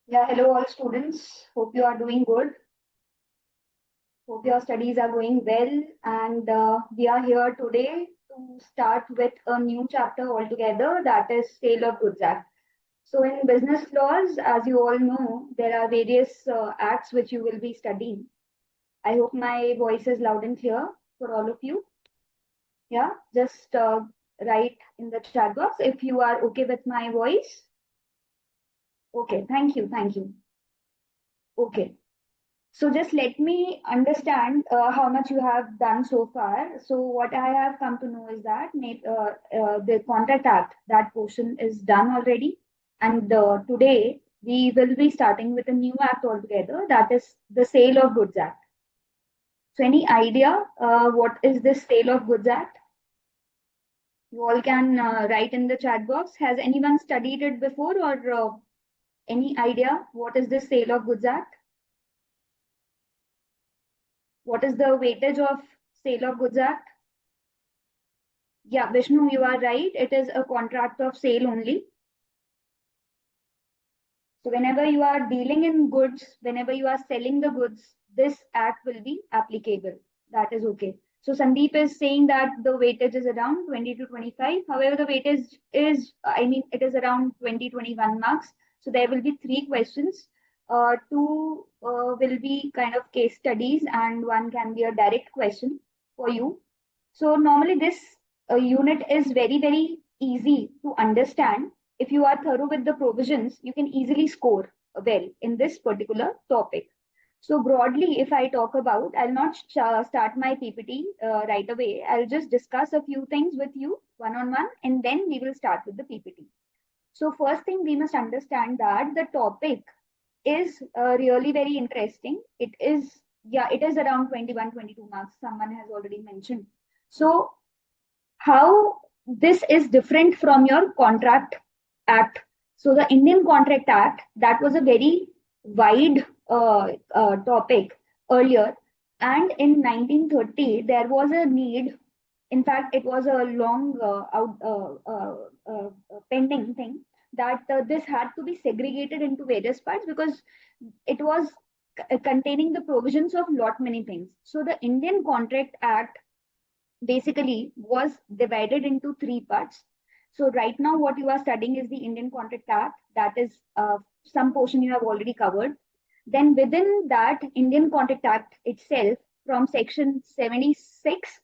Yeah, hello all students. Hope you are doing good. Hope your studies are going well. And we are here today to start with a new chapter altogether, that is Sale of Goods Act. So in business laws, as you all know, there are various acts which you will be studying. I hope my voice is loud and clear for all of you. Yeah, just write in the chat box if you are okay with my voice. Okay, thank you, thank you. Okay. So just let me understand how much you have done so far. So what I have come to know is that the Contract Act, that portion is done already. And today we will be starting with a new act altogether, that is the Sale of Goods Act. So any idea what is this Sale of Goods Act? You all can write in the chat box. Has anyone studied it before or any idea what is this Sale of Goods Act? What is the weightage of Sale of Goods Act? Yeah, Vishnu, you are right. It is a contract of sale only. So whenever you are dealing in goods, whenever you are selling the goods, this act will be applicable. That is okay. So Sandeep is saying that the weightage is around 20 to 25. However, the weightage is, it is around 20, 21 marks. So there will be three questions. Two will be kind of case studies and one can be a direct question for you. So normally this unit is very, very easy to understand. If you are thorough with the provisions, you can easily score well in this particular topic. So broadly, if I talk about, I'll not start my PPT right away. I'll just discuss a few things with you one-on-one, and then we will start with the PPT. So first thing we must understand that the topic is really very interesting. It is around 21, 22 marks. Someone has already mentioned. So how this is different from your Contract Act. So the Indian Contract Act, that was a very wide topic earlier. And in 1930, there was a need. In fact, it was a long pending thing that this had to be segregated into various parts because it was containing the provisions of lot many things. So the Indian Contract Act basically was divided into three parts. So right now what you are studying is the Indian Contract Act, that is some portion you have already covered. Then within that Indian Contract Act itself, from section 76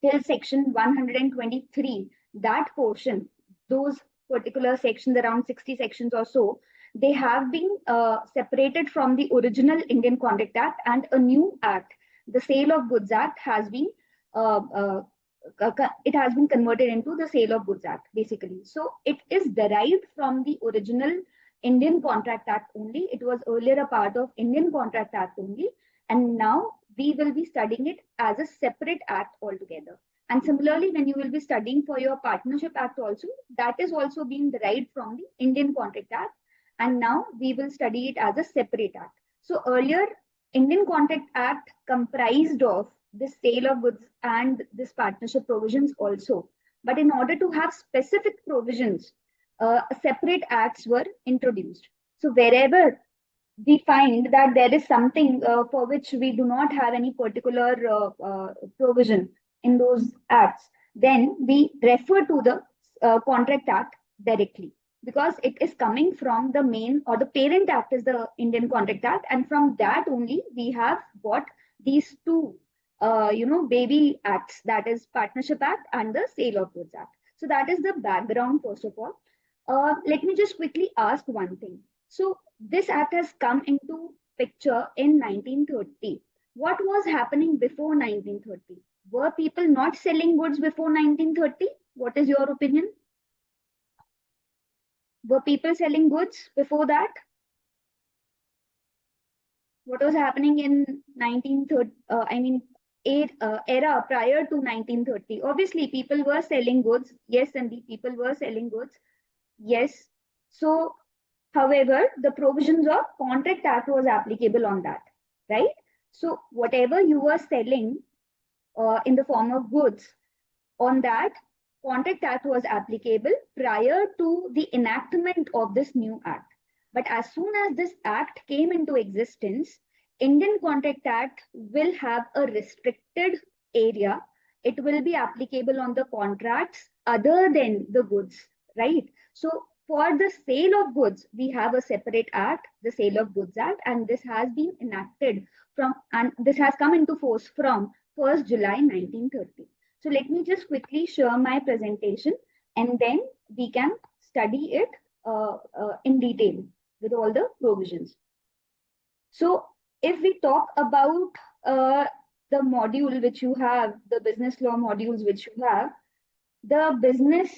till section 123, that portion, those particular sections, around 60 sections or so, they have been separated from the original Indian Contract Act, and a new act, the Sale of Goods Act, has been uh, uh, it has been converted into the Sale of Goods Act, basically. So it is derived from the original Indian Contract Act only. It was earlier a part of Indian Contract Act only, and now we will be studying it as a separate act altogether. And similarly, when you will be studying for your Partnership Act also, that is also being derived from the Indian Contract Act, and now we will study it as a separate act. So earlier, Indian Contract Act comprised of this sale of goods and this partnership provisions also. But in order to have specific provisions, separate acts were introduced. So wherever we find that there is something for which we do not have any particular provision in those acts, then we refer to the Contract Act directly, because it is coming from the main, or the parent act is the Indian Contract Act, and from that only we have got these two baby acts, that is Partnership Act and the Sale of Goods Act. So that is the background first of all. Let me just quickly ask one thing. So this act has come into picture in 1930. What was happening before 1930? Were people not selling goods before 1930? What is your opinion? Were people selling goods before that? What was happening in 1930? Era prior to 1930. Obviously, people were selling goods. Yes, and the people were selling goods. Yes. So however, the provisions of Contract Act was applicable on that, right? So whatever you were selling in the form of goods, on that, Contract Act was applicable prior to the enactment of this new act. But as soon as this act came into existence, Indian Contract Act will have a restricted area. It will be applicable on the contracts other than the goods, right? So for the sale of goods, we have a separate act, the Sale of Goods Act, and this has been enacted from, and this has come into force from 1st July 1930. So let me just quickly share my presentation, and then we can study it in detail with all the provisions. So if we talk about the module which you have, the business law modules which you have, the business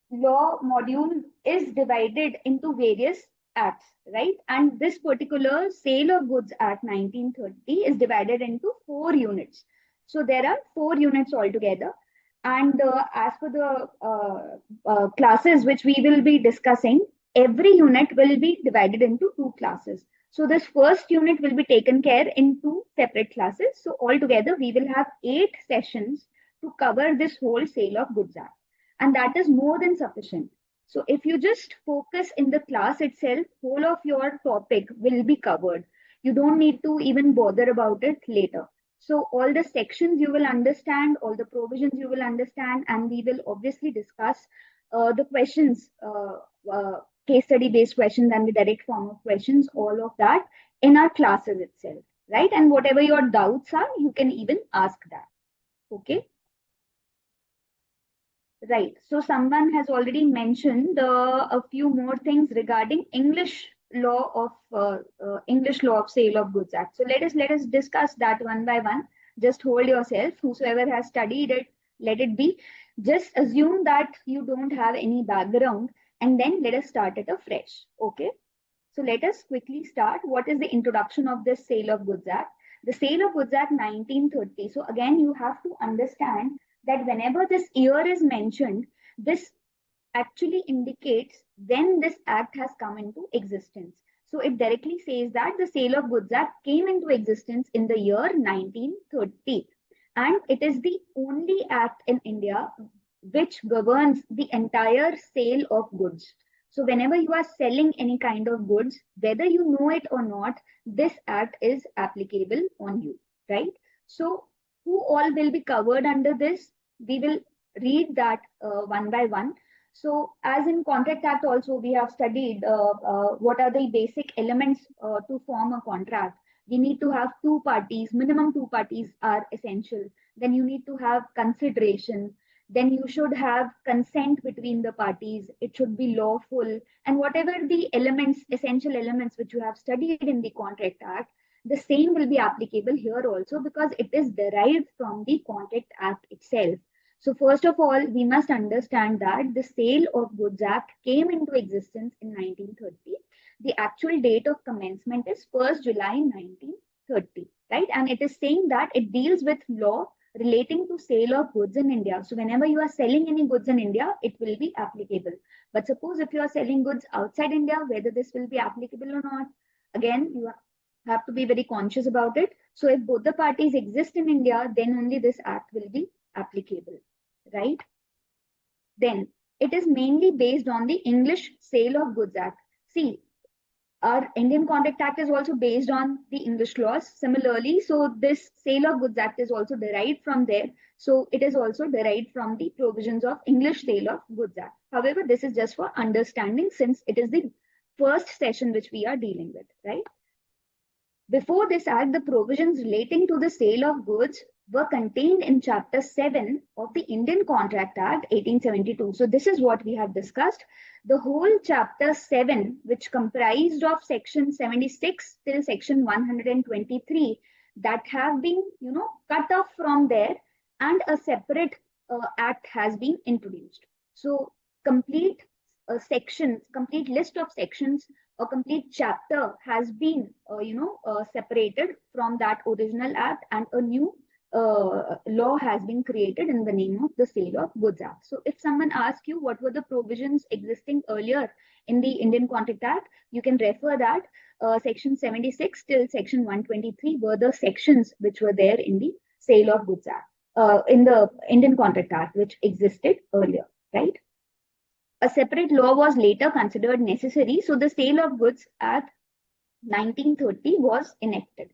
law module is divided into various acts, right? And this particular Sale of Goods Act 1930 is divided into 4 units. So there are 4 units altogether. And as for the classes which we will be discussing, every unit will be divided into 2 classes. So this first unit will be taken care in 2 separate classes. So altogether, we will have 8 sessions to cover this whole Sale of Goods Act. And that is more than sufficient. So if you just focus in the class itself, whole of your topic will be covered. You don't need to even bother about it later. So all the sections you will understand, all the provisions you will understand, and we will obviously discuss the questions, case study based questions and the direct form of questions, all of that in our classes itself, right? And whatever your doubts are, you can even ask that. Okay. Right. So someone has already mentioned a few more things regarding English law of Sale of Goods Act. So let us discuss that one by one. Just hold yourself. Whosoever has studied it, let it be. Just assume that you don't have any background, and then let us start it afresh. Okay. So let us quickly start. What is the introduction of this Sale of Goods Act? The Sale of Goods Act 1930. So again, you have to understand that whenever this year is mentioned, this actually indicates when this act has come into existence. So it directly says that the Sale of Goods Act came into existence in the year 1930. And it is the only act in India which governs the entire sale of goods. So whenever you are selling any kind of goods, whether you know it or not, this act is applicable on you, right? So who all will be covered under this? We will read that one by one. So as in Contract Act also, we have studied what are the basic elements to form a contract. We need to have 2 parties, minimum 2 parties are essential. Then you need to have consideration, then you should have consent between the parties. It should be lawful. And whatever the elements, essential elements which you have studied in the Contract Act, the same will be applicable here also because it is derived from the Contract Act itself. So first of all, we must understand that the Sale of Goods Act came into existence in 1930. The actual date of commencement is 1st July 1930, right? And it is saying that it deals with law relating to sale of goods in India. So whenever you are selling any goods in India, it will be applicable. But suppose if you are selling goods outside India, whether this will be applicable or not, again, you have to be very conscious about it. So if both the parties exist in India, then only this act will be applicable, right? Then it is mainly based on the English Sale of Goods Act. See, our Indian Contract Act is also based on the English laws. Similarly, so this Sale of Goods Act is also derived from there. So it is also derived from the provisions of English Sale of Goods Act. However, this is just for understanding since it is the first session which we are dealing with, right? Before this act, the provisions relating to the sale of goods were contained in Chapter 7 of the Indian Contract Act 1872. So this is what we have discussed. The whole Chapter 7, which comprised of Section 76 till Section 123, that have been, cut off from there, and a separate act has been introduced. So complete complete list of sections, a complete chapter has been, separated from that original act, and a new law has been created in the name of the Sale of Goods Act. So if someone asks you what were the provisions existing earlier in the Indian Contract Act, you can refer that Section 76 till Section 123 were the sections which were there in the Sale of Goods Act, in the Indian Contract Act, which existed earlier, right? A separate law was later considered necessary, so the Sale of Goods Act 1930 was enacted.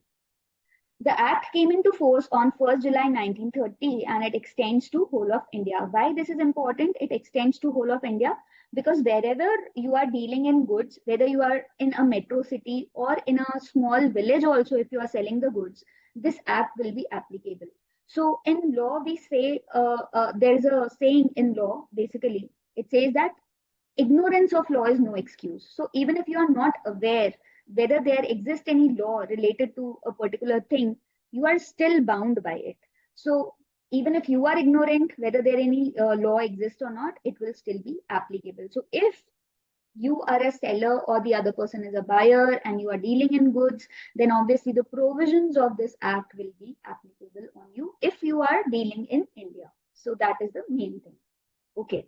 The act came into force on 1st July 1930 and it extends to whole of India. Why this is important? It extends to whole of India because wherever you are dealing in goods, whether you are in a metro city or in a small village also, if you are selling the goods, this act will be applicable. So in law, we say, there is a saying in law, basically, it says that ignorance of law is no excuse. So even if you are not aware whether there exists any law related to a particular thing, you are still bound by it. So even if you are ignorant whether there any law exists or not, it will still be applicable. So if you are a seller or the other person is a buyer and you are dealing in goods, then obviously the provisions of this act will be applicable on you if you are dealing in India. So that is the main thing. Okay.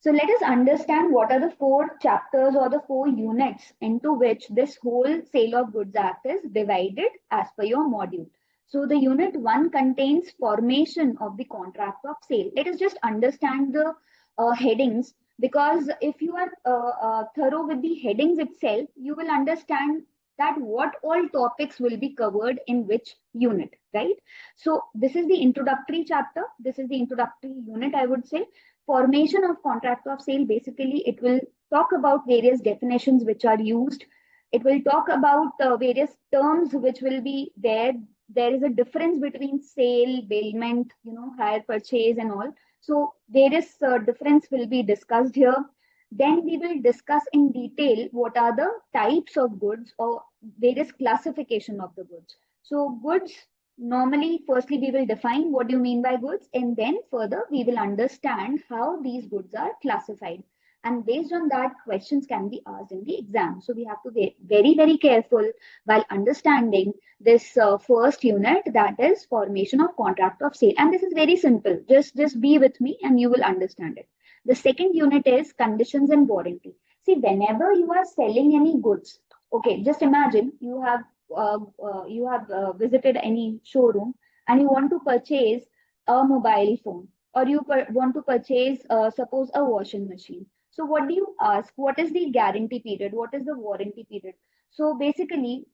So let us understand what are the four chapters or the four units into which this whole Sale of Goods Act is divided as per your module. So the unit 1 contains formation of the contract of sale. Let us just understand the headings, because if you are thorough with the headings itself, you will understand that what all topics will be covered in which unit, right? So this is the introductory chapter. This is the introductory unit, I would say. Formation of contract of sale, basically it will talk about various definitions which are used. It will talk about various terms which will be there. There is a difference between sale, bailment, hire purchase and all. So various difference will be discussed here. Then we will discuss in detail what are the types of goods or various classification of the goods. So goods, normally, firstly, we will define what do you mean by goods, and then further we will understand how these goods are classified. And based on that, questions can be asked in the exam. So we have to be very, very careful while understanding this first unit, that is formation of contract of sale. And this is very simple. Just be with me and you will understand it. The second unit is conditions and warranty. See, whenever you are selling any goods, okay, just imagine you have visited any showroom and you want to purchase a mobile phone, or you want to purchase suppose a washing machine. So what do you ask? What is the guarantee period? What is the warranty period? So basically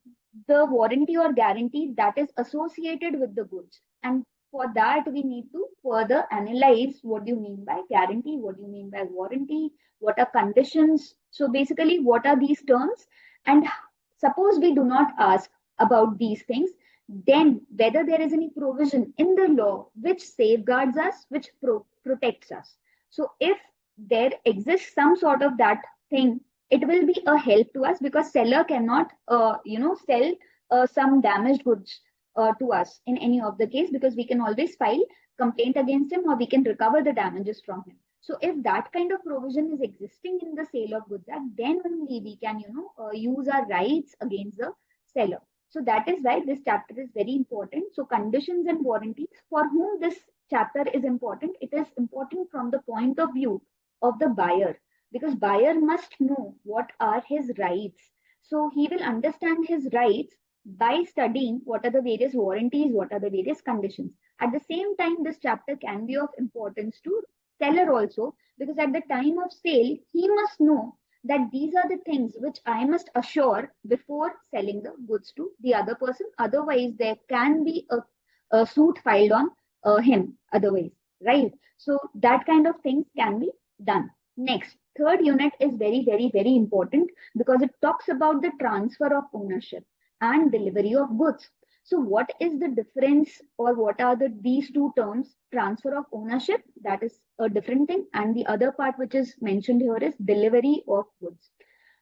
the warranty or guarantee that is associated with the goods, and for that we need to further analyze what do you mean by guarantee, what do you mean by warranty, what are conditions. So basically what are these terms, and suppose we do not ask about these things, then whether there is any provision in the law which safeguards us, which protects us. So if there exists some sort of that thing, it will be a help to us, because seller cannot, sell some damaged goods to us in any of the case, because we can always file complaint against him or we can recover the damages from him. So if that kind of provision is existing in the Sale of Goods Act, then only we can, use our rights against the seller. So that is why this chapter is very important. So conditions and warranties, for whom this chapter is important, it is important from the point of view of the buyer, because buyer must know what are his rights. So he will understand his rights by studying what are the various warranties, what are the various conditions. At the same time, this chapter can be of importance to seller also, because at the time of sale, he must know that these are the things which I must assure before selling the goods to the other person. Otherwise, there can be a suit filed on him otherwise, right? So that kind of things can be done. Next, third unit is very, very, very important, because it talks about the transfer of ownership and delivery of goods. So what is the difference, or what are these two terms? Transfer of ownership, that is a different thing, and the other part which is mentioned here is delivery of goods.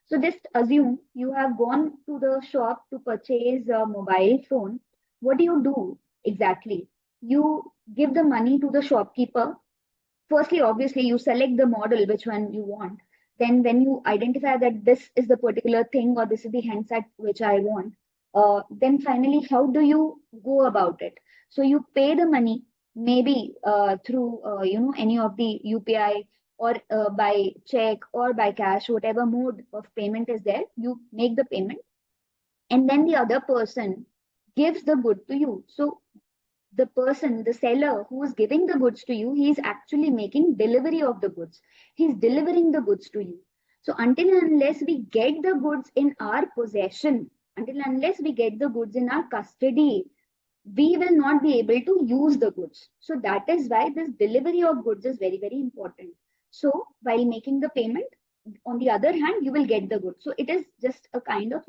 So just assume you have gone to the shop to purchase a mobile phone. What do you do exactly? You give the money to the shopkeeper. Firstly, obviously, you select the model, which one you want. Then when you identify that this is the particular thing, or this is the handset which I want, then finally, how do you go about it? So you pay the money, maybe through any of the UPI, or by check or by cash, whatever mode of payment is there, you make the payment, and then the other person gives the good to you. So the person, the seller who is giving the goods to you, he is actually making delivery of the goods. He's delivering the goods to you. So until and unless we get the goods in our possession, until and unless we get the goods in our custody, we will not be able to use the goods. So that is why this delivery of goods is very, very important. So while making the payment, on the other hand, you will get the goods. So it is just a kind of,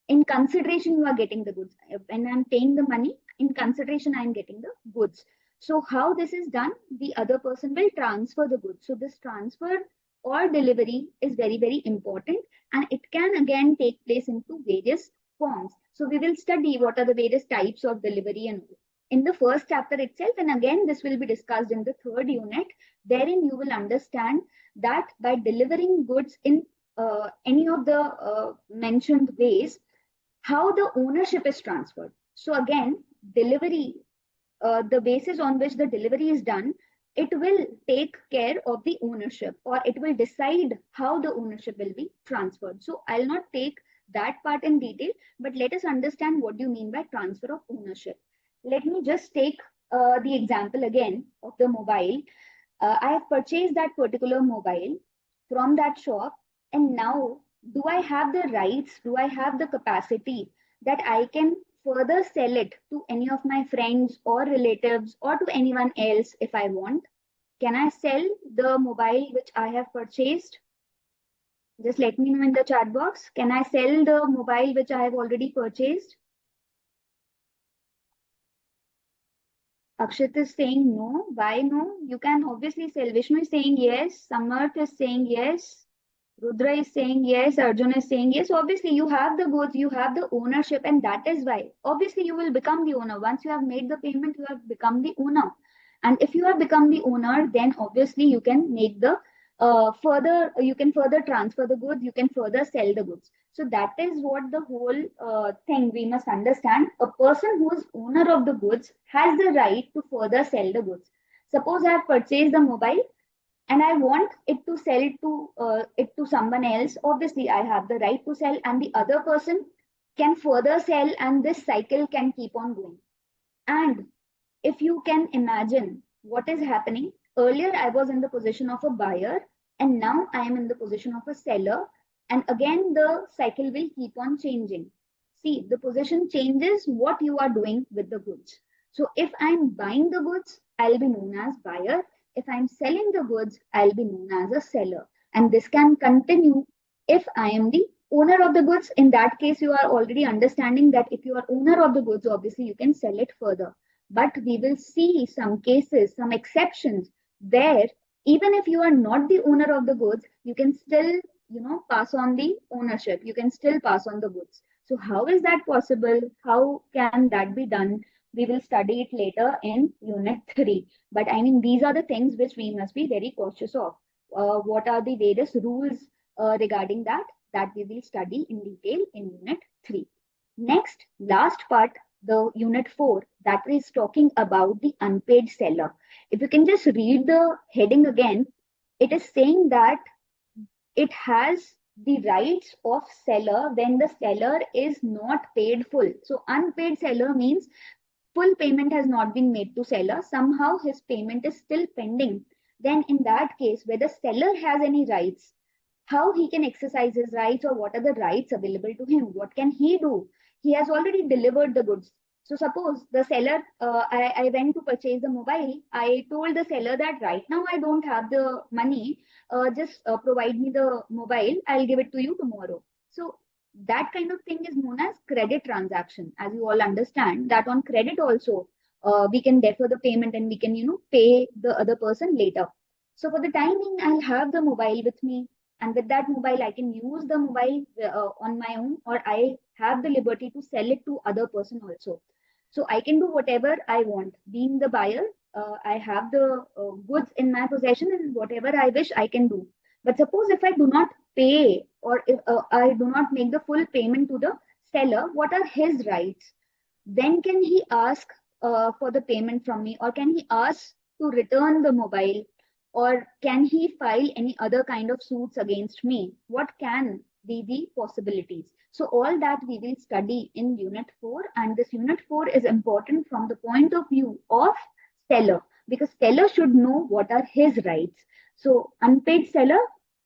in consideration, you are getting the goods. When I'm paying the money, in consideration, I'm getting the goods. So how this is done, the other person will transfer the goods. So this transfer or delivery is very, very important. And it can again take place into various forms. So we will study what are the various types of delivery and in the first chapter itself. And again, this will be discussed in the third unit. Therein, you will understand that by delivering goods in any of the mentioned ways, how the ownership is transferred. So again, delivery, the basis on which the delivery is done, it will take care of the ownership, or it will decide how the ownership will be transferred. So I'll not take that part in detail, but let us understand what do you mean by transfer of ownership. Let me just take the example again of the mobile. I have purchased that particular mobile from that shop, and now do I have the rights? Do I have the capacity that I can further sell it to any of my friends or relatives or to anyone else if I want? Can I sell the mobile which I have purchased? Just let me know in the chat box. Can I sell the mobile which I have already purchased? Akshit is saying no. Why no? You can obviously sell. Vishnu is saying yes. Samarth is saying yes. Rudra is saying yes. Arjun is saying yes. Obviously, you have the goods, you have the ownership, and that is why. Obviously, you will become the owner. Once you have made the payment, you have become the owner. And if you have become the owner, then obviously you can make the you can further transfer the goods, you can further sell the goods. So that is what the whole thing we must understand. A person who is owner of the goods has the right to further sell the goods. Suppose I have purchased the mobile and I want it to sell it to someone else. Obviously, I have the right to sell, and the other person can further sell, and this cycle can keep on going. And if you can imagine what is happening, earlier I was in the position of a buyer, and now I am in the position of a seller. And again, the cycle will keep on changing. See, the position changes what you are doing with the goods. So if I'm buying the goods, I'll be known as buyer. If I'm selling the goods, I'll be known as a seller. And this can continue if I am the owner of the goods. In that case, you are already understanding that if you are owner of the goods, obviously you can sell it further. But we will see some cases, some exceptions where even if you are not the owner of the goods, you can still, pass on the ownership. You can still pass on the goods. So how is that possible? How can that be done? We will study it later in unit 3. But I mean, these are the things which we must be very cautious of. What are the various rules regarding that? That we will study in detail in unit 3. Next, last part, the unit 4, that is talking about the unpaid seller. If you can just read the heading again, it is saying that it has the rights of seller when the seller is not paid full. So unpaid seller means full payment has not been made to seller. Somehow his payment is still pending. Then in that case, whether seller has any rights, how he can exercise his rights, or what are the rights available to him, what can he do? He has already delivered the goods. So suppose the seller, I went to purchase the mobile. I told the seller that right now I don't have the money. Just provide me the mobile. I'll give it to you tomorrow. So that kind of thing is known as credit transaction. As you all understand that on credit also, we can defer the payment and we can, pay the other person later. So for the timing, I'll have the mobile with me, and with that mobile I can use the mobile on my own, or I have the liberty to sell it to other person also. So I can do whatever I want. Being the buyer, I have the goods in my possession, and whatever I wish I can do. But suppose if I do not pay, or if I do not make the full payment to the seller, what are his rights? Then can he ask for the payment from me, or can he ask to return the mobile, or can he file any other kind of suits against me? What can be the possibilities. So all that we will study in unit 4, and this unit 4 is important from the point of view of seller, because seller should know what are his rights. So unpaid seller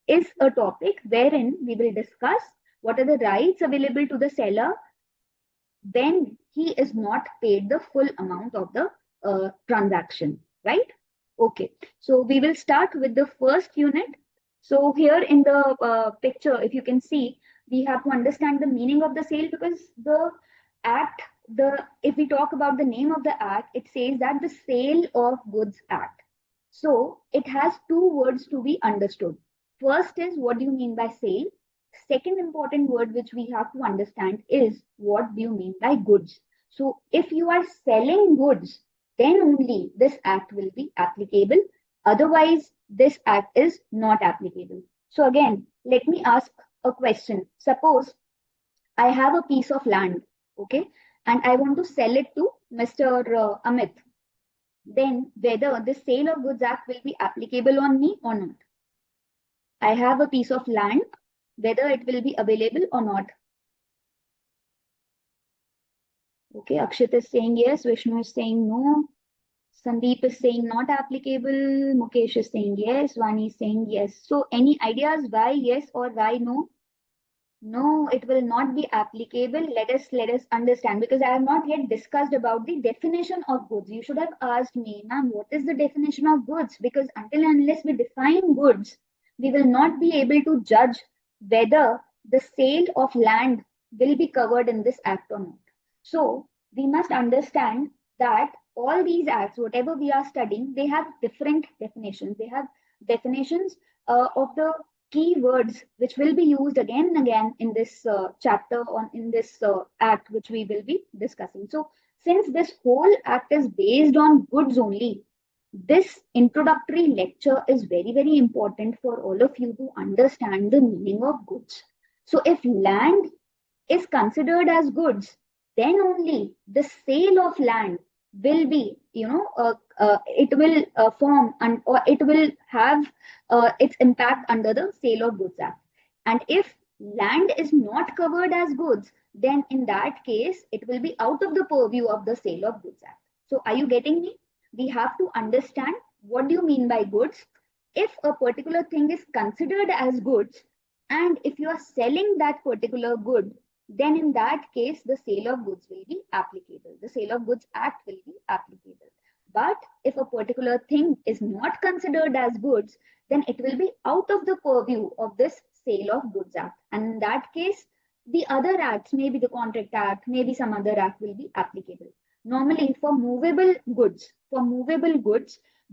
is a topic wherein we will discuss what are the rights available to the seller when he is not paid the full amount of the transaction, right? Okay, so we will start with the first unit. So here in the picture, if you can see, we have to understand the meaning of the sale, because the act, the if we talk about the name of the act, it says that the Sale of Goods Act. So it has two words to be understood. First is, what do you mean by sale? Second important word which we have to understand is, what do you mean by goods? So if you are selling goods, then only this act will be applicable. Otherwise, this act is not applicable. So again, let me ask a question. Suppose I have a piece of land, okay, and I want to sell it to Mr. Amit. Then whether the Sale of Goods Act will be applicable on me or not. I have a piece of land, whether it will be available or not. Okay, Akshit is saying yes, Vishnu is saying no, Sandeep is saying not applicable, Mukesh is saying yes, Vani is saying yes. So any ideas why yes or why no? No, it will not be applicable. Let us understand, because I have not yet discussed about the definition of goods. You should have asked me, ma'am, what is the definition of goods? Because until and unless we define goods, we will not be able to judge whether the sale of land will be covered in this act or not. So we must understand that all these acts, whatever we are studying, they have different definitions. They have definitions of the keywords which will be used again and again in this chapter, on in this act which we will be discussing. So since this whole act is based on goods only, this introductory lecture is very, very important for all of you to understand the meaning of goods. So if land is considered as goods, then only the sale of land will be, it will form, and or it will have its impact under the Sale of Goods Act. And if land is not covered as goods, then in that case, it will be out of the purview of the Sale of Goods Act. So are you getting me? We have to understand, what do you mean by goods? If a particular thing is considered as goods, and if you are selling that particular good, then in that case, the Sale of Goods will be applicable. The Sale of Goods Act will be applicable. But if a particular thing is not considered as goods, then it will be out of the purview of this Sale of Goods Act. And in that case, the other acts, maybe the Contract Act, maybe some other act, will be applicable. Normally, for movable goods,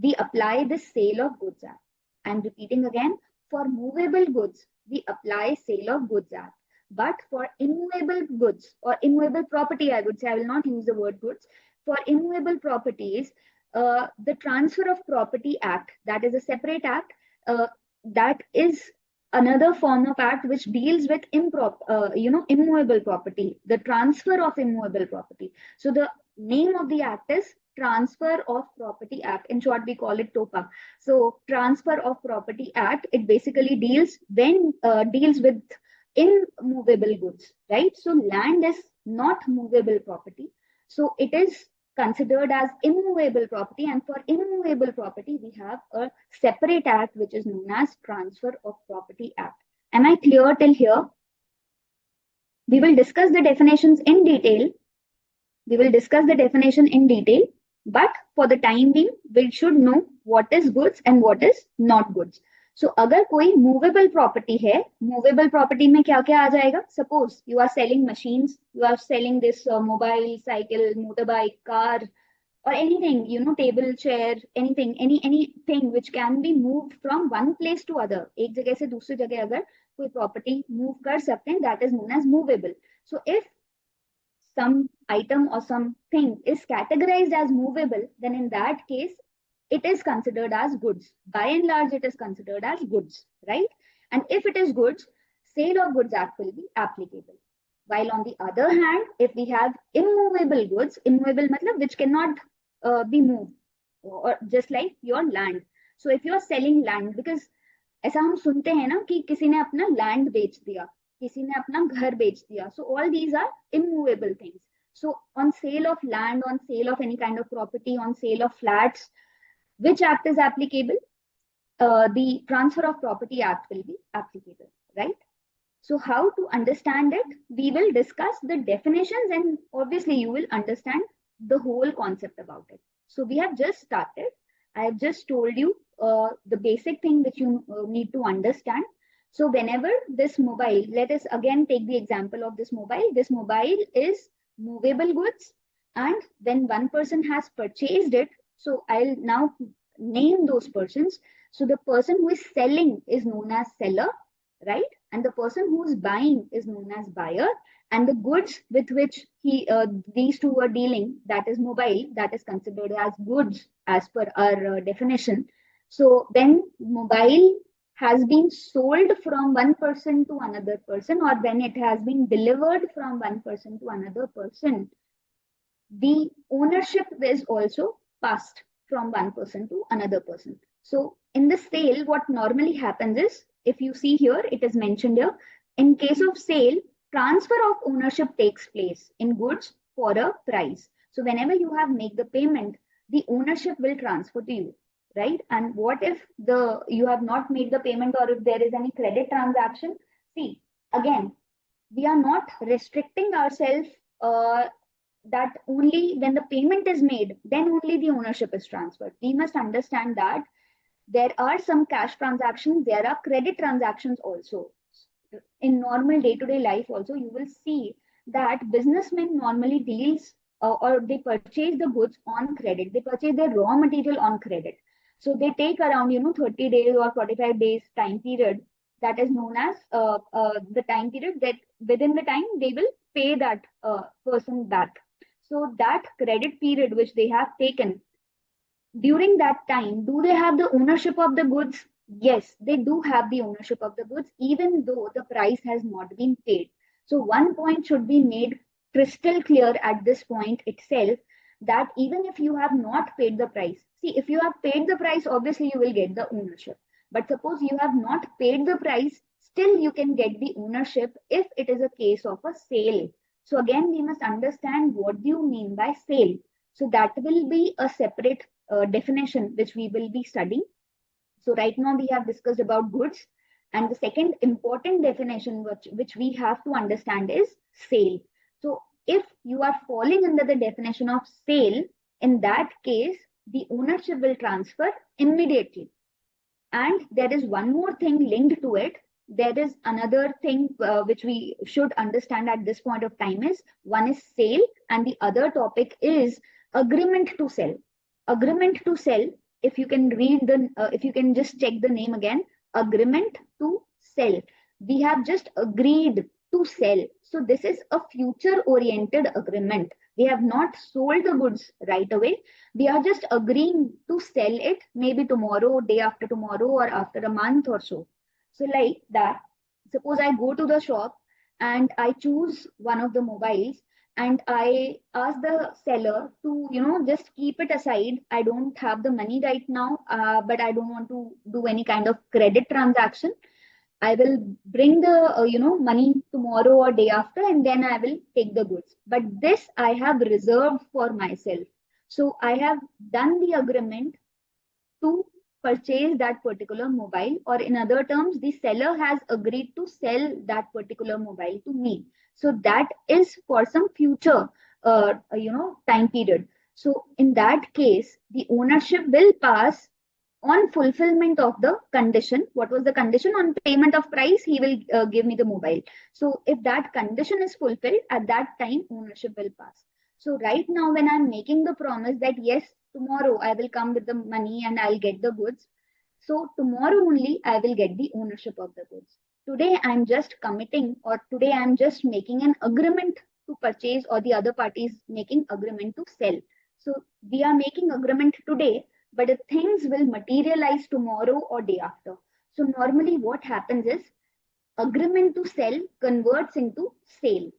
we apply the Sale of Goods Act. I'm repeating again, for movable goods, we apply Sale of Goods Act. But for immovable goods or immovable property, I would say, I will not use the word goods. For immovable properties, the Transfer of Property Act, that is a separate act, that is another form of act which deals with immovable property, the transfer of immovable property. So the name of the act is Transfer of Property Act. In short, we call it TOPA. So Transfer of Property Act, it basically deals with immovable goods, right? So land is not movable property, so it is considered as immovable property, and for immovable property we have a separate act which is known as Transfer of Property Act. Am I clear till here? We will discuss the definitions in detail. But for the time being, we should know what is goods and what is not goods. So अगर कोई movable property है, movable property में क्या क्या आ जाएगा? Suppose you are selling machines, you are selling this mobile, cycle, motorbike, car, or anything, table, chair, anything which can be moved from one place to other. एक जगह से दूसरी जगह अगर कोई property move कर सकते हैं, that is known as movable. So if some item or something is categorized as movable, then in that case, it is considered as goods. By and large, it is considered as goods, right? And if it is goods, Sale of Goods Act will be applicable. While on the other hand, if we have immovable goods, immovable matlab which cannot be moved, or just like your land. So if you are selling land, because ऐसा हम सुनते हैं ना कि किसी ने अपना land बेच दिया, किसी ने अपना घर बेच दिया. So all these are immovable things. So on sale of land, on sale of any kind of property, on sale of flats, which act is applicable? The Transfer of Property Act will be applicable, right? So how to understand it? We will discuss the definitions, and obviously you will understand the whole concept about it. So we have just started. I have just told you the basic thing which you need to understand. So whenever this mobile, let us again take the example of this mobile. This mobile is movable goods, and when one person has purchased it, so I'll now name those persons. So the person who is selling is known as seller, right? And the person who is buying is known as buyer, and the goods with which these two are dealing, that is mobile, that is considered as goods as per our definition. So then mobile has been sold from one person to another person, or when it has been delivered from one person to another person, the ownership is also passed from one person to another person. So in the sale, what normally happens is, if you see here, it is mentioned here, in case of sale, transfer of ownership takes place in goods for a price. So whenever you have made the payment, the ownership will transfer to you, right? And what if you have not made the payment, or if there is any credit transaction? See, again, we are not restricting ourselves that only when the payment is made, then only the ownership is transferred. We must understand that there are some cash transactions, there are credit transactions also. In normal day-to-day life also, you will see that businessmen normally deals or they purchase the goods on credit. They purchase their raw material on credit. So they take around 30 days or 45 days time period. That is known as the time period that within the time they will pay that person back. So that credit period which they have taken, during that time, do they have the ownership of the goods? Yes, they do have the ownership of the goods, even though the price has not been paid. So one point should be made crystal clear at this point itself, that even if you have not paid the price, see, if you have paid the price, obviously you will get the ownership. But suppose you have not paid the price, still you can get the ownership if it is a case of a sale. So again, we must understand what do you mean by sale. So that will be a separate definition which we will be studying. So right now we have discussed about goods, and the second important definition which we have to understand is sale. So if you are falling under the definition of sale, in that case, the ownership will transfer immediately. And there is one more thing linked to it. There is another thing which we should understand at this point of time is, one is sale and the other topic is agreement to sell. Agreement to sell, if you can if you can just check the name again, agreement to sell. We have just agreed to sell. So this is a future oriented agreement. We have not sold the goods right away. We are just agreeing to sell it maybe tomorrow, day after tomorrow, or after a month or so. So like that, suppose I go to the shop and I choose one of the mobiles, and I ask the seller to, just keep it aside. I don't have the money right now, but I don't want to do any kind of credit transaction. I will bring the money tomorrow or day after, and then I will take the goods. But this I have reserved for myself. So I have done the agreement to purchase that particular mobile, or in other terms, the seller has agreed to sell that particular mobile to me. So that is for some future, time period. So in that case, the ownership will pass on fulfillment of the condition. What was the condition? On payment of price, he will give me the mobile. So if that condition is fulfilled, at that time ownership will pass. So right now when I'm making the promise that yes, tomorrow I will come with the money and I'll get the goods, so tomorrow only I will get the ownership of the goods. Today I'm just committing, or today I'm just making an agreement to purchase, or the other party is making agreement to sell. So we are making agreement today, but the things will materialize tomorrow or day after. So normally what happens is, agreement to sell converts into sale.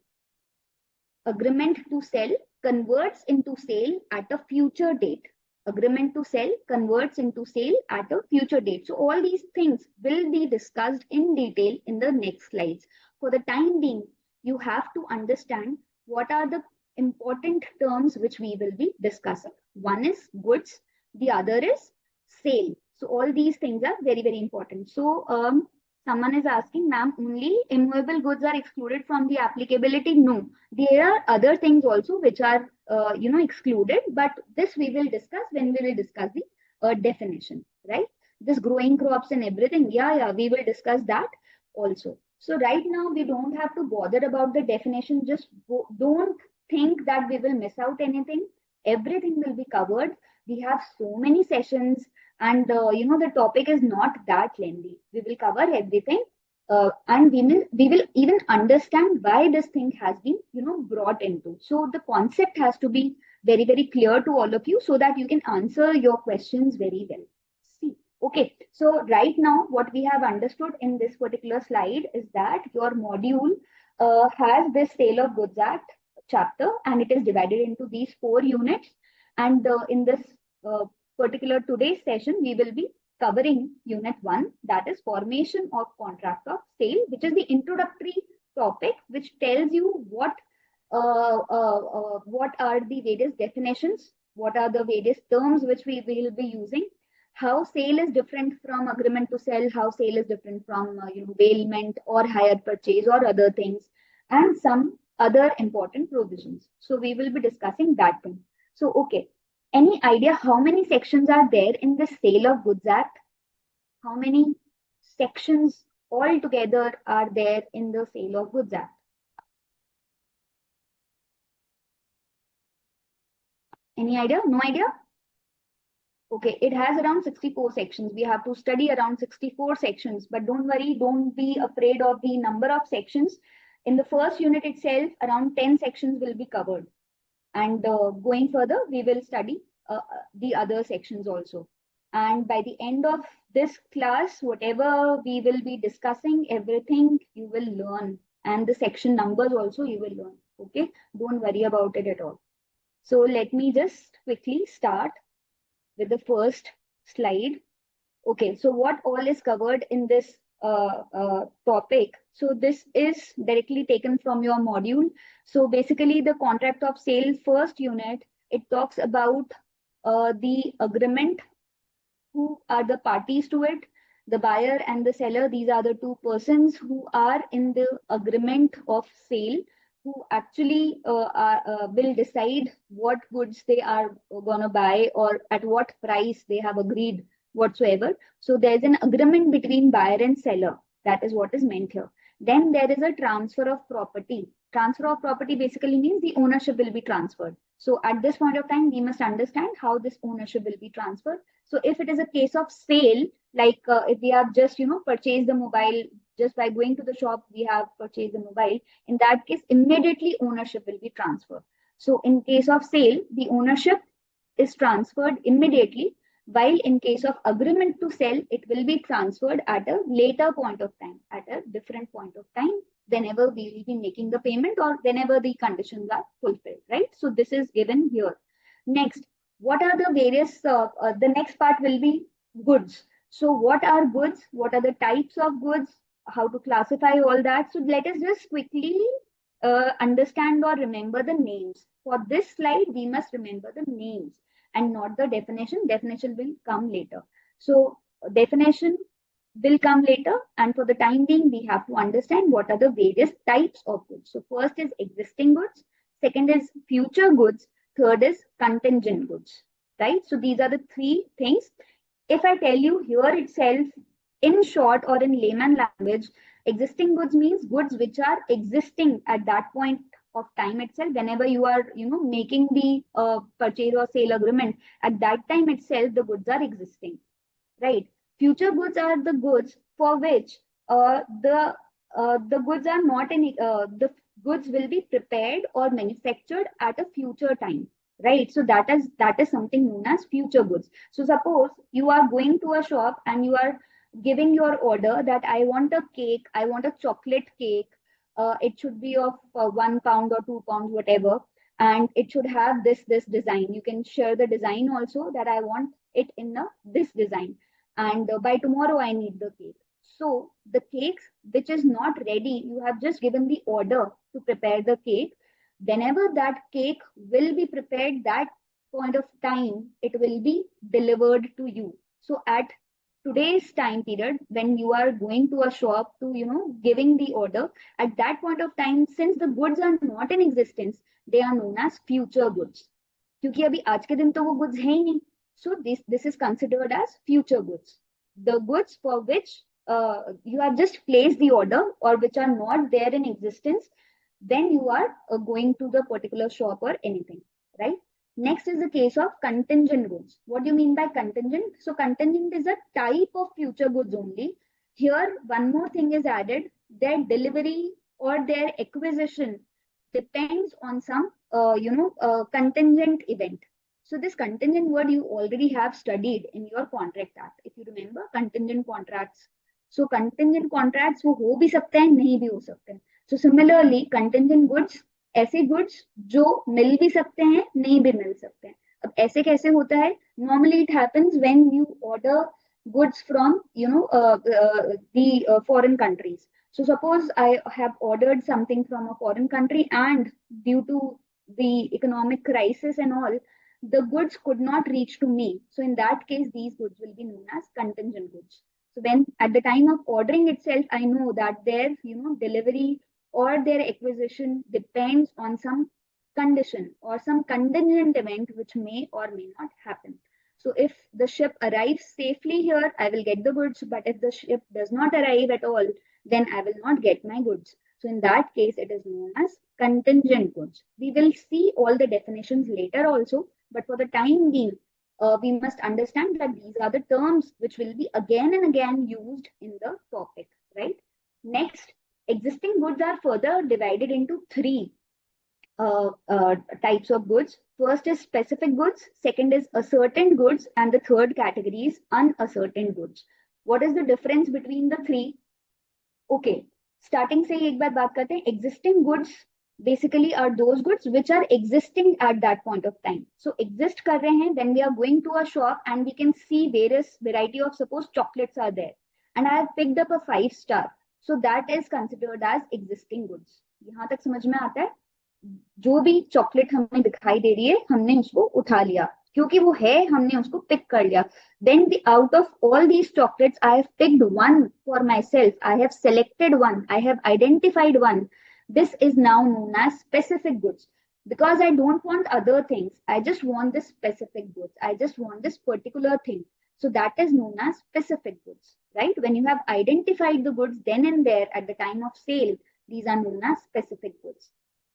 Agreement to sell converts into sale at a future date. Agreement to sell converts into sale at a future date. So all these things will be discussed in detail in the next slides. For the time being, you have to understand what are the important terms which we will be discussing. One is goods, the other is sale. So all these things are very, very important. So someone is asking, ma'am, only immovable goods are excluded from the applicability? No, there are other things also which are excluded, but this we will discuss when we will discuss the definition, right? This growing crops and everything, yeah, we will discuss that also. So right now we don't have to bother about the definition. Just don't think that we will miss out anything. Everything will be covered. We have so many sessions, and the topic is not that lengthy. We will cover everything, and we will even understand why this thing has been brought into. So the concept has to be very, very clear to all of you so that you can answer your questions very well. See, okay, so right now what we have understood in this particular slide is that your module has this Sale of Goods Act chapter, and it is divided into these 4 units. And in this uh, particular today's session, we will be covering unit 1, that is formation of contract of sale, which is the introductory topic, which tells you what are the various definitions, what are the various terms which we will be using, how sale is different from agreement to sell, how sale is different from bailment or hire purchase or other things, and some other important provisions. So we will be discussing that thing. So okay, any idea how many sections are there in the Sale of Goods Act? How many sections altogether are there in the Sale of Goods Act? Any idea? No idea? Okay, it has around 64 sections. We have to study around 64 sections, but don't worry, don't be afraid of the number of sections. In the first unit itself, around 10 sections will be covered. And going further, we will study the other sections also. And by the end of this class, whatever we will be discussing, everything you will learn. And the section numbers also you will learn. Okay, don't worry about it at all. So let me just quickly start with the first slide. Okay, so what all is covered in this topic? So this is directly taken from your module. So basically the contract of sale first unit, it talks about the agreement, who are the parties to it, the buyer and the seller. These are the two persons who are in the agreement of sale, who actually will decide what goods they are going to buy or at what price they have agreed whatsoever. So there's an agreement between buyer and seller. That is what is meant here. Then there is a transfer of property. Transfer of property basically means the ownership will be transferred. So at this point of time, we must understand how this ownership will be transferred. So if it is a case of sale, like if we have just purchased the mobile, just by going to the shop, we have purchased the mobile. In that case, immediately ownership will be transferred. So in case of sale, the ownership is transferred immediately, while in case of agreement to sell, it will be transferred at a later point of time, at a different point of time, whenever we will be making the payment or whenever the conditions are fulfilled, right? So this is given here. Next, what are the various, the next part will be goods. So what are goods? What are the types of goods? How to classify all that? So let us just quickly understand or remember the names. For this slide, we must remember the names and not the definition. Definition will come later. So definition will come later, and for the time being, we have to understand what are the various types of goods. So first is existing goods, second is future goods, third is contingent goods, right? So these are the 3 things. If I tell you here itself in short or in layman language, existing goods means goods which are existing at that point of time itself. Whenever you are making the purchase or sale agreement, at that time itself the goods are existing, right? Future goods are the goods for which the goods are not any the goods will be prepared or manufactured at a future time, right? So that is something known as future goods. So suppose you are going to a shop and you are giving your order that I want a cake, I want a chocolate cake. It should be of 1 pound or 2 pounds, whatever, and it should have this design. You can share the design also, that I want it in this design, and by tomorrow I need the cake. So the cakes which is not ready, you have just given the order to prepare the cake. Whenever that cake will be prepared, that point of time, it will be delivered to you. So at today's time period, when you are going to a shop to, giving the order, at that point of time, since the goods are not in existence, they are known as future goods. क्योंकि अभी आज के दिन तो वो goods है ही नहीं. So this is considered as future goods. The goods for which you have just placed the order or which are not there in existence, then you are going to the particular shop or anything, right? Next is the case of contingent goods. What do you mean by contingent? So contingent is a type of future goods only. Here one more thing is added: their delivery or their acquisition depends on some contingent event. So this contingent word you already have studied in your contract act, if you remember contingent contracts. So contingent contracts वो हो भी सकते हैं, नहीं भी हो सकते हैं. So similarly contingent goods ऐसे goods जो मिल भी सकते हैं, नहीं भी मिल सकते हैं. अब ऐसे कैसे होता है? Normally it happens when you order goods from the foreign countries. So suppose I have ordered something from a foreign country, and due to the economic crisis and all, the goods could not reach to me. So in that case, these goods will be known as contingent goods. So when at the time of ordering itself, I know that their delivery or their acquisition depends on some condition or some contingent event which may or may not happen. So if the ship arrives safely here, I will get the goods. But if the ship does not arrive at all, then I will not get my goods. So in that case, it is known as contingent goods. We will see all the definitions later also, but for the time being, we must understand that these are the terms which will be again and again used in the topic, right? Next, existing goods are further divided into three types of goods. First is specific goods, second is ascertained goods, and the third category is unascertained goods. What is the difference between the three? Okay, starting से ही एक बार बात करते हैं. Existing goods basically are those goods which are existing at that point of time. So exist कर रहे हैं when we are going to a shop and we can see various variety of, suppose chocolates are there, and I have picked up a 5-star. So that is considered as existing goods. यहाँ तक समझ में आता है? जो भी chocolate हमें दिखाई दे रही है, हमने उसको उठा लिया क्योंकि वो है, हमने उसको पिक कर लिया. Then out of all these chocolates, I have picked one for myself. I have selected one. I have identified one. This is now known as specific goods because I don't want other things. I just want this specific goods. I just want this particular thing. So that is known as specific goods, right? When you have identified the goods then and there at the time of sale, these are known as specific goods.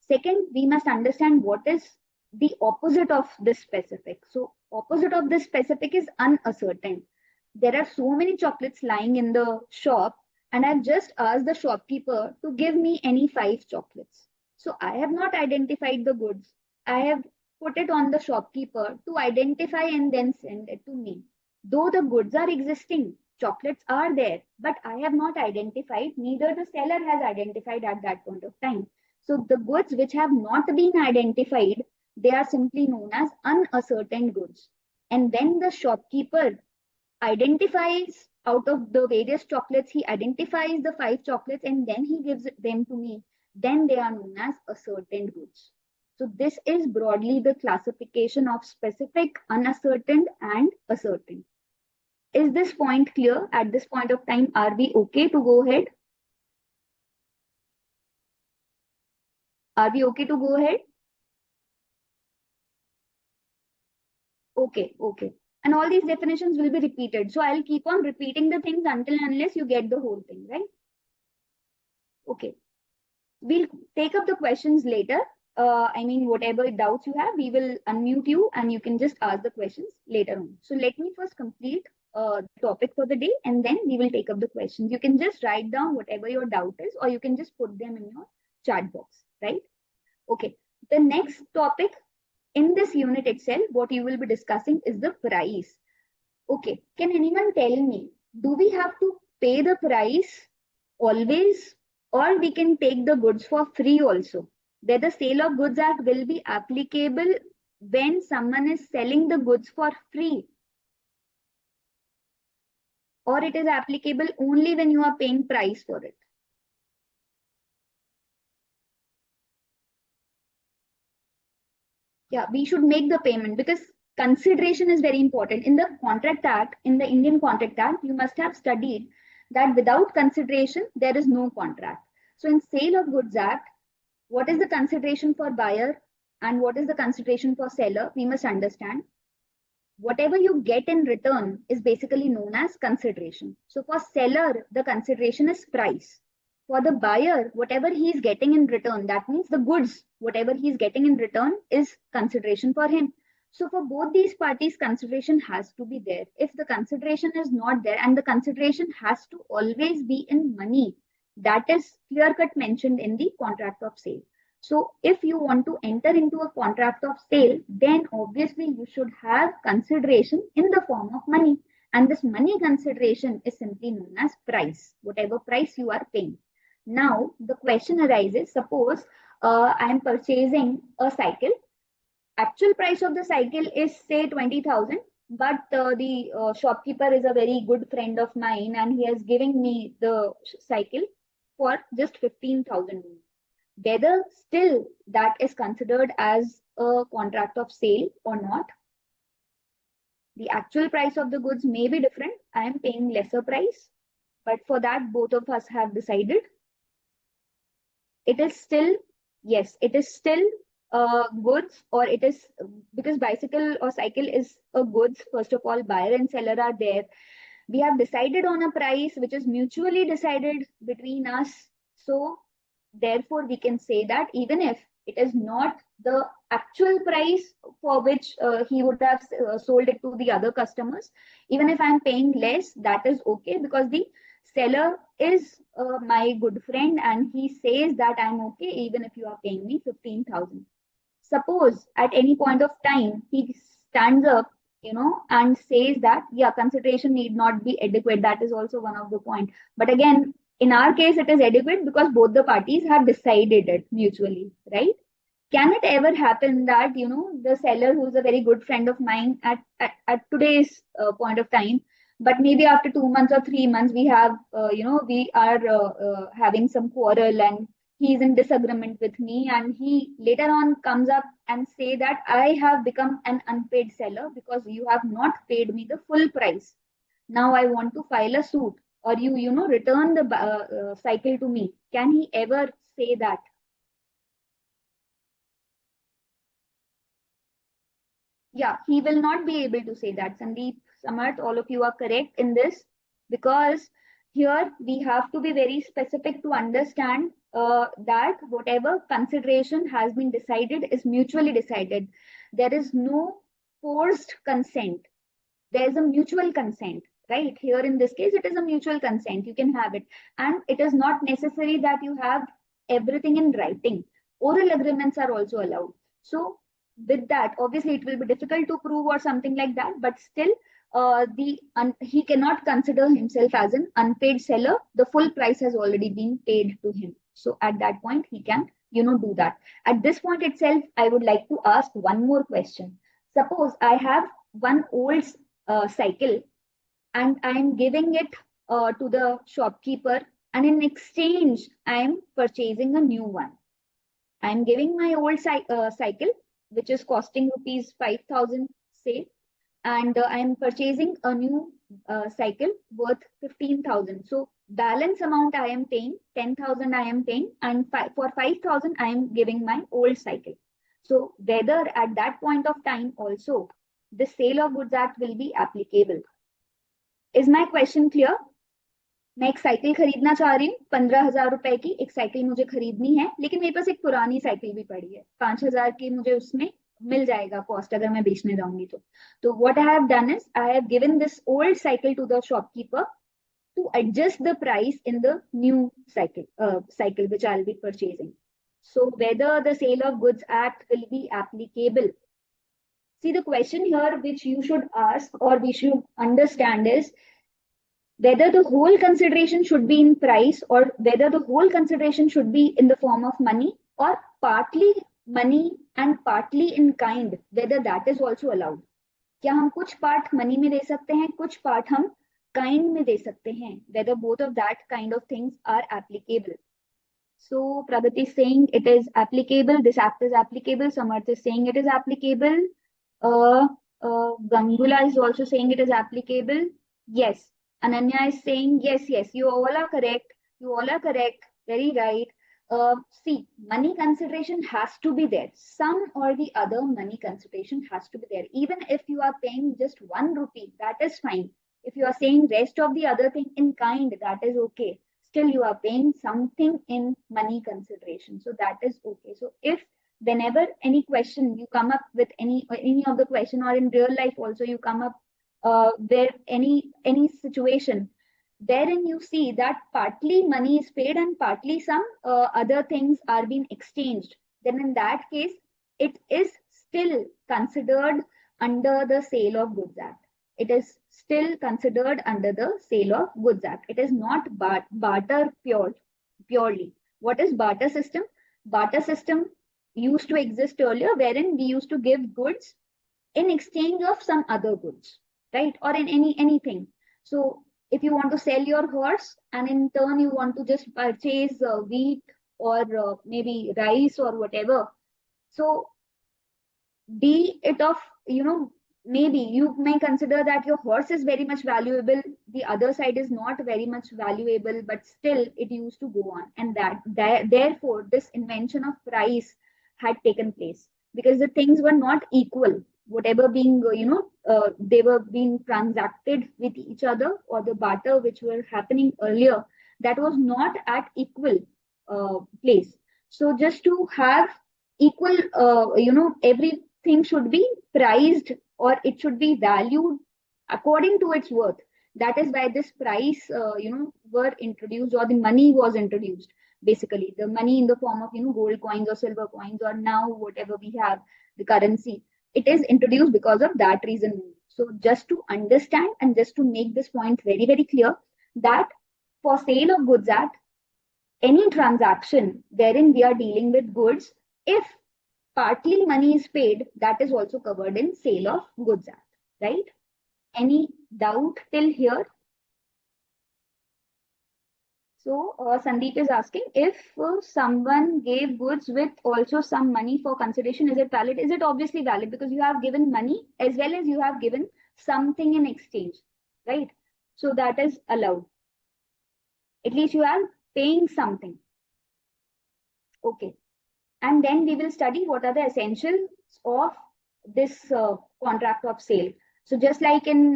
Second, we must understand what is the opposite of this specific. So opposite of this specific is unascertained. There are so many chocolates lying in the shop, and I've just asked the shopkeeper to give me any 5 chocolates. So I have not identified the goods. I have put it on the shopkeeper to identify and then send it to me. Though the goods are existing, chocolates are there, but I have not identified, neither the seller has identified at that point of time. So the goods which have not been identified, they are simply known as unascertained goods. And when the shopkeeper identifies out of the various chocolates, he identifies the 5 chocolates and then he gives them to me, then they are known as ascertained goods. So this is broadly the classification of specific, unascertained, and ascertained. Is this point clear? At this point of time, are we okay to go ahead? Are we okay to go ahead? Okay, okay. And all these definitions will be repeated. So I'll keep on repeating the things until and unless you get the whole thing, right? Okay. We'll take up the questions later. Whatever doubts you have, we will unmute you and you can just ask the questions later on. So let me first complete the topic for the day and then we will take up the questions. You can just write down whatever your doubt is or you can just put them in your chat box, right? Okay. The next topic in this unit itself, what you will be discussing is the price. Okay. Can anyone tell me, do we have to pay the price always, or we can take the goods for free also? Whether Sale of Goods Act will be applicable when someone is selling the goods for free. or it is applicable only when you are paying price for it? Yeah, we should make the payment because consideration is very important. In the Contract Act, in the Indian Contract Act, you must have studied that without consideration, there is no contract. So in Sale of Goods Act, what is the consideration for buyer and what is the consideration for seller? We must understand. Whatever you get in return is basically known as consideration. So for seller, the consideration is price. For the buyer, whatever he is getting in return, that means the goods, whatever he is getting in return is consideration for him. So for both these parties, consideration has to be there. If the consideration is not there, and the consideration has to always be in money, that is clear cut mentioned in the contract of sale. So if you want to enter into a contract of sale, then obviously you should have consideration in the form of money. And this money consideration is simply known as price, whatever price you are paying. Now, the question arises, suppose I am purchasing a cycle. Actual price of the cycle is say 20,000, but the shopkeeper is a very good friend of mine and he has given me the cycle for just 15,000. Whether still that is considered as a contract of sale or not. The actual price of the goods may be different. I am paying lesser price, but for that, both of us have decided. It is still, yes, it is still goods, or it is because bicycle or cycle is a goods. First of all, buyer and seller are there. We have decided on a price which is mutually decided between us. So therefore, we can say that even if it is not the actual price for which he would have sold it to the other customers, even if I'm paying less, that is okay because the seller is my good friend and he says that I'm okay even if you are paying me 15,000. Suppose at any point of time he stands up, and says that, yeah, consideration need not be adequate. That is also one of the point. But again, in our case, it is adequate because both the parties have decided it mutually, right? Can it ever happen that, the seller who's a very good friend of mine at today's point of time, but maybe after 2 months or 3 months, we have, we are having some quarrel and he's in disagreement with me and he later on comes up and say that I have become an unpaid seller because you have not paid me the full price. Now I want to file a suit, or return the cycle to me. Can he ever say that? Yeah, he will not be able to say that. Sandeep, Samarth, all of you are correct in this because here we have to be very specific to understand that whatever consideration has been decided is mutually decided. There is no forced consent. There is a mutual consent, right? Here in this case, it is a mutual consent. You can have it. And it is not necessary that you have everything in writing. Oral agreements are also allowed. So with that, obviously it will be difficult to prove or something like that, but still he cannot consider himself as an unpaid seller. The full price has already been paid to him. So at that point, he can, do that. At this point itself, I would like to ask one more question. Suppose I have one old cycle and I'm giving it to the shopkeeper, and in exchange, I'm purchasing a new one. I'm giving my old cycle, which is costing rupees 5,000, say, and I'm purchasing a new cycle worth 15,000. So balance amount I am paying, 10,000 I am paying, and for 5,000 I am giving my old cycle. So whether at that point of time also the Sale of Goods Act will be applicable. Is my question clear? मैं एक cycle खरीदना चाह रही हूँ 15,000 रुपए की एक cycle मुझे खरीदनी है, लेकिन मेरे पास एक पुरानी साइकिल भी पड़ी है 5,000 की, मुझे उसमें मिल जाएगा कॉस्ट अगर मैं बेचने जाऊंगी तो what I have done is I have given this old cycle to the shopkeeper to adjust the price in the new cycle which I'll be purchasing. So whether the Sale of Goods Act will be applicable. See, the question here which you should ask or we should understand is whether the whole consideration should be in price or whether the whole consideration should be in the form of money or partly money and partly in kind, whether that is also allowed. क्या हम कुछ part money में दे सकते हैं, कुछ part हम kind में दे सकते हैं, whether both of that kind of things are applicable. So Pragati is saying it is applicable, this act is applicable. Samarth is saying it is applicable. Uh, Gangula is also saying it is applicable. Yes. Ananya is saying yes, yes. You all are correct. You all are correct. Very right. See, money consideration has to be there. Some or the other money consideration has to be there. Even if you are paying just 1 rupee, that is fine. If you are saying rest of the other thing in kind, that is okay. Still, you are paying something in money consideration. So that is okay. So if whenever any question you come up with any of the question, or in real life also you come up where any situation wherein you see that partly money is paid and partly some other things are being exchanged, then in that case it is still considered under the Sale of Goods Act. It is still considered under the Sale of Goods Act. It is not barter purely. What is barter system? Barter system used to exist earlier, wherein we used to give goods in exchange of some other goods, right? Or in anything. So if you want to sell your horse and in turn you want to just purchase wheat or maybe rice or whatever, so be it of, maybe you may consider that your horse is very much valuable, the other side is not very much valuable, but still it used to go on, and therefore this invention of price had taken place, because the things were not equal, whatever being they were being transacted with each other, or the barter which were happening earlier, that was not at equal place. So just to have equal, everything should be priced, or it should be valued according to its worth. That is why this price were introduced, or the money was introduced. Basically the money in the form of gold coins or silver coins, or now whatever we have, the currency, it is introduced because of that reason. So just to understand and just to make this point very very clear, that for Sale of Goods Act, any transaction wherein we are dealing with goods, if partly money is paid, that is also covered in Sale of Goods Act, right? Any doubt till here? So Sandeep is asking, if someone gave goods with also some money for consideration, is it valid? Is it obviously valid? Because you have given money as well as you have given something in exchange, right? So that is allowed. At least you are paying something. Okay. And then we will study what are the essentials of this contract of sale. So just like in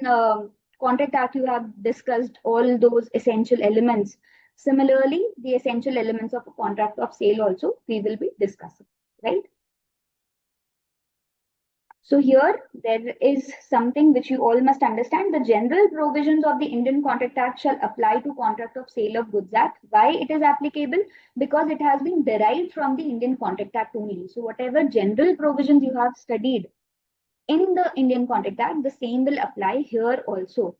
Contract Act, you have discussed all those essential elements. Similarly, the essential elements of a contract of sale also we will be discussing, right? So here there is something which you all must understand. The general provisions of the Indian Contract Act shall apply to Contract of Sale of Goods Act. Why it is applicable? Because it has been derived from the Indian Contract Act only. So whatever general provisions you have studied in the Indian Contract Act, the same will apply here also.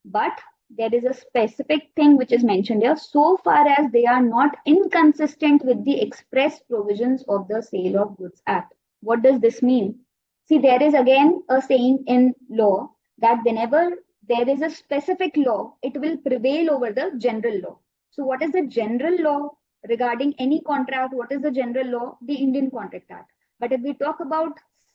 But there is a specific thing which is mentioned here, so far as they are not inconsistent with the express provisions of the Sale of Goods Act. What does this mean? See, there is again a saying in law that whenever there is a specific law, it will prevail over the general law. So what is the general law regarding any contract? What is the general law? The Indian Contract Act. But if we talk about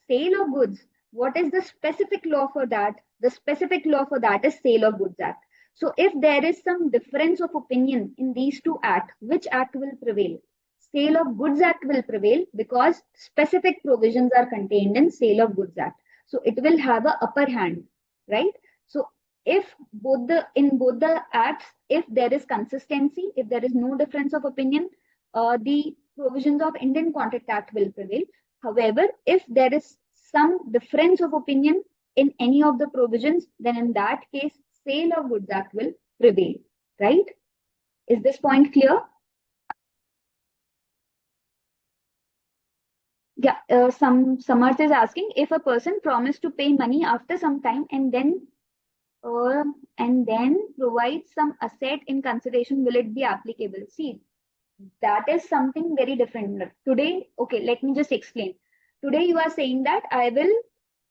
sale of goods, what is the specific law for that? The specific law for that is Sale of Goods Act. So if there is some difference of opinion in these two acts, which act will prevail? Sale of Goods Act will prevail, because specific provisions are contained in Sale of Goods Act. So it will have a upper hand, right? So if in both the acts, if there is consistency, if there is no difference of opinion, the provisions of Indian Contract Act will prevail. However, if there is some difference of opinion in any of the provisions, then in that case, Sale of Goods Act will prevail, right? Is this point clear? Yeah, Samarth is asking, if a person promised to pay money after some time uh, and then provides some asset in consideration, will it be applicable? See, that is something very different. Today, okay, let me just explain. Today you are saying that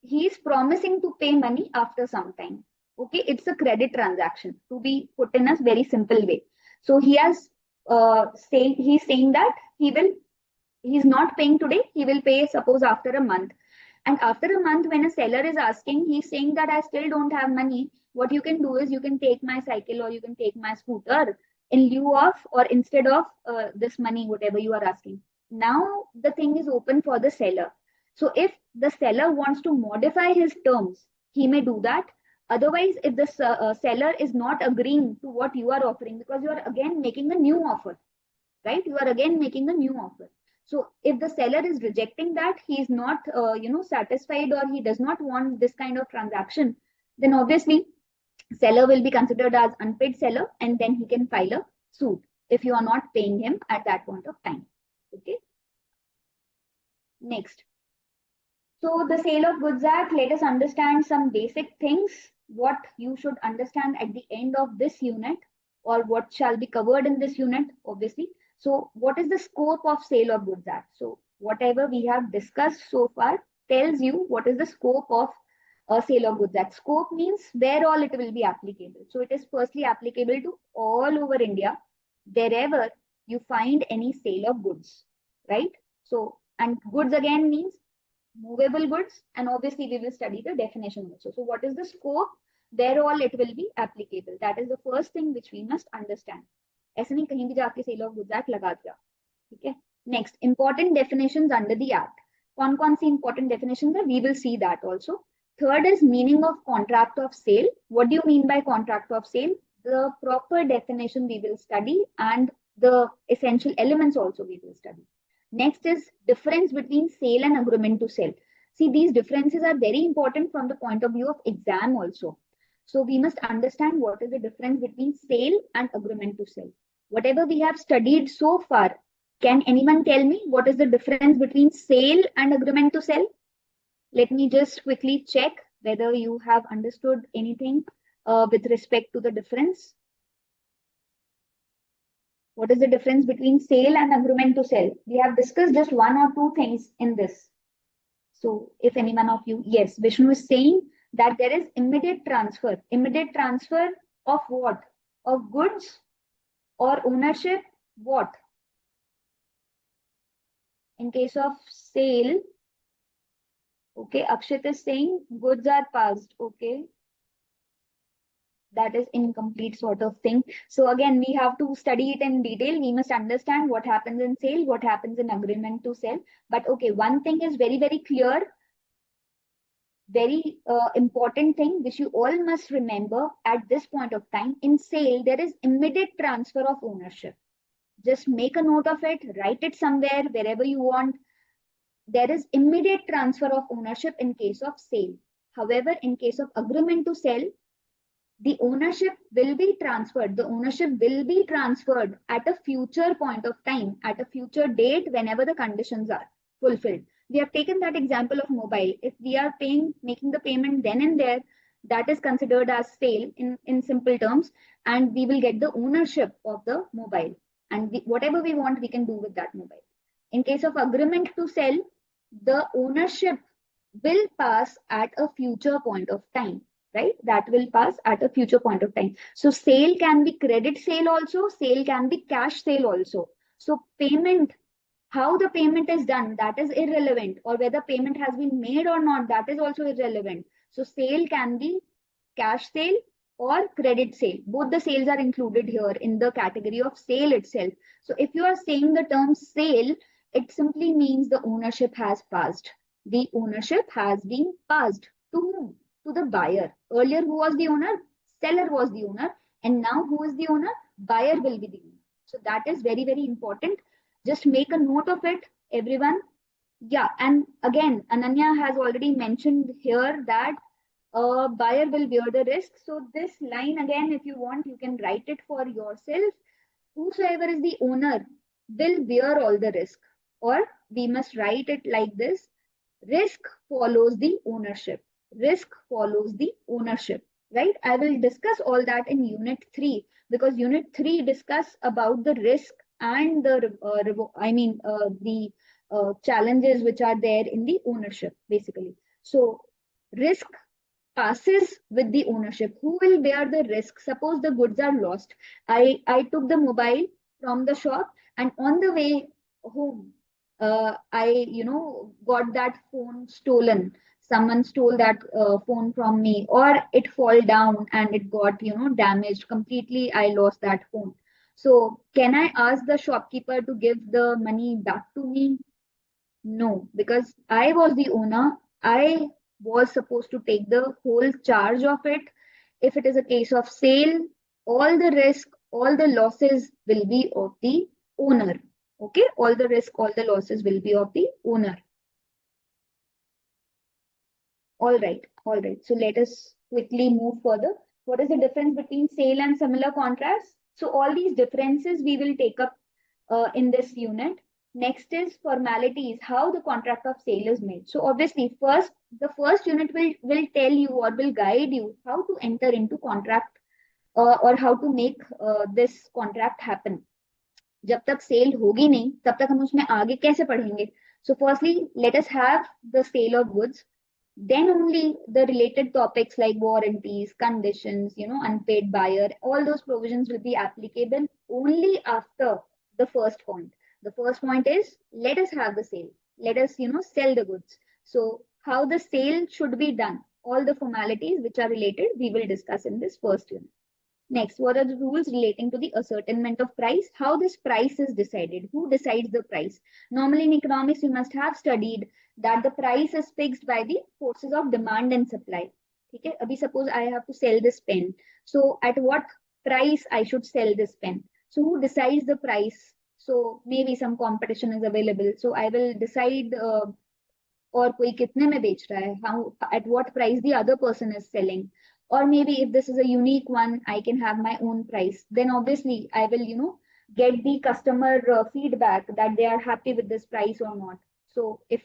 he is promising to pay money after some time. Okay, it's a credit transaction to be put in a very simple way. So he's saying that he's not paying today, he will pay suppose after a month. And after a month, when a seller is asking, he's saying that I still don't have money. What you can do is you can take my cycle or you can take my scooter in lieu of or instead of this money, whatever you are asking. Now the thing is open for the seller. So if the seller wants to modify his terms, he may do that. Otherwise, if the seller is not agreeing to what you are offering, because you are again making a new offer, right? You are again making a new offer. So if the seller is rejecting that, he is not, satisfied, or he does not want this kind of transaction, then obviously seller will be considered as unpaid seller, and then he can file a suit if you are not paying him at that point of time. Okay. Next. So the Sale of Goods Act, let us understand some basic things, what you should understand at the end of this unit, or what shall be covered in this unit, obviously. So what is the scope of Sale of Goods Act? So whatever we have discussed so far tells you what is the scope of a Sale of Goods Act. Scope means where all it will be applicable. So it is firstly applicable to all over India, wherever you find any sale of goods, right? So, and goods again means movable goods, and obviously we will study the definition also. So what is the scope, where all it will be applicable? That is the first thing which we must understand. ऐसे नहीं कहीं भी जाके cell of goods act लगा दिया, ठीक है. Next, important definitions under the act. कौन कौन सी इंपॉर्टेंट डेफिनेशंस है, we will see that also. Third is meaning of contract of sale. What do you mean by contract of sale? The proper definition we will study, and the essential elements also we will study. Next is difference between sale and agreement to sell. See, these differences are very important from the point of view of exam also. So we must understand what is the difference between sale and agreement to sell. Whatever we have studied so far, can anyone tell me what is the difference between sale and agreement to sell? Let me just quickly check whether you have understood anything with respect to the difference. What is the difference between sale and agreement to sell? We have discussed just one or two things in this. So if any one of you, yes, Vishnu is saying that there is immediate transfer. Immediate transfer of what? Of goods or ownership? What? In case of sale, okay, Akshit is saying goods are passed. Okay. That is incomplete sort of thing. So again, we have to study it in detail. We must understand what happens in sale, what happens in agreement to sell. But okay, one thing is very, very clear, very important thing which you all must remember at this point of time. In sale, there is immediate transfer of ownership. Just make a note of it, write it somewhere, wherever you want. There is immediate transfer of ownership in case of sale. However, in case of agreement to sell, the ownership will be transferred. The ownership will be transferred at a future point of time, at a future date, whenever the conditions are fulfilled. We have taken that example of mobile. If we are making the payment then and there, that is considered as sale in simple terms, and we will get the ownership of the mobile. And whatever we want, we can do with that mobile. In case of agreement to sell, the ownership will pass at a future point of time, right? That will pass at a future point of time. So sale can be credit sale also, sale can be cash sale also. So payment, how the payment is done, that is irrelevant, or whether payment has been made or not, that is also irrelevant. So sale can be cash sale or credit sale. Both the sales are included here in the category of sale itself. So if you are saying the term sale, it simply means the ownership has passed. The ownership has been passed to whom? To the buyer. Earlier, who was the owner? Seller was the owner. And now who is the owner? Buyer will be the owner. So that is very, very important. Just make a note of it, everyone. Yeah, and again, Ananya has already mentioned here that buyer will bear the risk. So this line again, if you want, you can write it for yourself. Whosoever is the owner will bear all the risk. Or we must write it like this: risk follows the ownership. Risk follows the ownership, right? I will discuss all that in unit 3, because unit 3 discuss about the risk and the challenges which are there in the ownership, basically. So risk passes with the ownership? Who will bear the risk? Suppose the goods are lost. I took the mobile from the shop, and on the way home, I got that phone stolen. Someone stole that phone from me, or it fall down and it got damaged completely. I lost that phone. So can I ask the shopkeeper to give the money back to me? No, because I was the owner. I was supposed to take the whole charge of it. If it is a case of sale, all the risk, all the losses will be of the owner. Okay, all the risk, all the losses will be of the owner. All right, all right. So let us quickly move further. What is the difference between sale and similar contracts? So all these differences we will take up in this unit. Next is formalities, how the contract of sale is made. So obviously, the first unit will tell you or will guide you how to enter into contract or how to make this contract happen. जब तक cell होगी नहीं तब तक हम उसमें आगे कैसे पढ़ेंगे? So firstly, let us have the sale of goods. Then only the related topics like warranties, conditions, unpaid buyer, all those provisions will be applicable only after the first point. The first point is, let us have the sale. Let us, sell the goods. So how the sale should be done, all the formalities which are related, we will discuss in this first unit. Next, what are the rules relating to the ascertainment of price? How this price is decided? Who decides the price? Normally in economics, you must have studied that the price is fixed by the forces of demand and supply. Okay, abhi suppose I have to sell this pen. So at what price I should sell this pen? So who decides the price? So maybe some competition is available. So I will decide और कोई कितने में बेच रहा है, how at what price the other person is selling, or maybe if this is a unique one I can have my own price. Then obviously I will get the customer feedback that they are happy with this price or not. So if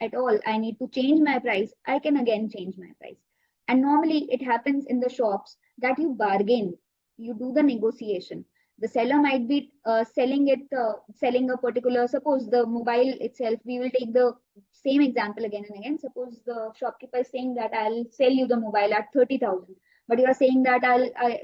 at all I need to change my price, I can again change my price. And normally it happens in the shops that you bargain, you do the negotiation. The seller might be selling a particular, suppose the mobile itself, we will take the same example again and again. Suppose the shopkeeper is saying that I'll sell you the mobile at 30,000, but you are saying that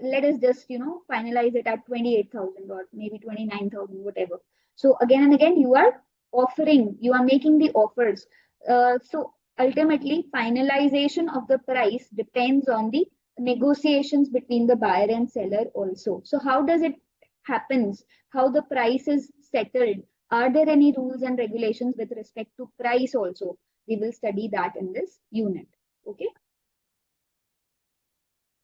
let us just finalize it at 28,000 or maybe 29,000, whatever. So again and again you are offering, you are making the offers. So ultimately finalization of the price depends on the negotiations between the buyer and seller also. So how does it happens? How the price is settled? Are there any rules and regulations with respect to price also? We will study that in this unit. Okay.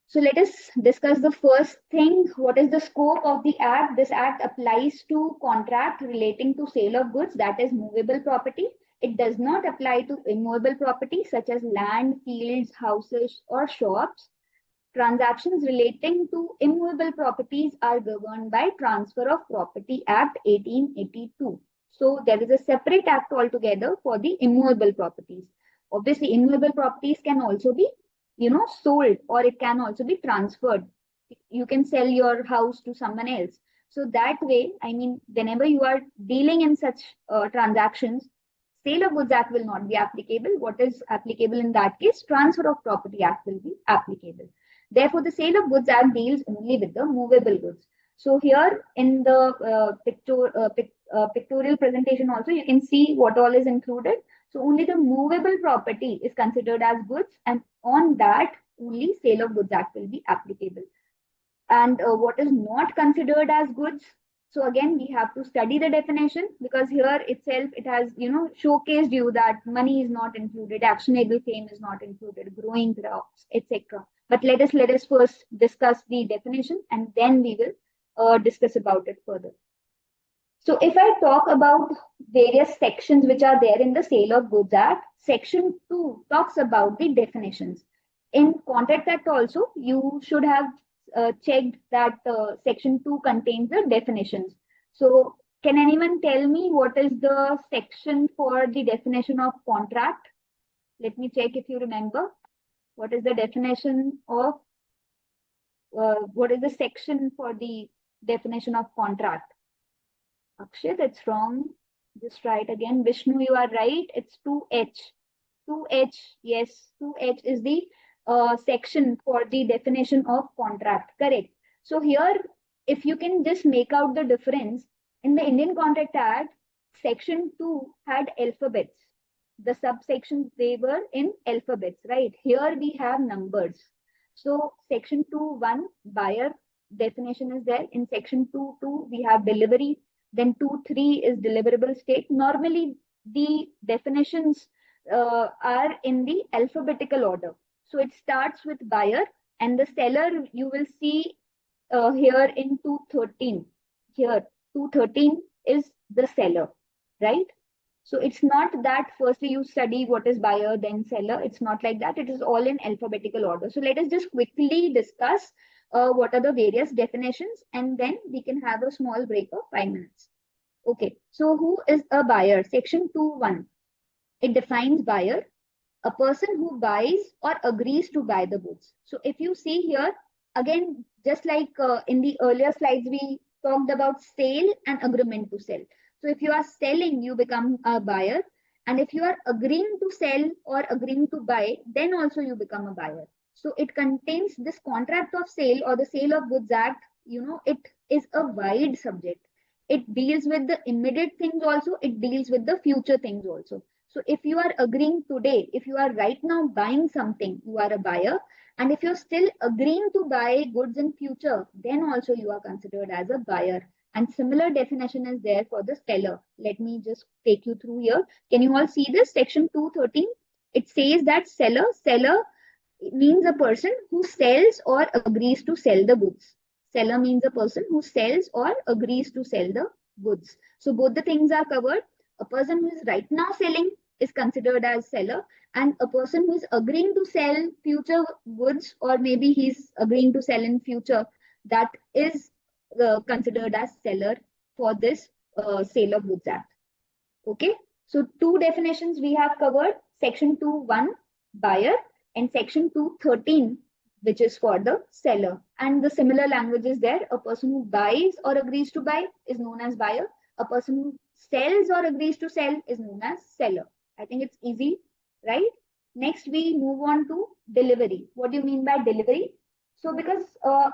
So let us discuss the first thing. What is the scope of the act? This act applies to contract relating to sale of goods, that is movable property. It does not apply to immovable property such as land, fields, houses, or shops. Transactions relating to immovable properties are governed by Transfer of Property Act 1882. So there is a separate act altogether for the immovable properties. Obviously, immovable properties can also be, sold, or it can also be transferred. You can sell your house to someone else. So that way, I mean, whenever you are dealing in such transactions, Sale of Goods Act will not be applicable. What is applicable in that case? Transfer of Property Act will be applicable. Therefore, the Sale of Goods Act deals only with the movable goods. So here in the pictorial presentation also, you can see what all is included. So only the movable property is considered as goods, and on that only Sale of Goods Act will be applicable. And what is not considered as goods? So again, we have to study the definition, because here itself it has showcased you that money is not included, actionable fame is not included, growing crops, etc. But let us first discuss the definition, and then we will discuss about it further. So if I talk about various sections which are there in the Sale of Goods Act, Section 2 talks about the definitions. In Contract Act also, you should have checked that Section 2 contains the definitions. So can anyone tell me what is the section for the definition of contract? Let me check if you remember. What is the definition of, what is the section for the definition of contract? Akshay, that's wrong. Just write again. Vishnu, you are right. It's 2H. 2H, yes, 2H is the section for the definition of contract. Correct. So here, if you can just make out the difference, in the Indian Contract Act, section 2 had alphabets. The subsections, they were in alphabets, right? Here we have numbers. So section 2.1, buyer definition is there. In section 2.2, we have delivery. Then 2.3 is deliverable state. Normally, the definitions are in the alphabetical order. So it starts with buyer, and the seller you will see here in 213. Here, 213 is the seller, right? So it's not that firstly you study what is buyer, then seller. It's not like that. It is all in alphabetical order. So let us just quickly discuss what are the various definitions, and then we can have a small break of 5 minutes. Okay, so who is a buyer? Section 2.1. It defines buyer, a person who buys or agrees to buy the goods. So if you see here, again, just like in the earlier slides, we talked about sale and agreement to sell. So if you are selling, you become a buyer. And if you are agreeing to sell or agreeing to buy, then also you become a buyer. So it contains this contract of sale or the Sale of Goods Act, it is a wide subject. It deals with the immediate things also, it deals with the future things also. So if you are agreeing today, if you are right now buying something, you are a buyer. And if you're still agreeing to buy goods in future, then also you are considered as a buyer. And similar definition is there for the seller. Let me just take you through here. Can you all see this? Section 213. It says that seller means a person who sells or agrees to sell the goods. Seller means a person who sells or agrees to sell the goods. So both the things are covered. A person who is right now selling is considered as seller, and a person who is agreeing to sell future goods, or maybe he's agreeing to sell in future, that is considered as seller for this Sale of Goods Act. Okay, so two definitions we have covered: section 2.1 buyer and section 213, which is for the seller. And the similar language is there. A person who buys or agrees to buy is known as buyer. A person who sells or agrees to sell is known as seller. I think it's easy, right? Next, we move on to delivery. What do you mean by delivery? So because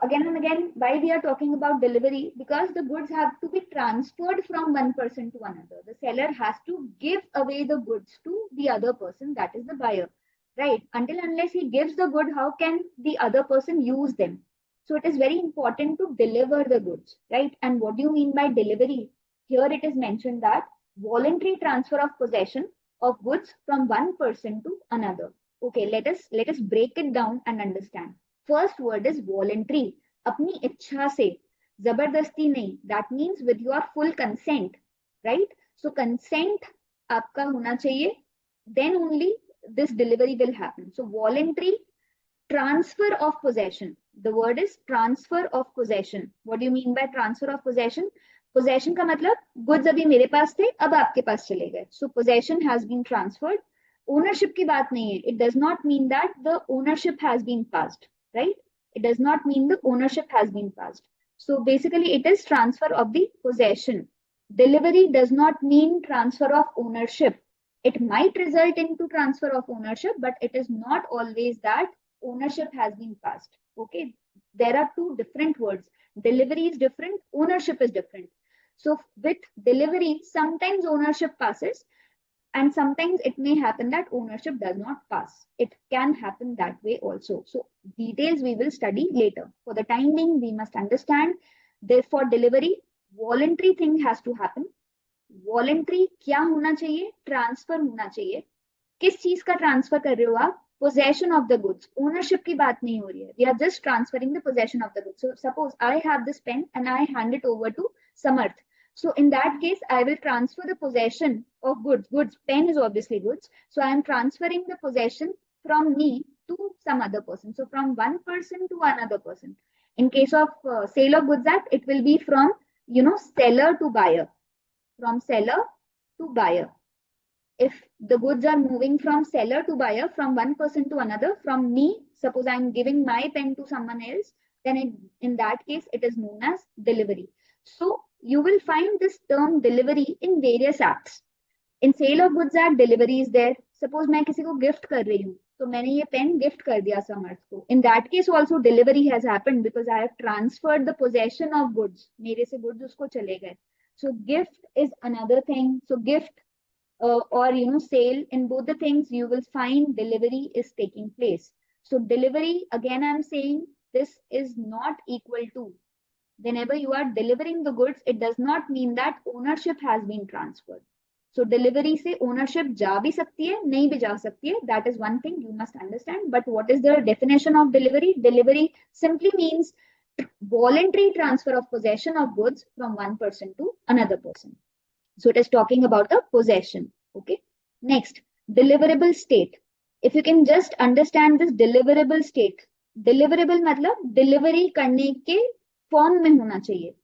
again and again, why we are talking about delivery? Because the goods have to be transferred from one person to another. The seller has to give away the goods to the other person, that is the buyer, right? Until unless he gives the good, how can the other person use them? So it is very important to deliver the goods, right? And what do you mean by delivery? Here it is mentioned that voluntary transfer of possession of goods from one person to another. Okay, let us break it down and understand. First word is voluntary. अपनी इच्छा से, जबरदस्ती नहीं. That means with your full consent, right? So consent आपका होना चाहिए. Then only this delivery will happen. So voluntary transfer of possession. The word is transfer of possession. What do you mean by transfer of possession? Possession का मतलब goods अभी मेरे पास थे, अब आपके पास चले गए. So possession has been transferred. Ownership की बात नहीं है. It does not mean that the ownership has been passed, right? It does not mean the ownership has been passed. So basically it is transfer of the possession. Delivery does not mean transfer of ownership. It might result into transfer of ownership, but it is not always that ownership has been passed. Okay, there are two different words. Delivery is different, ownership is different. So with delivery, sometimes ownership passes, and sometimes it may happen that ownership does not pass. It can happen that way also. So details we will study later. For the time being, we must understand that for delivery, voluntary thing has to happen. Voluntary क्या होना चाहिए? Transfer होना चाहिए. किस चीज का transfer कर रहे हो आप? Possession of the goods. Ownership की बात नहीं हो रही है. We are just transferring the possession of the goods. So suppose I have this pen and I hand it over to Samarth. So in that case, I will transfer the possession of goods. Goods, pen is obviously goods. So I am transferring the possession from me to some other person. So from one person to another person. In case of Sale of Goods Act, it will be from, seller to buyer. From seller to buyer. If the goods are moving from seller to buyer, from one person to another, from me, suppose I'm giving my pen to someone else, then in that case, it is known as delivery. So you will find this term delivery in various acts. In Sale of Goods Act, delivery is there. Suppose मैं किसी को gift कर रही हूँ, तो मैंने ये pen gift कर दिया समर्थ को, in that case also delivery has happened because I have transferred the possession of goods, मेरे से गुड्स उसको चले गए. So gift is another thing. So gift or sale, in both the things you will find delivery is taking place. So delivery, again I'm saying, this is not equal to, whenever you are delivering the goods, it does not mean that ownership has been transferred. So delivery से ownership जा भी सकती है, नहीं भी जा सकती है. That is one thing you must understand. But what is the definition of delivery? Delivery simply means voluntary transfer of possession of goods from one person to another person. So it is talking about the possession. Okay. Next, deliverable state. If you can just understand this deliverable state. Deliverable मतलब delivery करने के form में होना चाहिए.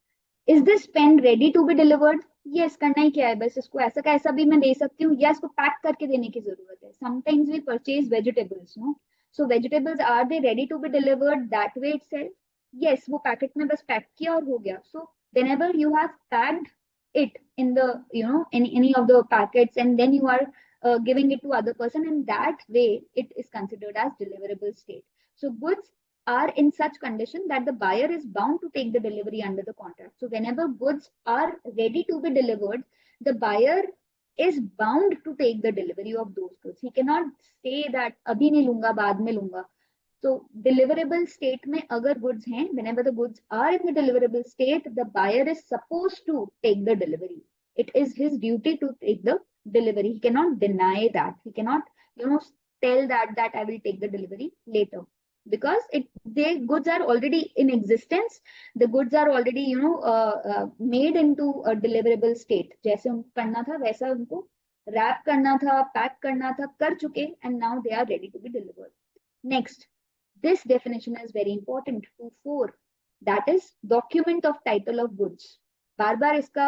Is this pen ready to be delivered? Yes, करना ही क्या है, बस इसको ऐसा का ऐसा भी मैं दे सकती हूँ, या इसको पैक करके देने की जरूरत है. Sometimes we purchase vegetables, no. So vegetables, are they ready to be delivered that way itself? Yes, वो पैकेट में बस पैक किया और हो गया. सो whenever you have packed it in the any of the packets, and then you are giving it to other person, in that way it is considered as deliverable state. So goods are in such condition that the buyer is bound to take the delivery under the contract. So whenever goods are ready to be delivered, the buyer is bound to take the delivery of those goods. He cannot say that abhi nahi lunga, baad mein lunga. So deliverable state में अगर goods हैं, whenever the goods are in the deliverable state, the buyer is supposed to take the delivery. It is his duty to take the delivery. He cannot deny that. He cannot, tell that I will take the delivery later, because the goods are already in existence. The goods are already made into a deliverable state. जैसे उनको करना था वैसा उनको wrap करना था, pack करना था, कर चुके, and now they are ready to be delivered. Next, this definition is very important. 2.4, that is document of title of goods. बार बार इसका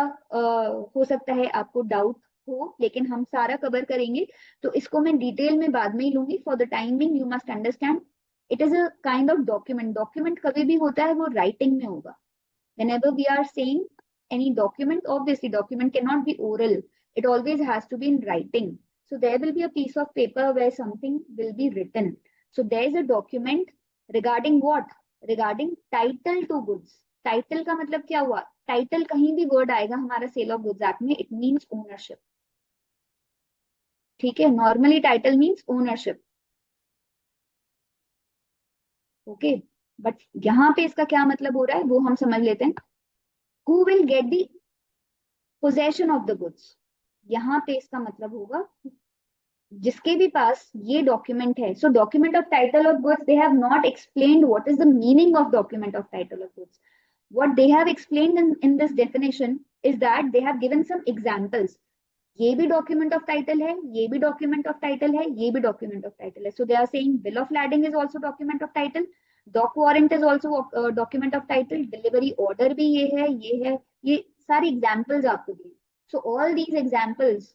हो सकता है आपको डाउट हो, लेकिन हम सारा कवर करेंगे, तो इसको मैं डिटेल में बाद में ही लूंगी. For the timing you must understand, it is a kind of document. Document कभी भी होता है वो राइटिंग में होगा. Whenever we are saying any document, obviously document cannot be oral, it always has to be in writing. So there will be a piece of paper where something will be written. So there is a document regarding what? Regarding title to goods. Title का मतलब क्या हुआ? Title कहीं भी word आएगा हमारा cell of goods act में, it means ownership. ठीक है, normally title means ownership. Okay, but यहाँ पे इसका क्या मतलब हो रहा है वो हम समझ लेते हैं. Who will get the possession of the goods? यहाँ पे इसका मतलब होगा जिसके भी पास ये डॉक्यूमेंट है. So document of title of goods, they have not explained what is the meaning of document of title of goods. What they have explained in this definition is that they have given some examples. ये भी document of title है, ये भी document of title है, ये भी document of title है. So they are saying bill of lading is also document of title, dock warrant is also document of title, delivery order भी ये है, ये सारी एग्जांपल्स आपको दी. सो ऑल दीज एग्जांपल्स,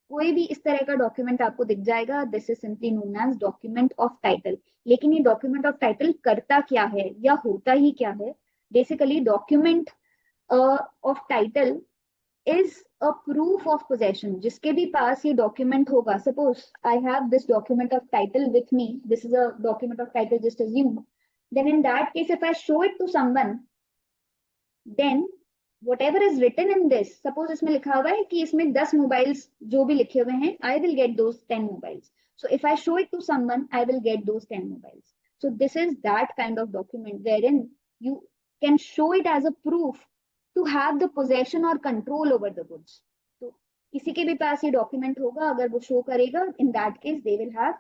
कोई भी इस तरह का डॉक्यूमेंट आपको दिख जाएगा, this is simply known as document of title. लेकिन ये डॉक्यूमेंट ऑफ टाइटल करता क्या है या होता ही क्या है? Basically document of title is a proof of possession. जिसके भी पास ये document होगा, suppose I have this document of title with me, this is a document of title, just assume, then in that case if I show it to someone, then whatever is written in this, suppose इसमें लिखा हुआ है कि इसमें 10 mobiles जो भी लिखे हुए हैं, I will get those 10 mobiles. So if I show it to someone, I will get those 10 mobiles. So this is that kind of document wherein you can show it as a proof to have the possession or control over the goods. तो किसी के भी पास ये document होगा, अगर वो show करेगा, in that case they will have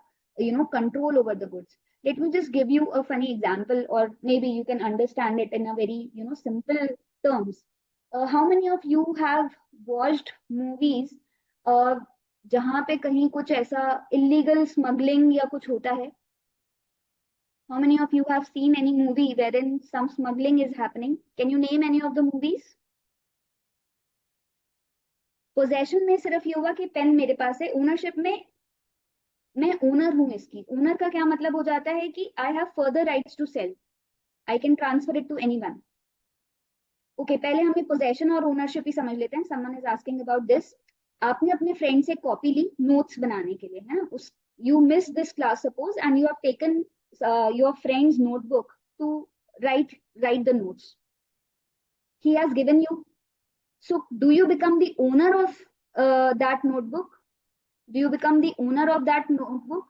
control over the goods. Let me just give you a funny example, or maybe you can understand it in a very simple terms. How many of you have watched movies जहाँ पे कहीं कुछ ऐसा illegal smuggling या कुछ होता है? How many of you have seen any movie wherein some smuggling is happening? Can you name any of the movies? Possession में सिर्फ ये हुआ कि पेन मेरे पास है, ओनरशिप में मैं ओनर हूं इसकी. ओनर का क्या मतलब हो जाता है कि I have further rights to sell, I can transfer it to anyone. Okay, पहले हमें पोजेशन और ओनरशिप ही समझ लेते हैं. Someone is asking about this. आपने अपने फ्रेंड से कॉपी ली नोट्स बनाने के लिए, है ना, उस you miss this class, suppose, and you have taken your friend's notebook to write the notes he has given you. So do you become the owner of that notebook? Do you become the owner of that notebook?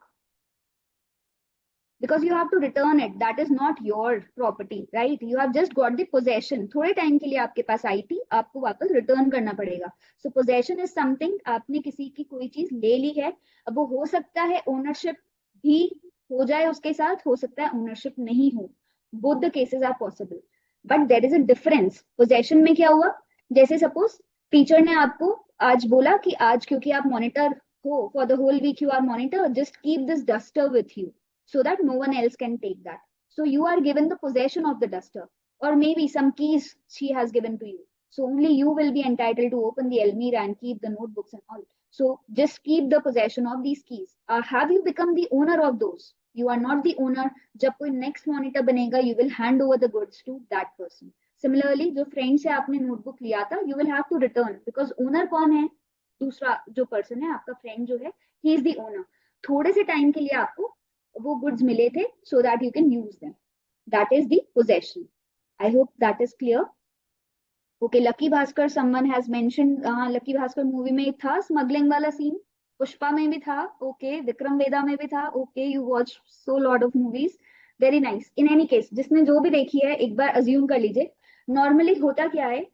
Because you have to return it. That is not your property, right? You have just got the possession. थोड़े time के लिए आपके पास आई थी, आपको वापस return करना पड़ेगा. सो possession is something, आपने किसी की कोई चीज ले ली है. अब वो हो सकता है ओनरशिप भी हो जाए उसके साथ, हो सकता है ओनरशिप नहीं हो. Both the cases are possible, but there is a difference. Possession में क्या हुआ, जैसे सपोज टीचर ने आपको आज बोला कि आज क्योंकि आप मॉनिटर हो, for the whole week you are monitor, just keep this duster with you so that no one else can take that. So you are given the possession of the duster, or maybe some keys she has given to you. So only you will be entitled to open the Almirah and keep the notebooks and all. So just keep the possession of these keys. Have you become the owner of those? You are not the owner. जब कोई next monitor बनेगा, you will hand over the goods to that person. Similarly, जो friend से आपने notebook लिया था, you will have to return because owner कौन है? दूसरा जो person है, आपका friend जो है, he is the owner. थोड़े से टाइम के लिए आपको वो गुड्स मिले थे so that you can use them. That is the possession. I hope that is clear. Okay, lucky Bhaskar someone has mentioned. हाँ, लकी भास्कर मूवी में था स्मगलिंग वाला सीन, पुष्पा में भी था. ओके, विक्रम वेदा में भी था. Okay, you watch so lot of movies, very nice. In any case, जिसने जो भी देखी है एक बार अज्यूम कर लीजिए. नॉर्मली होता क्या है,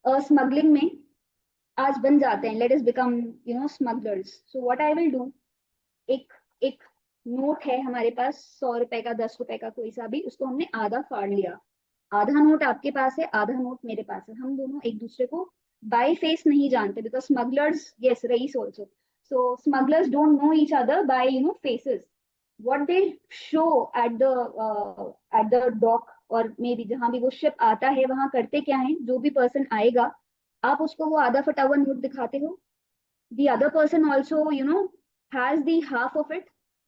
स्मगलिंग में आज बन जाते हैं, let us become smugglers. So what I will do, एक एक नोट है हमारे पास, 100 रुपए का, 10 रुपए का, कोई सा भी, उसको हमने आधा फाड़ लिया. आधा नोट आपके पास है, आधा नोट मेरे पास है. हम दोनों एक दूसरे को बाय फेस नहीं जानते, बिकॉज स्मगलर्स, यस, रईस also. So smugglers don't know each other by faces. what they show at the dock, और मे बी जहां भी वो शिप आता है, वहां करते क्या है, जो भी पर्सन आएगा आप उसको वो आधा फटा हुआ नोट दिखाते हो. the other person also has the half of it.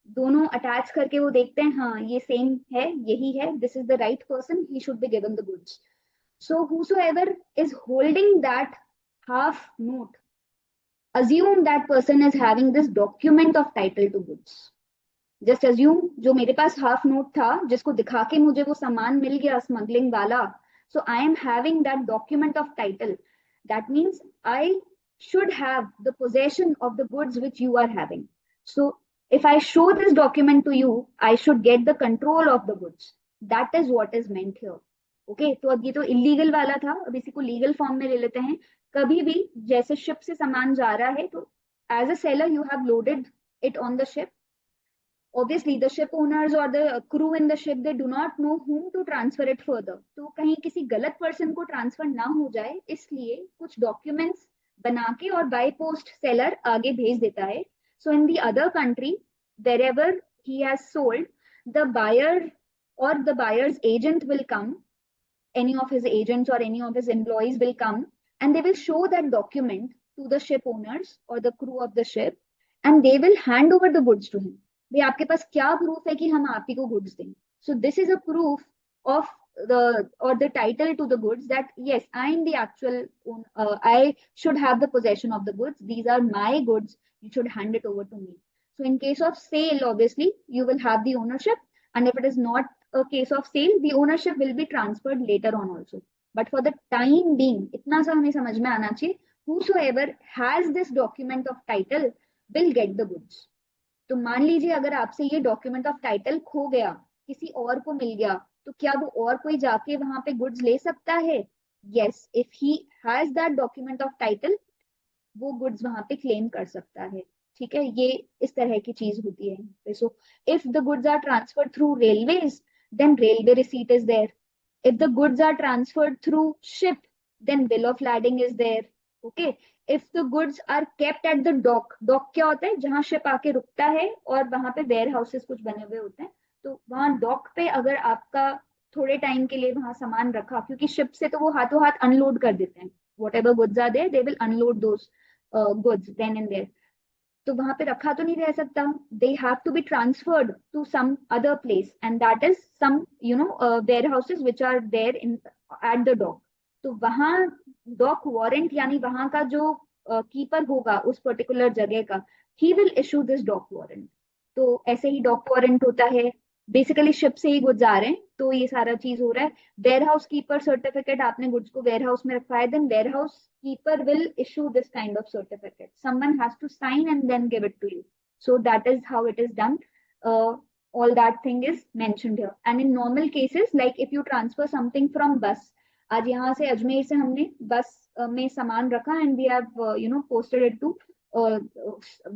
दोनों अटैच करके वो देखते हैं, हाँ ये सेम है, यही है, this is the right person, he should be given the goods. So whosoever is holding that half note, assume that person is having this document of title to goods. Just assume जो मेरे पास half note था, जिसको दिखा के मुझे वो सामान मिल गया स्मगलिंग वाला, so I am having that document of title. That means I should have the possession of the goods which you are having. So if I show this document to you, I should get the control of the goods. That is what is meant here. Okay, तो अब ये तो illegal वाला था, अब इसी को legal form में ले लेते हैं. कभी भी जैसे शिप से सामान जा रहा है, तो as a seller you have loaded it on the ship. Obviously the ship owners or the crew in the ship, they do not know whom to transfer it further. तो कहीं किसी गलत पर्सन को ट्रांसफर ना हो जाए, इसलिए कुछ डॉक्यूमेंट्स बना के और बाय पोस्ट सेलर आगे भेज देता है. So in the other country, wherever he has sold, the buyer or the buyer's agent will come, any of his agents or any of his employees will come, and they will show that document to the ship owners or the crew of the ship, and they will hand over the goods to him. भाई आपके पास क्या proof है कि हम आप ही को goods दें? So this is a proof of the title to the goods, that yes, I am the actual I should have the possession of the goods, these are my goods, you should hand it over to me. So in case of sale, obviously you will have the ownership, and if it is not a case of sale, the ownership will be transferred later on also. But for the time being, इतना सा हमें समझ में आना चाहिए, whosoever has this document of title will get the goods. तो मान लीजिए अगर आपसे ये डॉक्यूमेंट ऑफ टाइटल खो गया, किसी और को मिल गया, तो क्या वो और कोई जाके वहां पे गुड्स ले सकता है? Yes, if he has that document of title, वो गुड्स वहां पे क्लेम कर सकता है. ठीक है, ये इस तरह की चीज होती है. So if the goods are transferred through railways, then railway receipt is there. if the goods are transferred through ship, then bill of lading is there. Okay, if the goods are kept at the dock, dock क्या होता है, जहां ship आके रुकता है और वहां पे वेयर हाउसेस कुछ बने हुए होते हैं, तो वहां डॉक पे अगर आपका थोड़े टाइम के लिए वहां सामान रखा, क्योंकि शिप से तो वो हाथों हाथ अनलोड कर देते हैं, whatever goods are there they will unload those goods then and there. तो वहां पे रखा तो नहीं रह सकता, they have to be transferred to some other place, and that is some warehouses which are there in at the dock. तो वहां डॉक वारंट, यानी वहां का जो कीपर होगा उस पर्टिकुलर जगह का, he will issue this dock warrant. तो ऐसे ही डॉक वारंट होता है, बेसिकली शिप से ही गुड्स आ रहे हैं तो ये सारा चीज हो रहा है। वेयर हाउस कीपर सर्टिफिकेट, आपने गुड्स को वेयर हाउस में रखवाया, then warehouse keeper will issue this kind of certificate, someone has to sign and then give it to you, so that is how it is done. All that thing is mentioned here. And in normal cases, like if you transfer something from bus, आज यहाँ से अजमेर से हमने बस में सामान रखा and we have posted it to uh,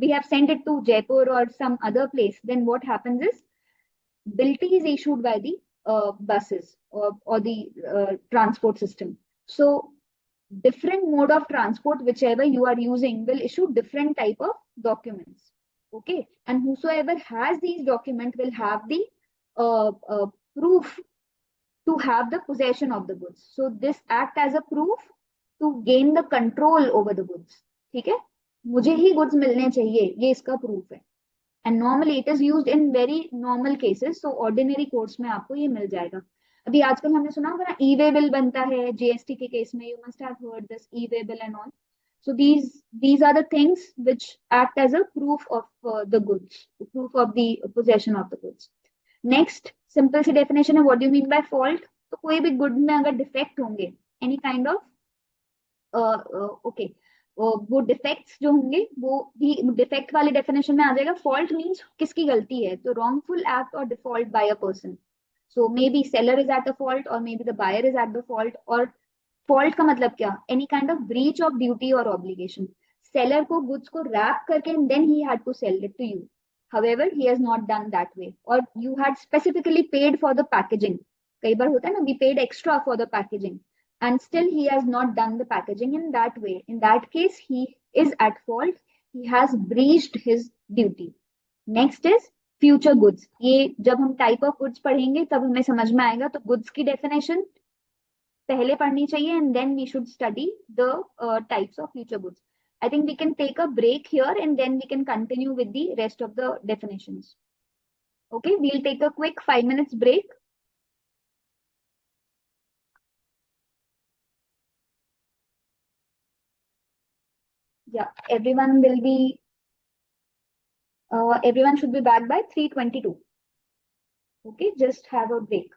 we have sent it to Jaipur or some other place, then what happens is Bilty is issued by the buses or the transport system. So different mode of transport, whichever you are using, will issue different type of documents. Okay, and whosoever has these documents will have the proof to have the possession of the goods. So this act as a proof to gain the control over the goods. ठीक है, मुझे ही goods मिलने चाहिए, ये इसका proof है। And normally it is used in very normal cases, so ordinary course में आपको ये मिल जाएगा। अभी आजकल हमने सुना होगा ना, ई वे बिल बनता है जीएसटी के केस में, you must have heard this E way bill and all. so these are the things which act as a proof of the goods, proof of the possession of the goods. Next simple सी definition है, what do you mean by fault. तो कोई भी good में अगर defect होंगे, any kind of okay, वो defects जो होंगे वो भी डिफेक्ट वाले डेफिनेशन में आ जाएगा। फॉल्ट मींस किसकी गलती है, तो रॉन्गफुल एक्ट और default by a person. So may be seller is at the fault और may be the buyer is at the fault. और फॉल्ट का मतलब क्या, any kind of breach of duty और ऑब्लिगेशन। सेलर को goods को wrap करके then he had to sell it to you, however he has not done that way, or you had specifically paid for the packaging। कई बार होता है ना, we paid extra for the packaging and still he has not done the packaging in that way, in that case he is at fault, he has breached his duty। Next is future goods. ये जब हम type of goods पढ़ेंगे तब हमें समझ में आएगा, तो गुड्स की डेफिनेशन पहले पढ़नी चाहिए and then we should study the types of future goods. I think we can take a break here and then we can continue with the rest of the definitions. Okay, we'll take a quick 5 minutes break. Yeah, everyone should be back by 3:22. Okay, just have a break.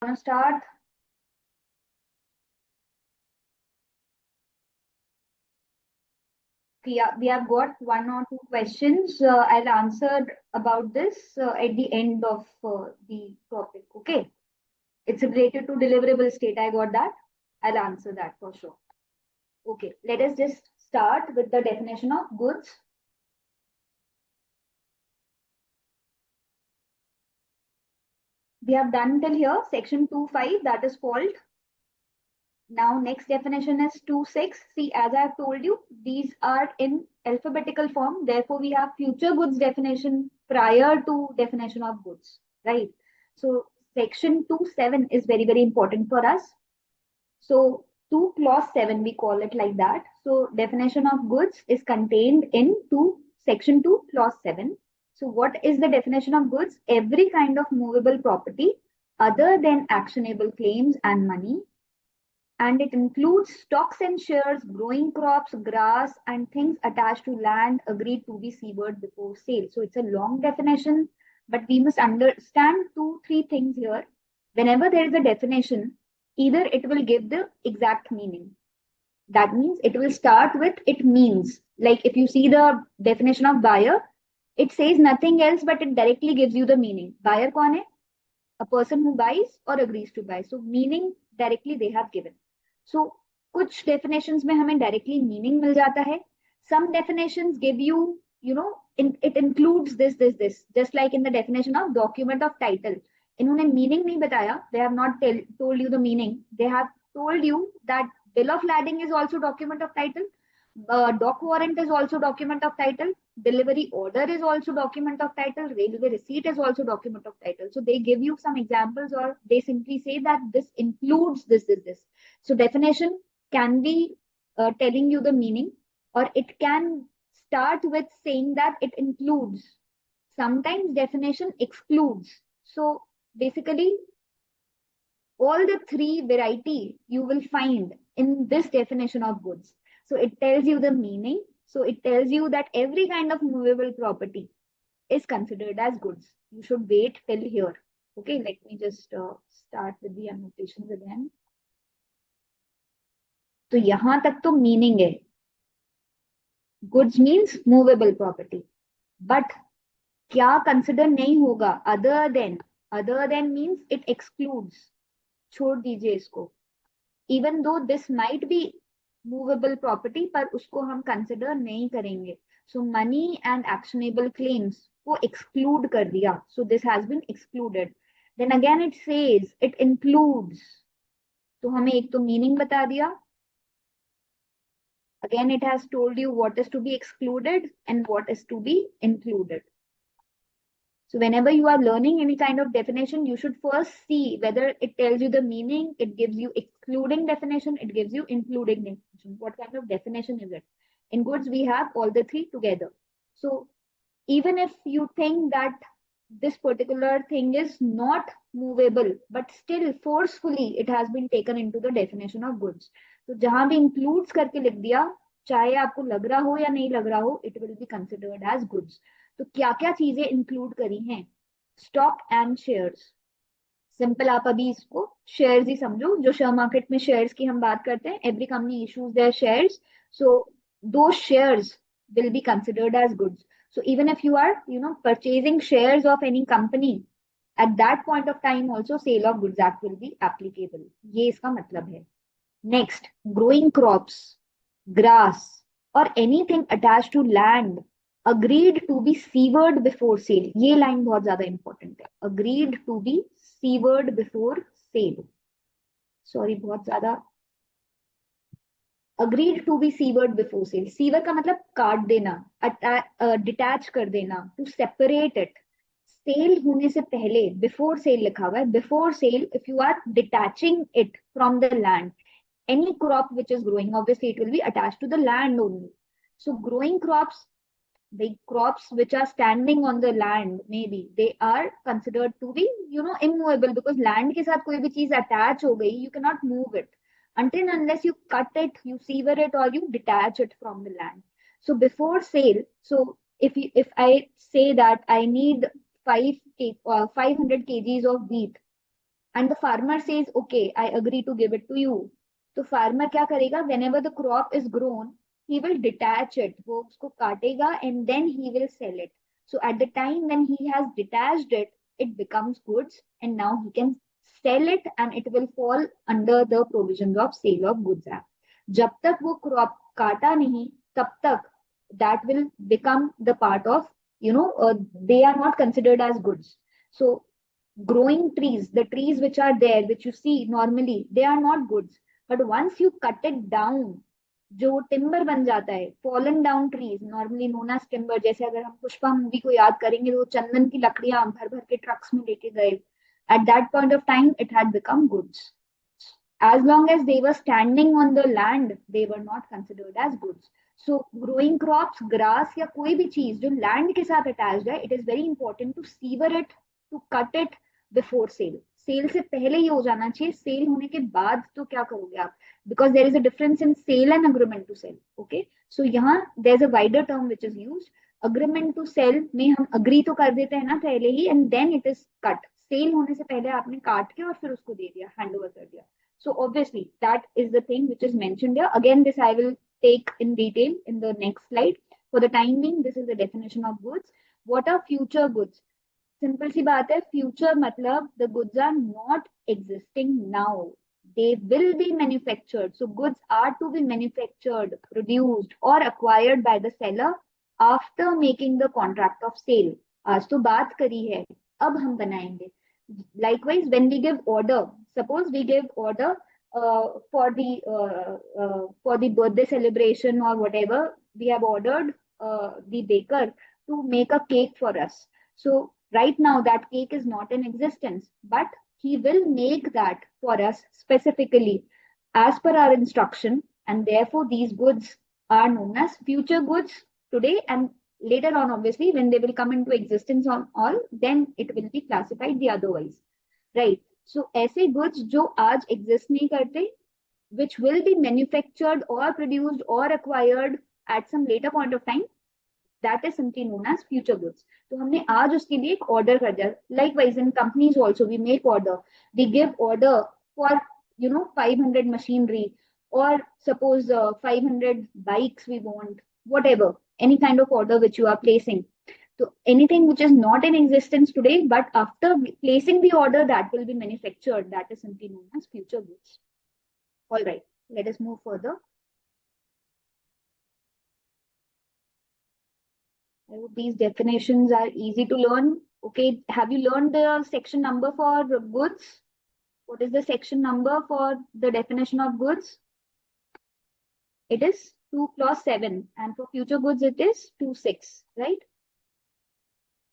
want to start? Yeah, we have got one or two questions. I'll answer about this at the end of the topic. Okay. It's related to deliverable state. I got that. I'll answer that for sure. Okay. Let us just start with the definition of goods. We have done till here, section 2.5, that is fault. Now, next definition is 2.6. See, as I have told you, these are in alphabetical form. Therefore, we have future goods definition prior to definition of goods, right? So, section 2.7 is very, very important for us. So, 2 clause 7, we call it like that. So, definition of goods is contained in section 2 clause 7. So, what is the definition of goods? Every kind of movable property other than actionable claims and money, and it includes stocks and shares, growing crops, grass, and things attached to land agreed to be severed before sale. So it's a long definition, but we must understand two, three things here. Whenever there is a definition, either it will give the exact meaning. That means it will start with it means. Like if you see the definition of buyer, it says nothing else, but it directly gives you the meaning. Buyer kaun hai? A person who buys or agrees to buy. So meaning directly they have given. So कुछ definitions में हमें directly meaning मिल जाता है. Some definitions give you, it includes this. Just like in the definition of document of title. इन्होंने meaning नहीं बताया. They have not told you the meaning. They have told you that bill of lading is also document of title. Doc warrant is also document of title. Delivery order is also document of title. Railway receipt is also document of title. So they give you some examples, or they simply say that this includes this. So definition can be telling you the meaning, or it can start with saying that it includes. Sometimes definition excludes. So basically, all the three variety you will find in this definition of goods. So it tells you the meaning. So it tells you that every kind of movable property is considered as goods. You should wait till here. Okay, let me just start with the annotations again. तो यहां तक तो meaning है. Goods means movable property. But क्या consider नहीं होगा? Other than means it excludes. छोड़ दीजिए इसको. Even though this might be movable property, पर उसको हम consider नहीं करेंगे. So money and actionable claims को exclude कर दिया. So this has been excluded. Then again it says it includes. तो हमें एक तो meaning बता दिया. Again it has told you what is to be excluded and what is to be included. So whenever you are learning any kind of definition, you should first see whether it tells you the meaning, it gives you excluding definition, it gives you including definition. What kind of definition is it? In goods, we have all the three together. So even if you think that this particular thing is not movable, but still forcefully it has been taken into the definition of goods. So जहां भी includes करके लिख दिया, चाहे आपको लग रहा हो या नहीं लग रहा हो, it will be considered as goods. तो क्या क्या चीजें इंक्लूड करी हैं? Stock and shares. सिंपल आप अभी इसको शेयर्स ही समझो. जो शेयर मार्केट में शेयर्स की हम बात करते हैं, every company issues their shares. So दो shares will be considered as goods. So even if you are, purchasing shares of any company, at that point of time also Sale of Goods Act will be applicable. ये इसका मतलब है. Next, growing crops, grass, or anything attached to land agreed to be severed before sale. ये line बहुत ज्यादा important है. Agreed to be severed before sale. Sorry, बहुत ज्यादा. Agreed to be severed before sale. Sever का मतलब काट देना, डिटैच कर देना, to separate it. सेल होने से पहले, बिफोर सेल लिखा हुआ है. Before sale, if you are detaching it from the land, any crop which is growing, obviously it will be attached to the land only. So growing crops, the crops which are standing on the land, maybe they are considered to be, immovable, because land के साथ कोई भी चीज attach हो गई, you cannot move it until unless you cut it, you sever it, or you detach it from the land. So before sale, so if I say that I need 500 kgs of wheat, and the farmer says, okay, I agree to give it to you. तो farmer क्या करेगा? Whenever the crop is grown, he will detach it. वो उसको काटेगा and then he will sell it. So at the time when he has detached it, it becomes goods and now he can sell it and it will fall under the provisions of Sale of Goods Act. जब तक वो crop काटा नहीं, तब तक that will become the part of, they are not considered as goods. So growing trees, the trees which are there, which you see normally, they are not goods. But once you cut it down, जो timber बन जाता है, fallen down trees normally known as timber, जैसे अगर हम Pushpa movie को याद करेंगे तो चंदन की लकड़ियां भर भर के ट्रक्स में लेके गए. At that point of time it had become goods. As long as they were standing on the land, they were not considered as goods. So growing crops, grass या कोई भी चीज जो land के साथ attached है, it is very important to sever it, to cut it before sale. Sale से पहले ही हो जाना चाहिए. सेल होने के बाद तो क्या करोगे आप? Because there is a difference in sale and agreement to sell. Okay, so यहाँ there's a wider term which is used. Agreement to sell में हम agree तो कर देते हैं ना पहले ही, and then it is cut. Sale होने से पहले आपने काट के और फिर उसको दे दिया, हैंड ओवर कर दिया. So obviously that is the thing which is mentioned here. Again, this I will take in detail in the next slide. For the time being, this is the definition of goods. What are future goods? Simple सी बात है, future मतलब the goods are not existing now. They will be manufactured. So goods are to be manufactured, produced or acquired by the seller after making the contract of sale. आज तो बात करी है, अब हम बनाएंगे. Likewise, when we give order, suppose we give order for the birthday celebration or whatever, we have ordered the baker to make a cake for us. So right now that cake is not in existence, but he will make that for us specifically as per our instruction, and therefore these goods are known as future goods today, and later on obviously when they will come into existence on all, then it will be classified the otherwise, right? So ऐसे goods जो आज exist नहीं करते, which will be manufactured or produced or acquired at some later point of time, that is simply known as future goods. तो हमने आज उसके लिए एक order कर दिया. Likewise in companies also we make order, we give order for 500 machinery, or suppose 500 bikes we want, whatever, any kind of order which you are placing. So anything which is not in existence today, but after placing the order that will be manufactured, that is simply known as future goods. All right, let us move further. I hope these definitions are easy to learn. Okay, have you learned the section number for goods? What is the section number for the definition of goods? It is 2 clause 7, and for future goods it is 2.6, right?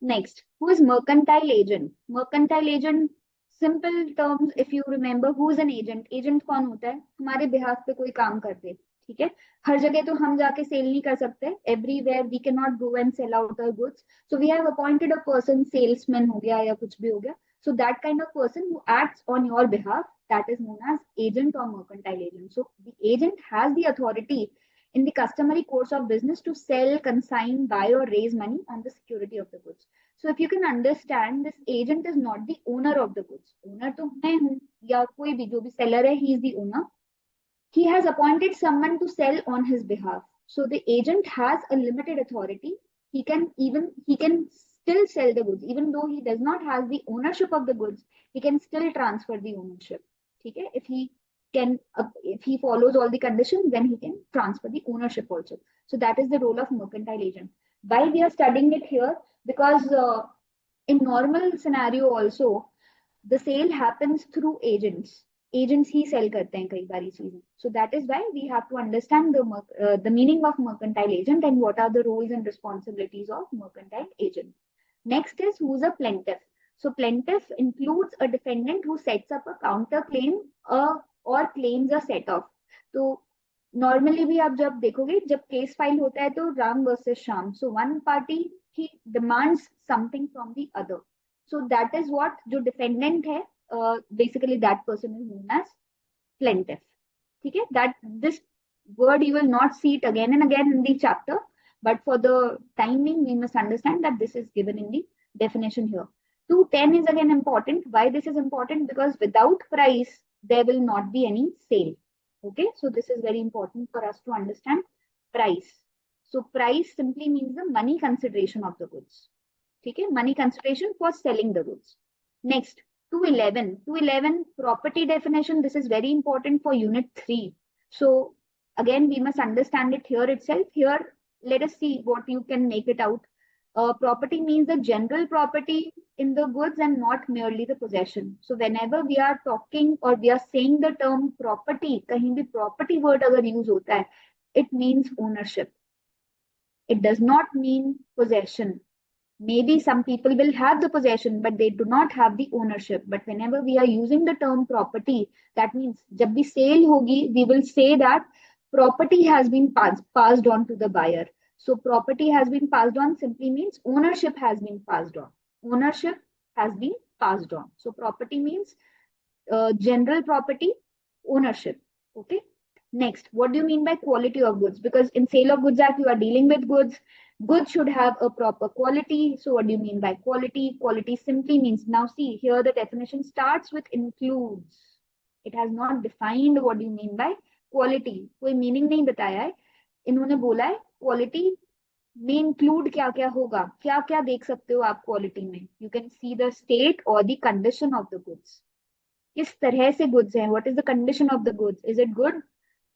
Next, who is mercantile agent? Mercantile agent, simple terms, if you remember, who is an agent? Agent कौन होता है? हमारे behalf पे कोई काम करते, ठीक है? हर जगह तो हम जाके सेल नहीं कर सकते. Everywhere we cannot go and sell out our goods. So we have appointed a person, salesman हो गया या कुछ भी हो गया. So that kind of person who acts on your behalf, that is known as agent or mercantile agent. So the agent has the authority in the customary course of business to sell, consign, buy or raise money on the security of the goods. So if you can understand, this agent is not the owner of the goods. Owner तो मैं हूँ या कोई भी जो भी seller है, he is the owner. He has appointed someone to sell on his behalf. So the agent has a limited authority. He can still sell the goods, even though he does not have the ownership of the goods. He can still transfer the ownership. Okay, if he follows all the conditions, then he can transfer the ownership also. So that is the role of mercantile agent. Why we are studying it here? Because in normal scenario also, the sale happens through agents. Agents he sell करते हैं कई बारी चीजें. So that is why we have to understand the meaning of mercantile agent and what are the roles and responsibilities of mercantile agent. Next is who's a plaintiff. So plaintiff includes a defendant who sets up a counter claim or claims a set off. तो normally भी आप जब देखोगे, जब case file होता है तो Ram versus Shyam, so one party ही demands something from the other. So that is what जो डिफेंडेंट है, basically that person is known as plaintiff. ठीक है, that this word you will not see it again and again in the chapter, but for the timing we must understand that this is given in the definition here. 210 is again important. Why this is important? Because without price, there will not be any sale. Okay, so this is very important for us to understand price. So price simply means the money consideration of the goods. Okay, money consideration for selling the goods. Next, 211 property definition. This is very important for unit 3. So again, we must understand it here itself. Here, let us see what you can make it out. Property means the general property in the goods and not merely the possession. So whenever we are talking or we are saying the term property, kahin bhi property word agar use hota hai, it means ownership. It does not mean possession. Maybe some people will have the possession, but they do not have the ownership. But whenever we are using the term property, that means jab bhi sale hogi, we will say that property has been passed on to the buyer. So property has been passed on simply means ownership has been passed on. Ownership has been passed on. So property means general property, ownership. Okay. Next, what do you mean by quality of goods? Because in Sale of Goods Act, you are dealing with goods. Goods should have a proper quality. So what do you mean by quality? Quality simply means, now see, here the definition starts with includes. It has not defined what do you mean by quality. कोई meaning नहीं बताया है. इन्होंने बोला है quality में include क्या क्या होगा, क्या क्या देख सकते हो आप quality में. You can see the state or the condition of the goods. किस तरह से goods हैं? What is the condition of the goods? Is it good?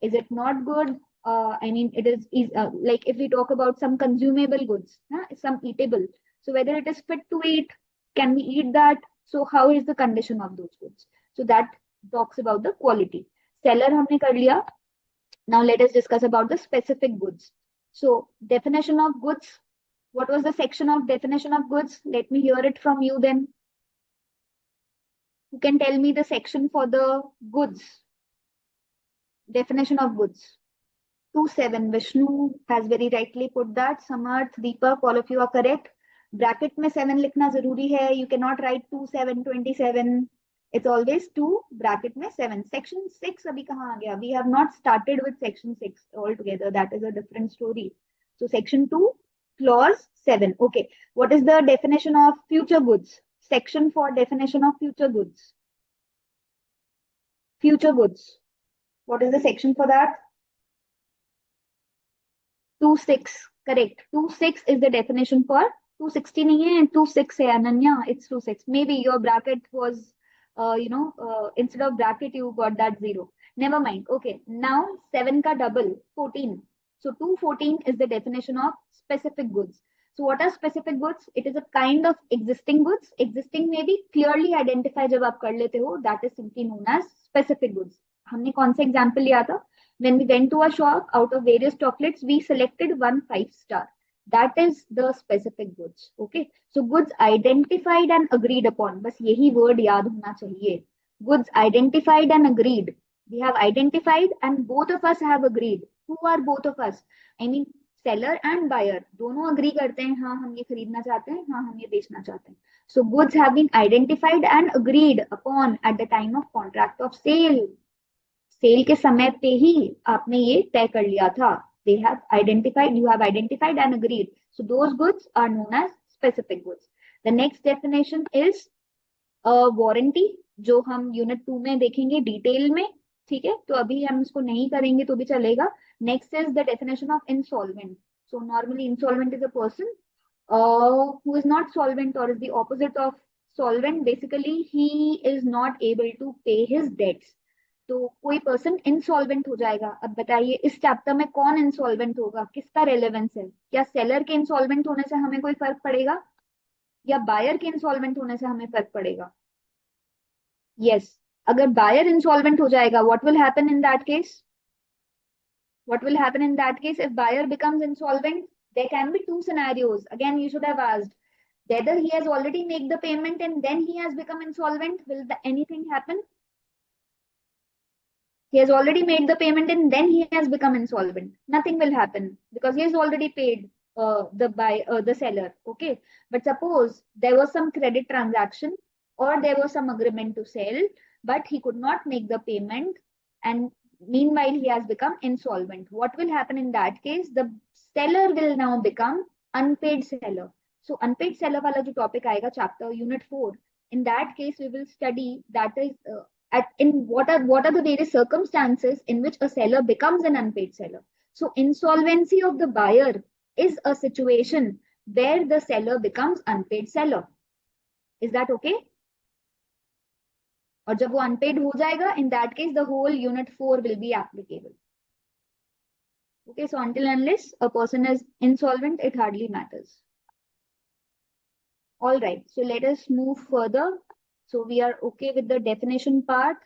Is it not good? I mean, it is like if we talk about some consumable goods, some eatable. So whether it is fit to eat, can we eat that? So how is the condition of those goods? So that talks about the quality. Seller हमने कर लिया. Now let us discuss about the specific goods. So definition of goods. What was the section of definition of goods? Let me hear it from you then. Who can tell me the section for the goods? Definition of goods. 27. Vishnu has very rightly put that. Samarth, Deepak, all of you are correct. Bracket में 7 लिखना जरूरी है. You cannot write 27. It's always 2 bracket में 7. Section 6 अभी कहाँ आ गया? We have not started with section 6 altogether. That is a different story. So section 2, clause 7. Okay. What is the definition of future goods? Section for definition of future goods. Future goods. What is the section for that? 2.6. Correct. 2.6 is the definition for 260 नहीं है, 2.6 है Ananya. It's 2.6. Maybe your bracket was, instead of bracket you got that 0. Never mind. Okay. Now 7 का double 14. So 214 is the definition of specific goods. So what are specific goods? It is a kind of existing goods. Existing may be clearly identify जब आप कर लेते हो. That is simply known as specific goods. हमने कौन सा example लिया था? When we went to a shop, out of various chocolates, we selected one 5-star. That is the specific goods. Okay. So goods identified and agreed upon. बस यही word याद होना चाहिए. Goods identified and agreed. We have identified and both of us have agreed. Who are both of us? I mean, seller and buyer. दोनों agree करते हैं, हाँ हम ये खरीदना चाहते हैं, हाँ हम ये बेचना चाहते हैं. So goods have been identified and agreed upon at the time of contract of sale. Sale के समय पे ही आपने ये तय कर लिया था. They have identified, you have identified and agreed. So those goods are known as specific goods. The next definition is warranty, जो हम यूनिट 2 में देखेंगे डिटेल में. ठीक है, तो अभी हम इसको नहीं करेंगे तो भी चलेगा. Next is the definition of insolvent. So normally insolvent is a person who is not solvent or is the opposite of solvent. Basically he is not able to pay his debts. तो कोई person insolvent हो जाएगा. अब बताइए इस chapter में कौन insolvent होगा, किसका रेलेवेंस है? क्या सेलर के इंसॉल्वेंट होने से हमें कोई फर्क पड़ेगा या बायर के इंसॉल्वेंट होने से हमें फर्क पड़ेगा? यस. अगर बायर इंसॉल्वेंट हो जाएगा, what will happen in that case? What will happen in that case if buyer becomes insolvent? There can be two scenarios. Again, you should have asked whether he has already made the payment and then he has become insolvent. Will anything happen? He has already made the payment and then he has become insolvent. Nothing will happen because he has already paid the seller. Okay. But suppose there was some credit transaction or there was some agreement to sell, but he could not make the payment and meanwhile he has become insolvent. What will happen in that case? The seller will now become unpaid seller. So unpaid seller वाला जो topic आएगा chapter unit 4, in that case we will study that is in what are the various circumstances in which a seller becomes an unpaid seller. So insolvency of the buyer is a situation where the seller becomes unpaid seller. Is that okay? और जब वो unpaid हो जाएगा, in that case the whole unit 4 will be applicable. Okay, so until unless a person is insolvent, it hardly matters. All right, so let us move further. So we are okay with the definition part.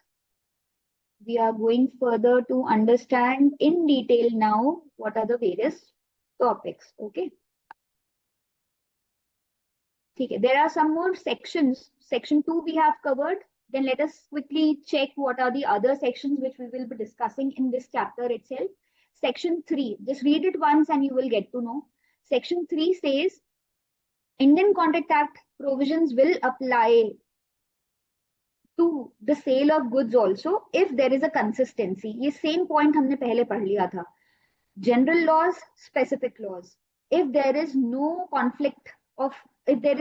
We are going further to understand in detail now what are the various topics. Okay. Okay, there are some more sections. Section 2 we have covered. Then let us quickly check what are the other sections which we will be discussing in this chapter itself. Section 3, just read it once and you will get to know. Section 3 says Indian Contract Act provisions will apply to the sale of goods also if there is a consistency. ये same point हमने पहले पढ़ लिया था. General laws, specific laws. If there is no conflict, if there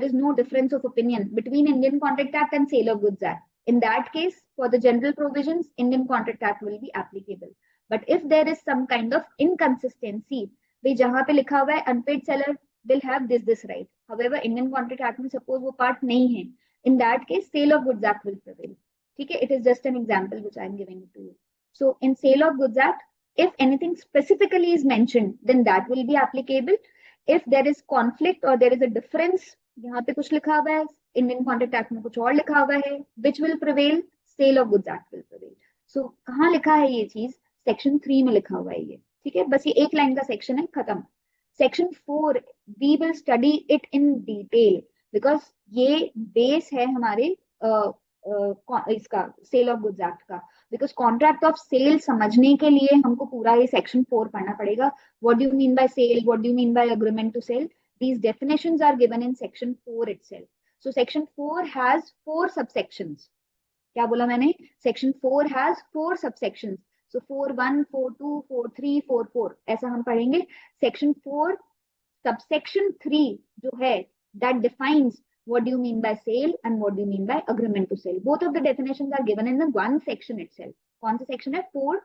is no difference of opinion between Indian Contract Act and Sale of Goods Act, in that case, for the general provisions, Indian Contract Act will be applicable. But if there is some kind of inconsistency, भाई जहाँ पे लिखा हुआ है unpaid seller will have this right. However, Indian Contract Act में suppose वो part नहीं है, in that case, Sale of Goods Act will prevail. ठीक है, it is just an example which I am giving it to you. So in Sale of Goods Act, if anything specifically is mentioned, then that will be applicable. If there is conflict or there is a difference, यहाँ पे कुछ लिखा हुआ है, Indian Contract Act में कुछ और लिखा हुआ है, which will prevail? Sale of Goods Act will prevail. So कहाँ लिखा है ये चीज? Section 3 में लिखा हुआ है ये. ठीक है, बस ये एक लाइन का सेक्शन है, खत्म. Section 4 we will study it in detail because ये बेस है हमारे इसका सेल ऑफ गुड्स एक्ट का. बिकॉज कॉन्ट्रैक्ट ऑफ सेल समझने के लिए हमको पूरा ये सेक्शन 4 पढ़ना पड़ेगा. What do you mean by sale, what do you mean by agreement to sell, these definitions are given in section 4 itself. So section 4 has 4 subsections. क्या बोला मैंने? section 4 has 4 subsections. So 4.1, 4.2, 4.3, 4.4 ऐसा हम पढ़ेंगे. section 4 subsection 3 जो है that defines what do you mean by sale and what do you mean by agreement to sell. Both of the definitions are given in the one section itself. कौन सा section है? 4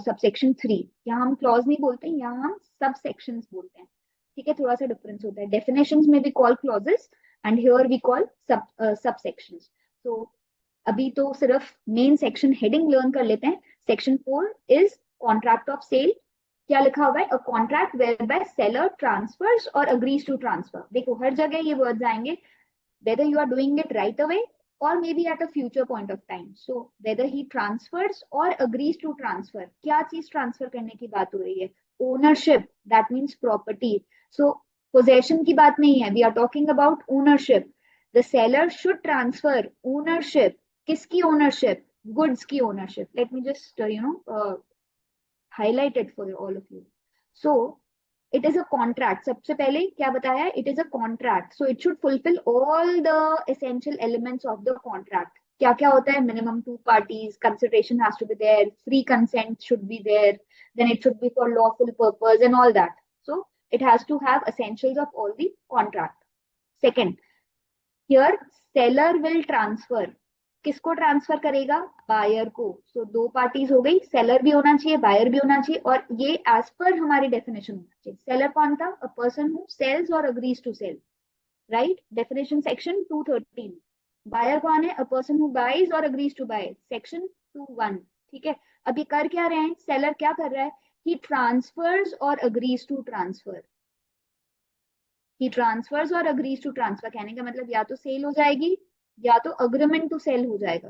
subsection 3. यहाँ हम clause नहीं बोलते हैं, यहाँ हम subsections बोलते हैं. ठीक है, थोड़ा सा difference होता है. Definitions में we call clauses and here we call subsections. So अभी तो सिर्फ main section heading learn कर लेते हैं. Section 4 is contract of sale. क्या लिखा हुआ है? A contract whereby seller transfers or agrees to transfer. देखो हर जगह ये words आएंगे, whether you are doing it right away or maybe at a future point of time. So whether he transfers or agrees to transfer. क्या चीज transfer करने की बात हो रही है? Ownership, that means property. So possession की बात नहीं है. We are talking about ownership. The seller should transfer ownership. किसकी ownership? Goods की ownership. Let me just highlight it for all of you. So it is a contract. सबसे पहले क्या बताया? It is a contract. So it should fulfill all the essential elements of the contract. क्या क्या होता है? Minimum 2 parties, consideration has to be there, free consent should be there, then it should be for lawful purpose and all that. So it has to have essentials of all the contract. Second, here seller will transfer. किसको transfer करेगा? Buyer को. सो 2 parties हो गई, seller भी होना चाहिए, buyer भी होना चाहिए, और ये एज पर हमारी डेफिनेशन होना चाहिए. सेलर कौन था? अ पर्सन हु सेल्स और agrees to sell. Right, definition section 213. Buyer कौन है? अ पर्सन हु बाइज और अग्रीज टू बाय, सेक्शन 21. ठीक है, अब ये कर क्या रहे हैं? सेलर क्या कर रहा है? ही ट्रांसफर्स और agrees to transfer. He transfers और अग्रीज टू ट्रांसफर कहने का मतलब या तो सेल हो जाएगी या तो अग्रीमेंट टू सेल हो जाएगा.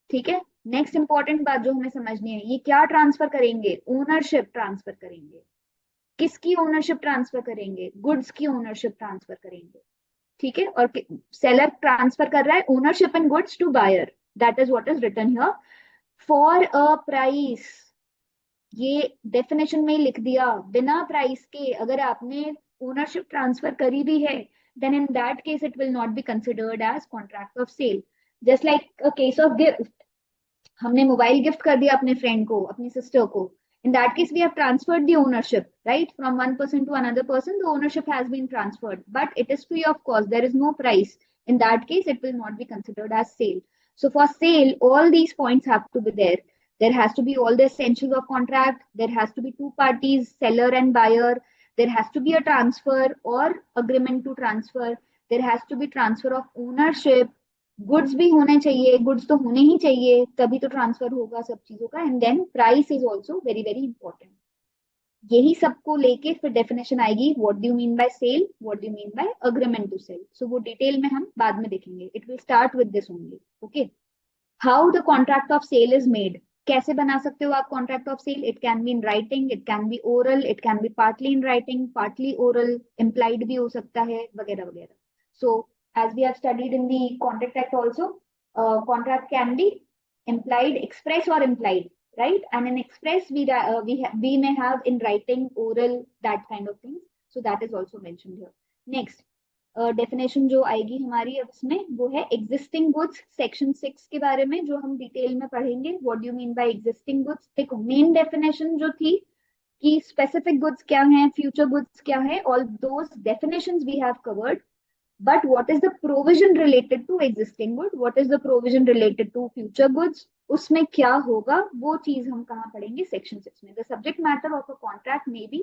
ठीक है, नेक्स्ट इंपॉर्टेंट बात जो हमें समझनी है, ये क्या ट्रांसफर करेंगे? ओनरशिप ट्रांसफर करेंगे. किसकी ओनरशिप ट्रांसफर करेंगे? गुड्स की ओनरशिप ट्रांसफर करेंगे. ठीक है, और सेलर ट्रांसफर कर रहा है ownership and goods to buyer. That is what is written here. For a price, ये डेफिनेशन में लिख दिया. बिना प्राइस के अगर आपने ओनरशिप ट्रांसफर करी भी है, then in that case it will not be considered as contract of sale. Just like a case of gift. हमने मोबाइल गिफ्ट कर दिया अपने फ्रेंड को, अपनी सिस्टर को. In that case, we have transferred the ownership, right? From one person to another person, the ownership has been transferred, but it is free of cost. There is no price. In that case, it will not be considered as sale. So for sale, all these points have to be there. There has to be all the essentials of contract. There has to be two parties, seller and buyer. There has to be a transfer or agreement to transfer. There has to be transfer of ownership. Goods भी होने चाहिए, goods तो होने ही चाहिए, तभी तो transfer होगा सब चीजों का. And then price is also very very important. यही सबको लेके फिर डेफिनेशन आएगी, what do you mean by sale, what do you mean by agreement to sale. So वो डिटेल में हम बाद में देखेंगे. It will start with this only. Okay, how the contract of sale is made. कैसे बना सकते हो आप contract of sale? It can be in writing, it can be oral, it can B partly in writing, partly oral, implied भी हो सकता है, वगैरह वगैरह. सो as we have studied in the Contract Act also, contract can be implied, express or implied, right? And in express, we may have in writing, oral, that kind of things. So that is also mentioned here. Next, definition जो आएगी हमारी अब इसमें, वो है existing goods. Section 6 के बारे में जो हम डिटेल में पढ़ेंगे. What do you mean bye existing goods? देखो, मेन डेफिनेशन जो थी कि स्पेसिफिक गुड्स क्या है, फ्यूचर गुड्स क्या है, all those definitions we have covered. But what is the provision related to existing good? What is the provision related to future goods? उसमें क्या होगा, वो चीज हम कहाँ पढ़ेंगे? सेक्शन 6 में. The subject matter of a contract may be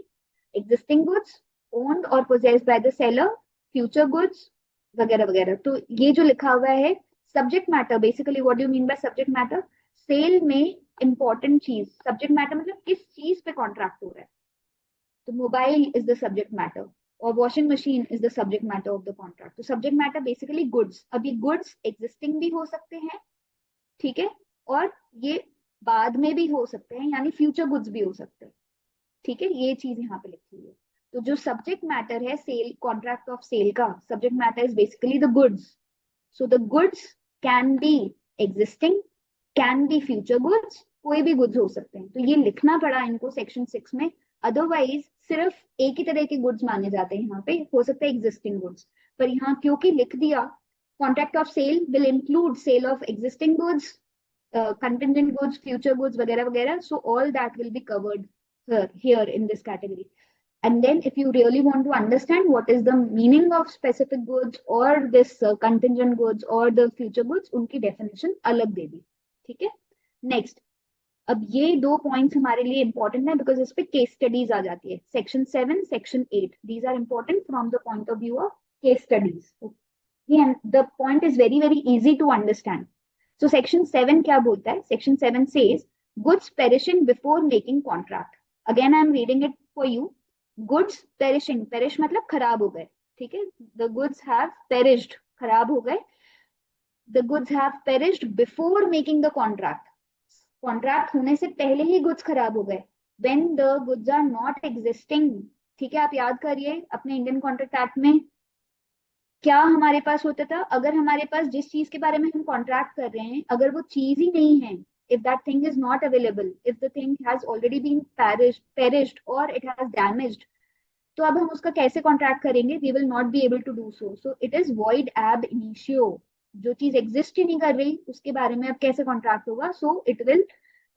existing goods, owned or possessed by the seller, future goods, वगैरह वगैरह. तो ये जो लिखा हुआ है subject matter, basically what do you mean by subject matter? Sale में इंपॉर्टेंट चीज. सब्जेक्ट मैटर मतलब किस चीज पे कॉन्ट्रैक्ट हो रहा है. तो mobile is the subject matter, और washing machine is the subject matter of the contract. तो सब्जेक्ट मैटर बेसिकली गुड्स. अब ये गुड्स एग्जिस्टिंग भी हो सकते हैं, ठीक है, और ये बाद में भी हो सकते हैं, यानी फ्यूचर गुड्स भी हो सकते हैं, ठीक है. ये चीज यहाँ पे लिखी हुई है. तो जो सब्जेक्ट मैटर है सेल, कॉन्ट्रैक्ट ऑफ सेल का subject matter is basically the goods. So the goods can be existing, can be future goods, कोई भी गुड्स हो सकते हैं. तो ये लिखना पड़ा इनको सेक्शन 6 में. अदरवाइज सिर्फ एक ही तरह के गुड्स माने जाते हैं यहाँ पे, हो सकता है एग्जिस्टिंग गुड्स, पर यहाँ क्योंकि लिख दिया contract of sale will include sale of existing goods, contingent goods, future goods, वगैरह वगैरह. So all that will be covered here in this category. And then if you really want to understand what is the meaning of specific goods or this contingent goods or the future goods, उनकी definition अलग दे दी, ठीक है. Next, अब ये दो points हमारे लिए important है बिकॉज इस पे केस स्टडीज आ जाती है. Section 7, section 8, these are important from the point of view of case studies. And the point is very very easy to understand. So section 7 क्या बोलता है? Section 7 says goods perishing before making contract. Again I am reading it for you. Goods perishing, perish मतलब खराब हो गए, ठीक है. The goods have perished, खराब हो गए. The goods have perished before making the contract. Contract होने से पहले ही गुड्स खराब हो गए. When the goods are not existing, ठीक है. आप याद करिए अपने इंडियन कॉन्ट्रैक्ट एक्ट में क्या हमारे पास होता था. अगर हमारे पास जिस चीज के बारे में हम कॉन्ट्रैक्ट कर रहे हैं अगर वो चीज ही नहीं है, if that thing is not available, if the thing has already been perished or it has damaged, तो अब हम उसका कैसे कॉन्ट्रैक्ट करेंगे? we will not be able to do so. So it is void ab initio. जो चीज exist ही नहीं कर रही उसके बारे में अब कैसे कॉन्ट्रैक्ट होगा? So it will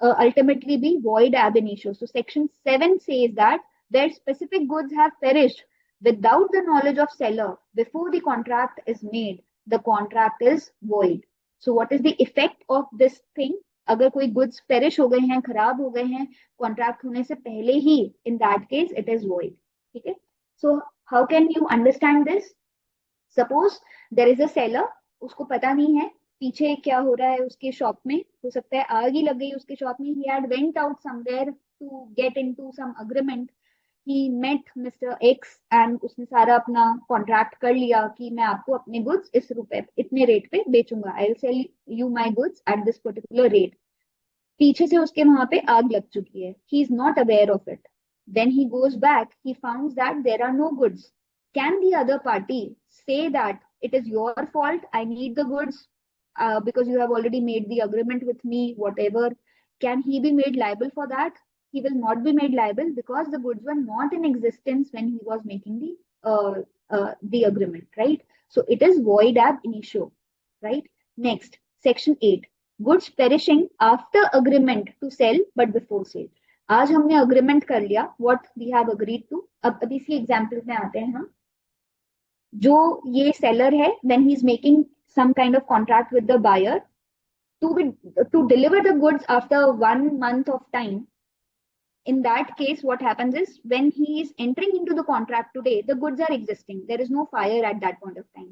ultimately be void ab initio. So section 7 says that where specific goods have perished without the knowledge of seller before the contract is made, the contract is void. So what is the effect of this thing? अगर कोई goods perish हो गए हैं, खराब हो गए हैं contract होने से पहले ही, in that case it is void, ठीक है. So how can you understand this? Suppose there is a seller, उसको पता नहीं है पीछे क्या हो रहा है उसके शॉप में, हो सकता है आग ही लग गई उसके शॉप में. He had went out somewhere to get into some agreement. He met mister X and उसने सारा अपना कॉन्ट्रैक्ट कर लिया कि मैं आपको अपने गुड्स इस रुपए इतने रेट पे बेचूंगा. I will sell you my goods at this particular rate. पीछे से उसके वहां पे आग लग चुकी है. He is not aware of it. Then he goes back, he founds that there are no goods. Can the other party say that it is your fault, I need the goods because you have already made the agreement with me, whatever? Can he be made liable for that? He will not be made liable because the goods were not in existence when he was making the agreement, right? So it is void ab initio, right? Next, section 8, goods perishing after agreement to sell but before sale. आज हमने agreement कर लिया, what we have agreed to. अब अभी इसी example में आते हैं हम। जो ये सेलर है, when he is making some kind of contract with the buyer to be to deliver the goods after 1 month of time, in that case what happens is when he is entering into the contract today, the goods are existing, there is no fire at that point of time.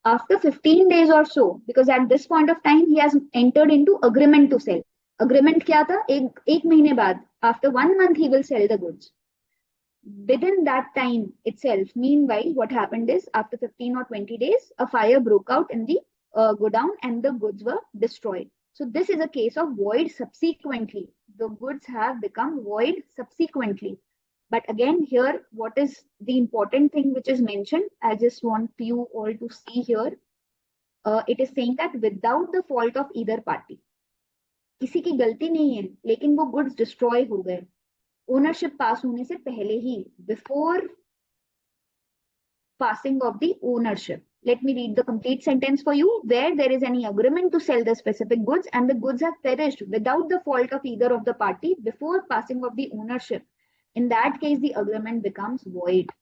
After 15 days or so, because at this point of time he has entered into agreement to sell. Agreement क्या था, एक महीने बाद, after 1 month he will sell the goods. Within that time itself, meanwhile, what happened is after 15 or 20 days, a fire broke out in the godown and the goods were destroyed. So this is a case of void subsequently. The goods have become void subsequently. But again, here, what is the important thing which is mentioned? I just want you all to see here. It is saying that without the fault of either party. किसी की गलती नहीं है, लेकिन वो goods destroy हो गए ownership पास होने से पहले ही, before passing of the ownership. Let me read the complete sentence for you. Where there is any agreement to sell the specific goods and the goods have perished without the fault of either of the party before passing of the ownership, in that case the agreement becomes void.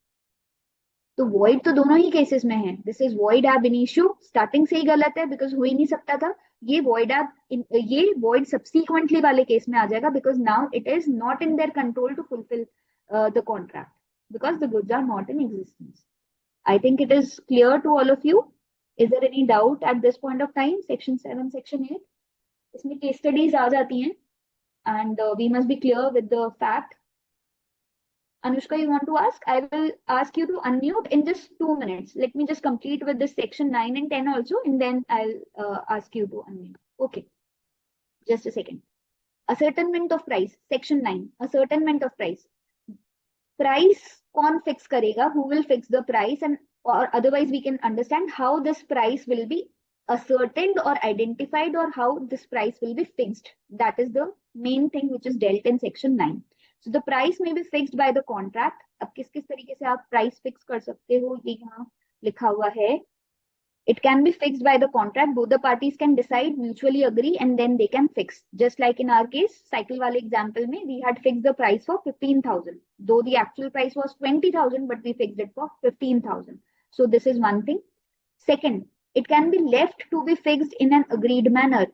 तो void तो दोनों ही cases में है. This is void ab initio, starting से ही गलत है because हो ही नहीं सकता था. ये void subsequently वाले केस में आ जाएगा because now it is not in their control to fulfil the contract because the goods are not in existence. I think it is clear to all of you. Is there any doubt at this point of time? Section 7, Section 8. इसमें case studies आ जाती हैं and we must be clear with the fact. Anushka, you want to ask? I will ask you to unmute in just 2 minutes. Let me just complete with this section 9 and 10 also, and then I'll ask you to unmute. Okay, just a second. Ascertainment of price, section 9. Ascertainment of price. Price कौन fix करेगा? Who will fix the price? And or otherwise we can understand how this price will be ascertained or identified, or how this price will be fixed. That is the main thing which is dealt in section 9. So the price may be fixed by the contract. अब किस किस तरीके से आप price fix कर सकते हो, ये यहाँ लिखा हुआ है. It can be fixed by the contract. Both the parties can decide, mutually agree, and then they can fix. Just like in our case, cycle wale example mein, we had fixed the price for 15,000. Though the actual price was 20,000, but we fixed it for 15,000. So this is one thing. Second, it can be left to be fixed in an agreed manner.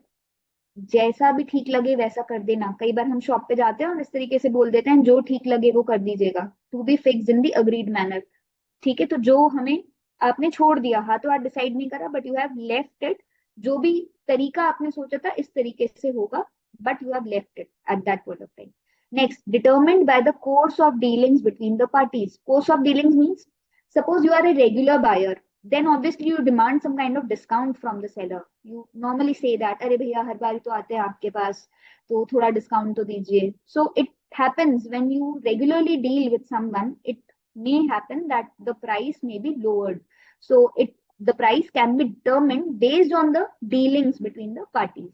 जैसा भी ठीक लगे वैसा कर देना. कई बार हम shop पे जाते हैं और इस तरीके से बोल देते हैं जो ठीक लगे वो कर दीजिएगा. To be fixed in the agreed manner. ठीक है, तो जो हमें आपने छोड़ दिया, हाथों हाथ डिसाइड नहीं करा, but you have left it. जो भी तरीका आपने सोचा था इस तरीके से होगा, but you have left it at that point of time. Next, determined by the course of dealings between the parties. Course of dealings means suppose you are a regular buyer, then obviously you demand some kind of discount from the seller. You normally say that अरे भैया हर बार तो आते हैं आपके पास तो थोड़ा discount तो दीजिए. So it happens when you regularly deal with someone, it may happen that the price may be lowered. So the price can be determined based on the dealings between the parties.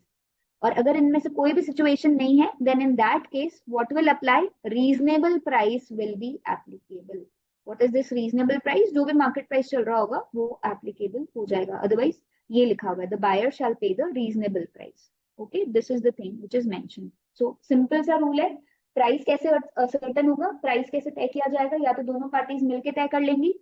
और अगर इनमें से कोई भी situation नहीं है, then in that case what will apply? Reasonable price will be applicable. What is this reasonable price? जो भी market price चल रहा होगा वो applicable हो जाएगा. Otherwise ये लिखा हुआ है, the buyer shall pay the reasonable price. Okay, this is the thing which is mentioned. So simple सा rule है. प्राइस कैसे सर्टेन होगा, प्राइस कैसे तय किया जाएगा? या तो दोनों पार्टीज मिलके तय कर लेंगी,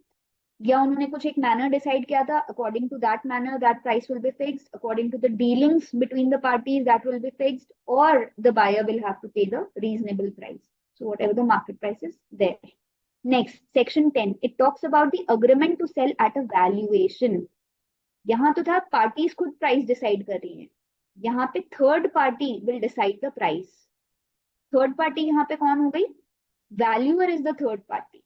या उन्होंने कुछ एक मैनर डिसाइड किया था, according to that manner that price will be fixed, according to the dealings between the parties that will be fixed, और the buyer will have to pay the reasonable price. So whatever the market price is there. Next, section 10, it talks about the agreement to sell at a valuation. यहाँ तो था parties खुद price decide कर रही है, यहाँ पे third party will decide the price. Third party यहाँ पे कौन हो गई? Valuer is the third party.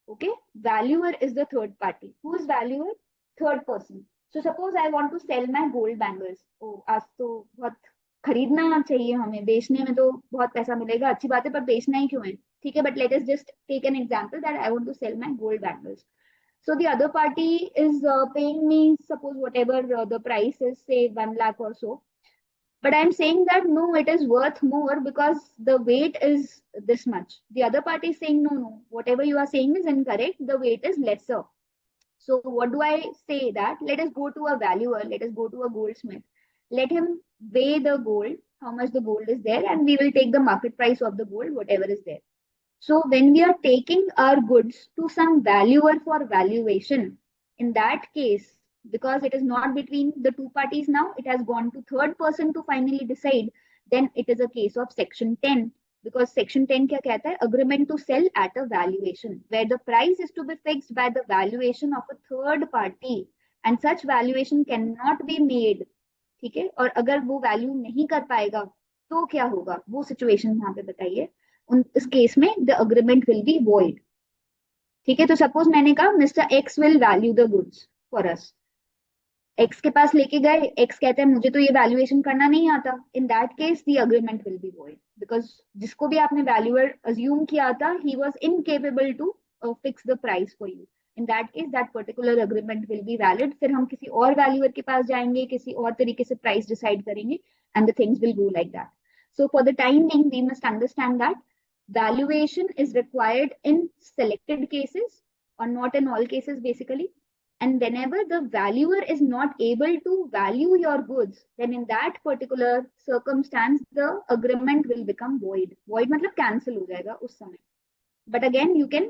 Okay, valuer is the third party. Who is valuer? Third person. So suppose I want to sell my gold bangles. Oh, आज तो बहुत खरीदना चाहिए हमें, बेचने में तो बहुत पैसा मिलेगा, अच्छी बात है, पर बेचना ही क्यों है? ठीक है, but let us just take an example that I want to sell my gold bangles. So the other party is paying me, suppose whatever the price is, say 1 lakh or so. But I'm saying that no, it is worth more because the weight is this much. The other party is saying no, whatever you are saying is incorrect, the weight is lesser. So what do I say? That let us go to a valuer, let us go to a goldsmith. Let him weigh the gold, how much the gold is there, and we will take the market price of the gold, whatever is there. So when we are taking our goods to some valuer for valuation, in that case, because it is not between the two parties now, it has gone to third person to finally decide, then it is a case of section 10. Because section 10 क्या कहता है? Agreement to sell at a valuation, where the price is to be fixed by the valuation of a third party, and such valuation cannot be made. ठीक है, और अगर वो value नहीं कर पाएगा तो क्या होगा, वो सिचुएशन यहाँ पे बताइए. इस केस में the agreement will be void. ठीक है, तो सपोज मैंने कहा mister x will value the goods for us. X के पास लेके गए, एक्स कहते हैं मुझे तो ये वैल्यूएशन करना नहीं आता. In that case the agreement will be void, because जिसको भी आपने वैल्यूअर अज्यूम किया था, he was incapable to fix the price for you. In that case that particular agreement will be valid. फिर हम किसी और वैल्यूअर के पास जाएंगे, किसी और तरीके से प्राइस डिसाइड करेंगे, and the things will go like that. So for the time being, we must understand that valuation is required in selected cases, or not in all cases basically. And whenever the valuer is not able to value your goods, then in that particular circumstance, the agreement will become void. Void मतलब cancel हो जाएगा उस समय. But again, you can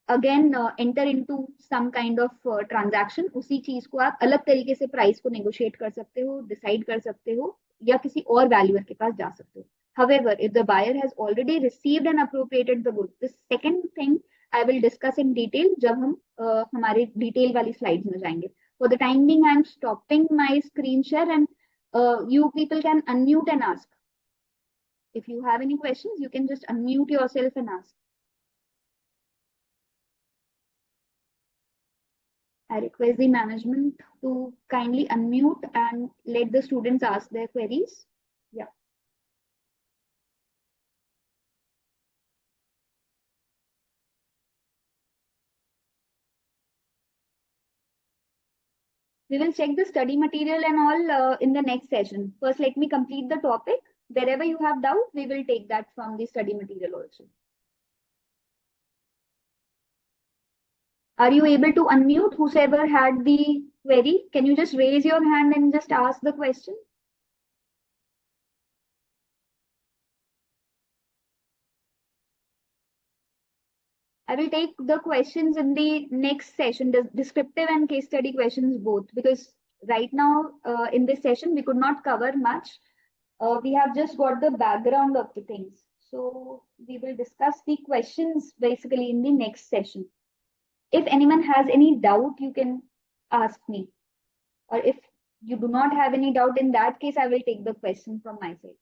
again enter into some kind of transaction. उसी चीज को आप अलग तरीके से प्राइस को नेगोशिएट कर सकते हो, डिसाइड कर सकते हो, या किसी और वैल्यूअर के पास जा सकते हो. However, if the buyer has already received and appropriated the goods, this second thing I will discuss in detail जब हम हमारे डिटेल वाली स्लाइड्स में जाएंगे. For the time being, I am stopping my screen share, and you people can unmute and ask. If you have any questions, you can just unmute yourself and ask. I request the management to kindly unmute and let the students ask their queries. Yeah. We will check the study material and all in the next session. First, let me complete the topic. Wherever you have doubt, we will take that from the study material also. Are you able to unmute? Whosoever had the query, can you just raise your hand and just ask the question? I will take the questions in the next session, the descriptive and case study questions both, because right now in this session we could not cover much. We have just got the background of the things. So we will discuss the questions basically in the next session. If anyone has any doubt, you can ask me. Or if you do not have any doubt, in that case, I will take the question from my side.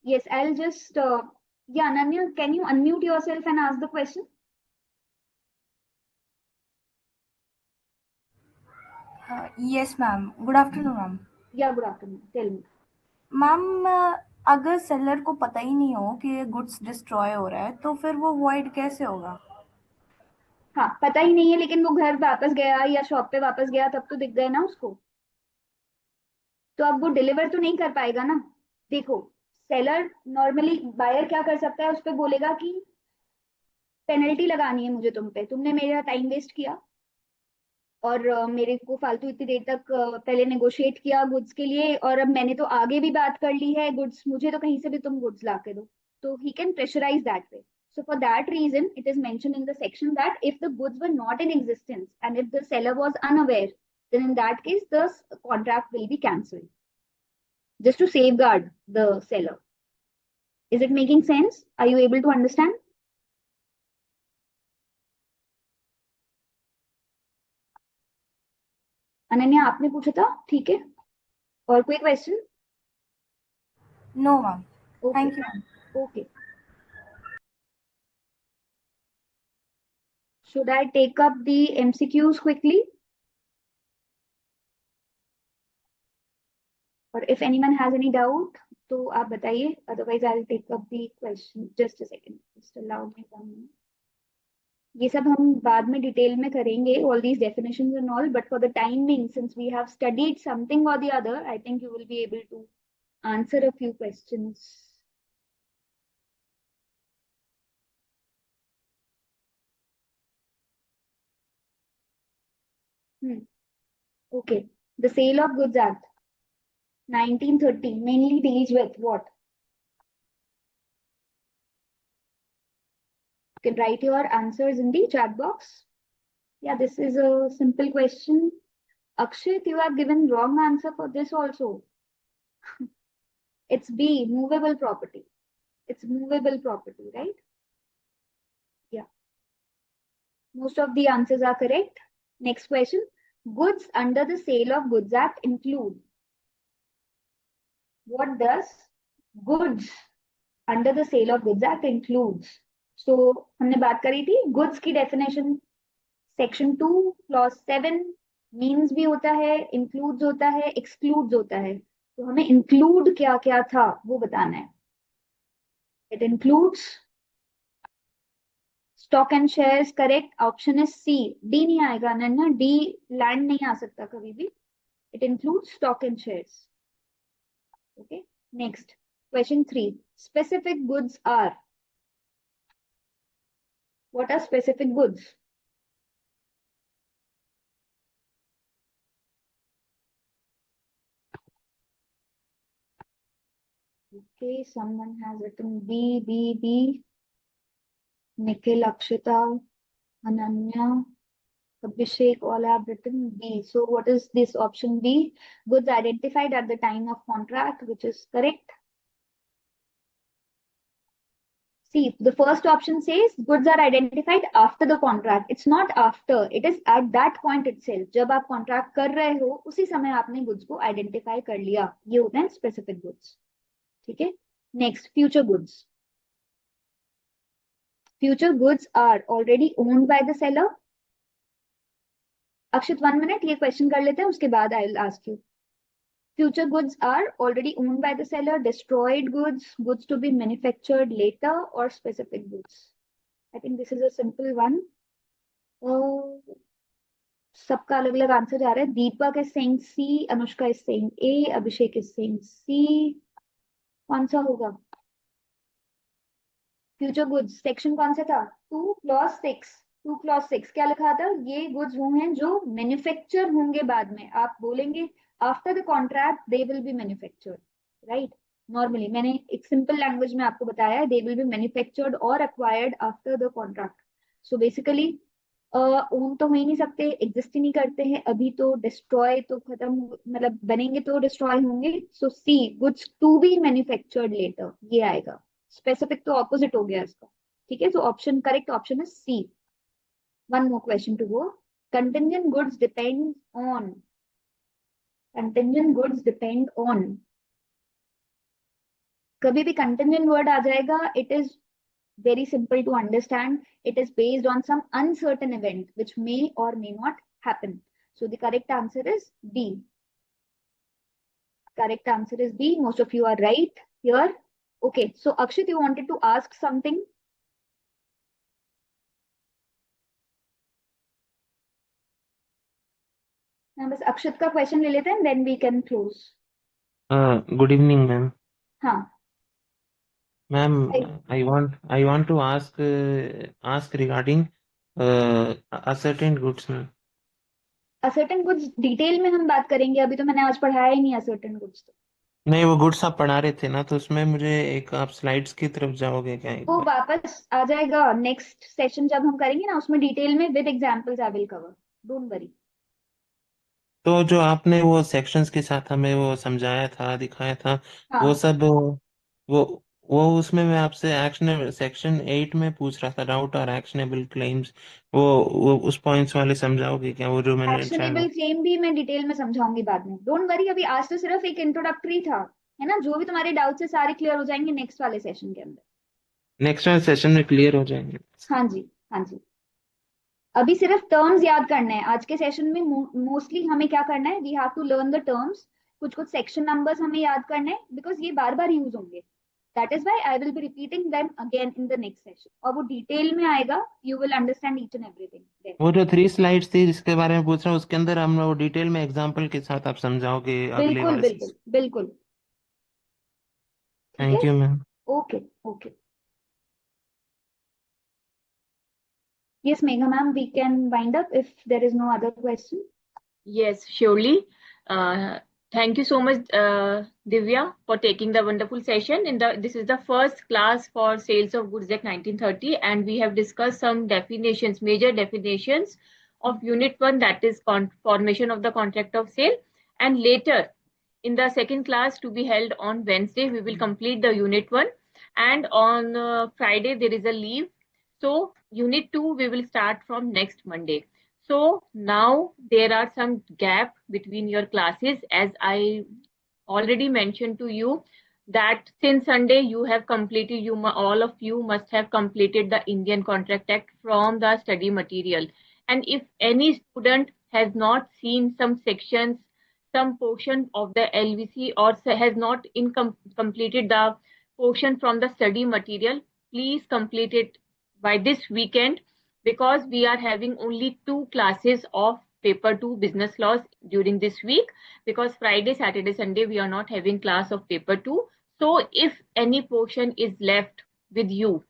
Yes, I'll just, yeah, Ananya, can you unmute yourself and ask the question? Yes, ma'am. Good afternoon, ma'am. Yeah, good afternoon. Tell me. Ma'am अगर seller को पता ही नहीं हो कि ये goods destroy हो रहा है तो फिर वो वॉइड कैसे होगा? हाँ, पता ही नहीं है, लेकिन वो घर वापस गया या शॉप पे वापस गया तब तो दिख गए ना उसको. तो अब वो डिलीवर तो नहीं कर पाएगा ना. देखो, सेलर नॉर्मली, बायर क्या कर सकता है, उस पर बोलेगा कि पेनल्टी लगानी है मुझे तुम पे, तुमने मेरा टाइम वेस्ट किया और मेरे को फालतू इतनी देर तक पहले नेगोशिएट किया गुड्स के लिए, और अब मैंने तो आगे भी बात कर ली है गुड्स, मुझे तो कहीं से भी तुम गुड्स ला के दो. तो he can pressurise that way. So for that reason, it is mentioned in the section that if the goods were not in existence and if the seller was unaware, then in that case, the contract will be cancelled. Just to safeguard the seller. Is it making sense? Are you able to understand? Ananya, आपने पूछा था, ठीक है. और कोई question? No, ma'am. Okay. Thank you, ma'am. Okay. Should I take up the MCQs quickly? Or if anyone has any doubt, तो आप बताइए. Otherwise, I'll take up the question. Just a second. Just allow me 1 minute. ये सब हम बाद में detail में करेंगे, all these definitions and all. But for the time being, since we have studied something or the other, I think you will be able to answer a few questions. Okay. The Sale of Goods Act 1930 mainly deals with what? You can write your answers in the chat box. Yeah, this is a simple question. Akshit, you have given wrong answer for this also. It's B, movable property. It's movable property, right? Yeah. Most of the answers are correct. Next question. Goods under the Sale of Goods Act include. What does goods under the Sale of Goods Act includes? So हमने बात करी थी goods की definition section 2 clause 7 means भी होता है, includes होता है, एक्सक्लूड्स होता है. तो हमें इंक्लूड क्या क्या था वो बताना है. It includes stock and shares. Correct option is C. D नहीं आएगा अनन्या, डी लैंड नहीं आ सकता कभी भी. It includes stock and shares. Okay. Next question 3. Specific goods are. What are specific goods? Okay, someone has written B, B, B. Nikhil, Akshita, Ananya, Abhishek, all have written B. So what is this option B? Goods identified at the time of contract, which is correct. See, the first option says goods are identified after the contract. It's not after. It is at that point itself. जब आप contract कर रहे हो, उसी समय आपने goods को identify कर लिया. ये होते हैं specific goods. ठीक है? Next, future goods. Future goods are already owned by the seller. Akshit 1 minute ये क्वेश्चन कर लेते हैं, उसके बाद I will ask you. Future goods are already owned by the seller. Destroyed goods, goods to be manufactured later, or specific goods. I think this is a simple one. सबका अलग अलग answer जा रहा है. Deepak is saying C, Anushka is saying A, Abhishek is saying C. कौन सा होगा? Future goods section कौन सा था? 2 क्लॉज 6. 2 क्लॉज 6 क्या लिखा था? ये गुड्स वो हैं जो मैन्युफैक्चर होंगे बाद में. आप बोलेंगे after the contract they will be manufactured, right? Normally मैंने एक सिंपल लैंग्वेज में आपको बताया है, दे विल बी मैन्युफैक्चर्ड और acquired after the contract. So basically own तो हो ही नहीं सकते, एग्जिस्ट ही नहीं करते हैं अभी. तो डिस्ट्रॉय तो खत्म, मतलब बनेंगे तो डिस्ट्रॉय होंगे. So C, goods to be manufactured later, ये आएगा. स्पेसिफिक तो ऑपोजिट हो गया इसका. ठीक है, तो option correct option is C. One more question to go. Contingent goods depend on. Contingent goods depend on. कभी भी कंटिंजेंट वर्ड आ जाएगा, it is very simple to understand. It is based on some uncertain event which may or may not happen. So the correct answer is B. Correct answer is B. Most of you are right here. Okay, so Akshit, you wanted to ask something? हाँ, बस अक्षित का question ले लेते हैं, then we can close. Good evening, ma'am. हाँ. Ma'am, I- I want to ask regarding ascertain goods, ma'am. Ascertain goods detail में हम बात करेंगे. अभी तो मैंने आज पढ़ाया ही नहीं असर्टेन गुड्स. तो नहीं, वो गुड्स आप पढ़ा रहे थे ना, तो उसमें मुझे एक आप स्लाइड्स की तरफ जाओगे क्या एक वो बार? वापस आ जाएगा नेक्स्ट सेशन जब हम करेंगे ना, उसमें डिटेल में with examples I will cover. Don't worry. तो जो आपने वो सेक्शंस के साथ हमें वो समझाया था, दिखाया था, वो हाँ. सब वो वो उसमें मैं आपसे एक्शन सेक्शन 8 में पूछ रहा था, डाउट और एक्शनेबल क्लेम्स. वो उस पॉइंट्स वाले समझाओगे क्या, वो जो मैंने एक्शनेबल क्लेम भी मैं डिटेल में समझाऊंगी बाद में. Don't worry. अभी आज तो सिर्फ एक इंट्रोडक्टरी था, है ना? जो भी तुम्हारे डाउट्स है सारे क्लियर हो जाएंगे नेक्स्ट वाले सेशन के अंदर. नेक्स्ट वाले सेशन में क्लियर हो जाएंगे? हाँ जी, हाँ जी. अभी सिर्फ टर्म्स याद करने हैं आज के सेशन में. मोस्टली हमें क्या करना है, we have to learn the terms. कुछ कुछ सेक्शन नंबर्स हमें याद करने हैं बिकॉज ये बार बार यूज होंगे. That is why I will be repeating them again in the next session, और वो डिटेल में आएगा. You will understand each and everything. वो जो 3 स्लाइड्स थी जिसके बारे में पूछ रहा हूँ, उसके अंदर हम वो डिटेल में एग्जांपल के साथ आप समझाओगे अगले बिल्कुल वाले से? बिल्कुल बिल्कुल. ठीक है. Thank you ma'am. Okay okay. Yes, Megha ma'am, we can wind up if there is no other question. Yes, surely. Uh, Thank you so much, Divya, for taking the wonderful session. This is the first class for Sales of Goods Act 1930, and we have discussed some definitions, major definitions of Unit 1, that is formation of the contract of sale. And later, in the second class to be held on Wednesday, we will complete the Unit 1, and on Friday there is a leave. So Unit 2 we will start from next Monday. So now there are some gap between your classes, as I already mentioned to you that since Sunday you have completed, all of you must have completed the Indian Contract Act from the study material. And if any student has not seen some sections, some portion of the LVC, or has not completed the portion from the study material, please complete it by this weekend, because we are having only 2 classes of paper 2 business laws during this week, because Friday, Saturday, Sunday we are not having class of paper 2. So if any portion is left with you,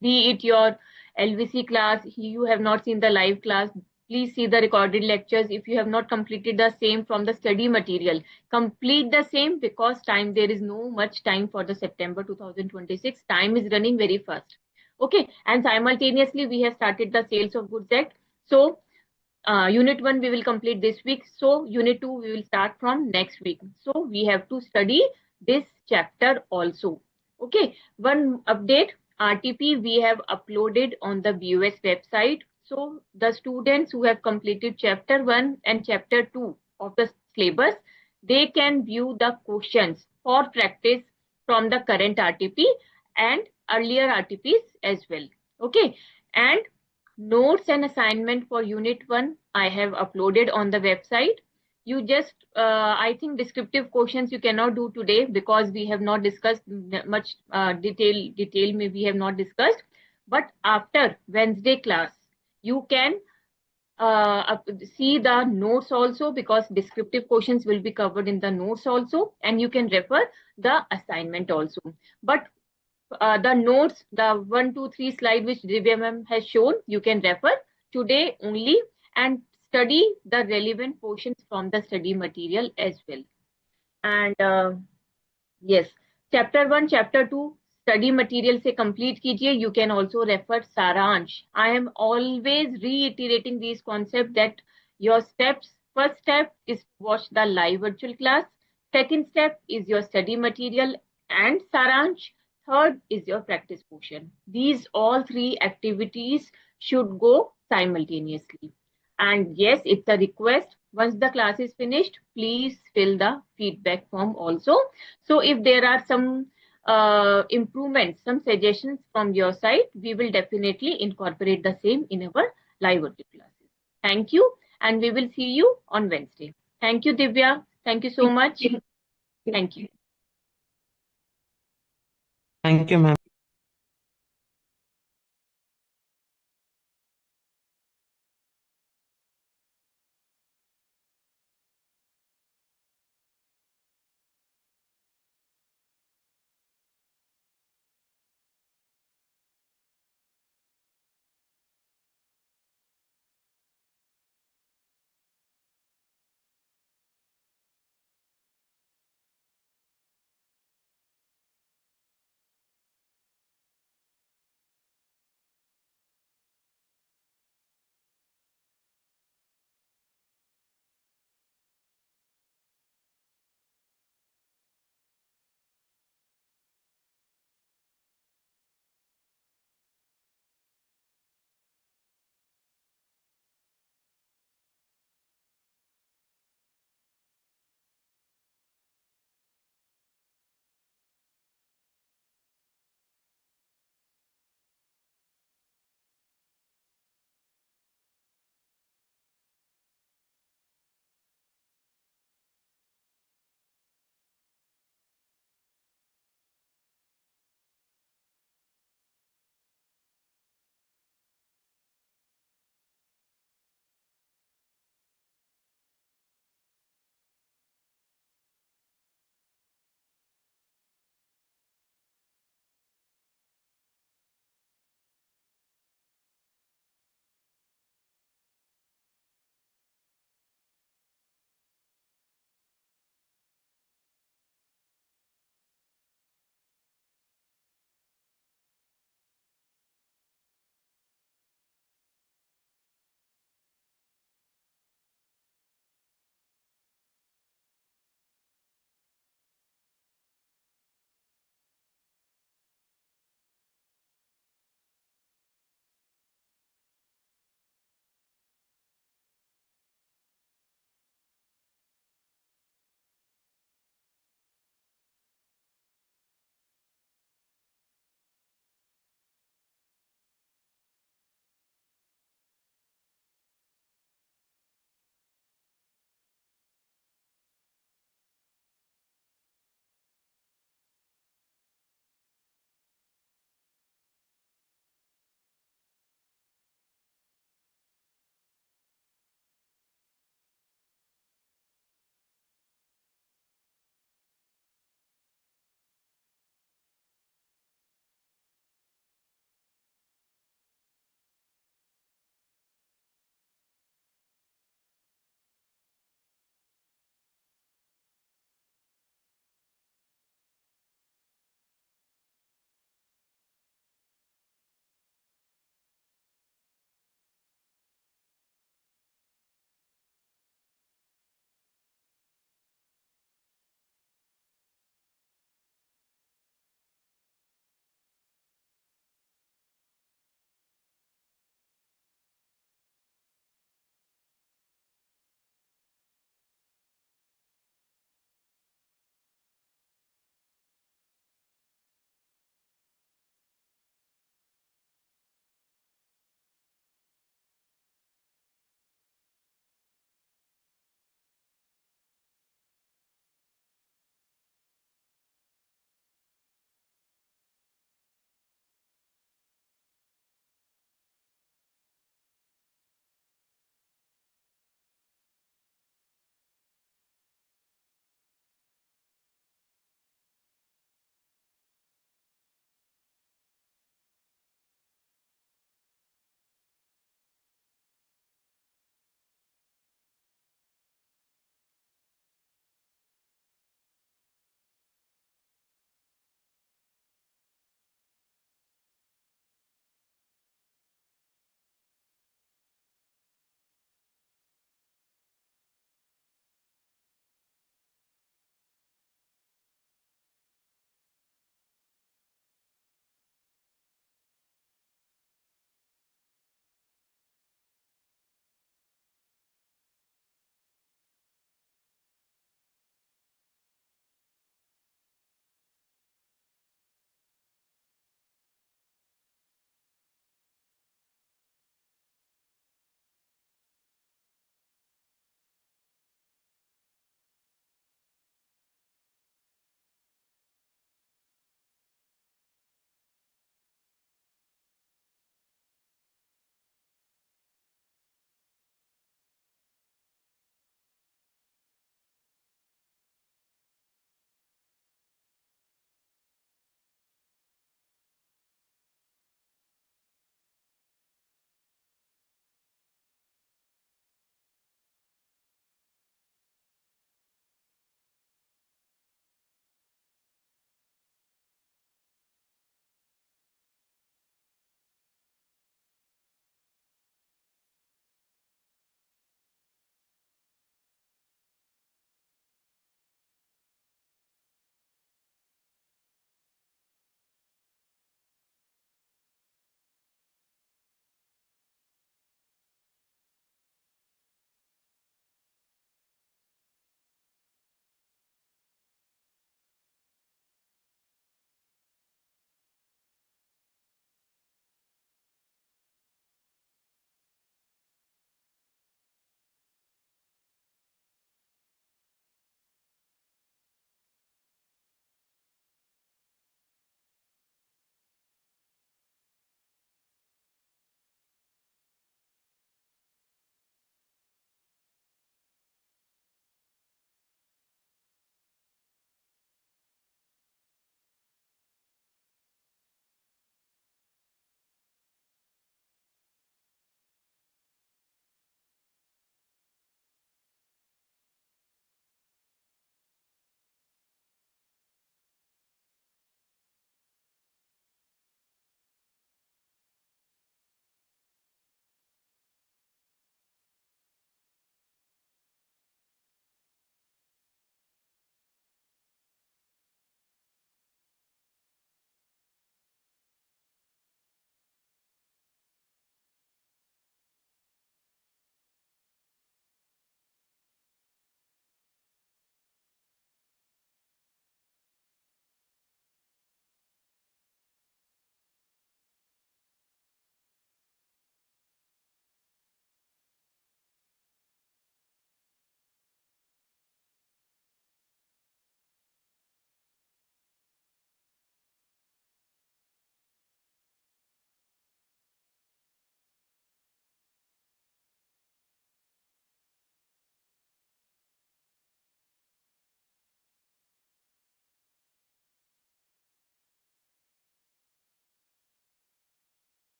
be it your LVC class, you have not seen the live class, please see the recorded lectures. If you have not completed the same from the study material, complete the same, because there is no much time for the September 2026. Time is running very fast. Okay, and simultaneously we have started the Sales of Goods Act. So Unit 1 we will complete this week. So Unit 2 we will start from next week. So we have to study this chapter also. Okay, one update, RTP we have uploaded on the BOS website. So the students who have completed chapter 1 and chapter 2 of the syllabus, they can view the questions for practice from the current RTP and earlier RTPs as well. Okay, and notes and assignment for Unit 1 I have uploaded on the website. You just, I think descriptive questions you cannot do today, because we have not discussed much detail may we have not discussed. But after Wednesday class, you can see the notes also, because descriptive questions will be covered in the notes also, and you can refer the assignment also. But the notes, the 1, 2, 3 slide which Divya ma'am has shown, you can refer today only, and study the relevant portions from the study material as well. And yes, chapter 1, chapter 2 study material से complete कीजिए. You can also refer सारांश. I am always reiterating these concepts that your steps, first step is to watch the live virtual class. Second step is your study material and saransh. Third is your practice portion. These all 3 activities should go simultaneously. And yes, it's a request. Once the class is finished, please fill the feedback form also. So if there are some improvements, some suggestions from your side, we will definitely incorporate the same in our live virtual classes. Thank you, and we will see you on Wednesday. Thank you, Divya. Thank you so much. Thank you. Thank you, ma'am.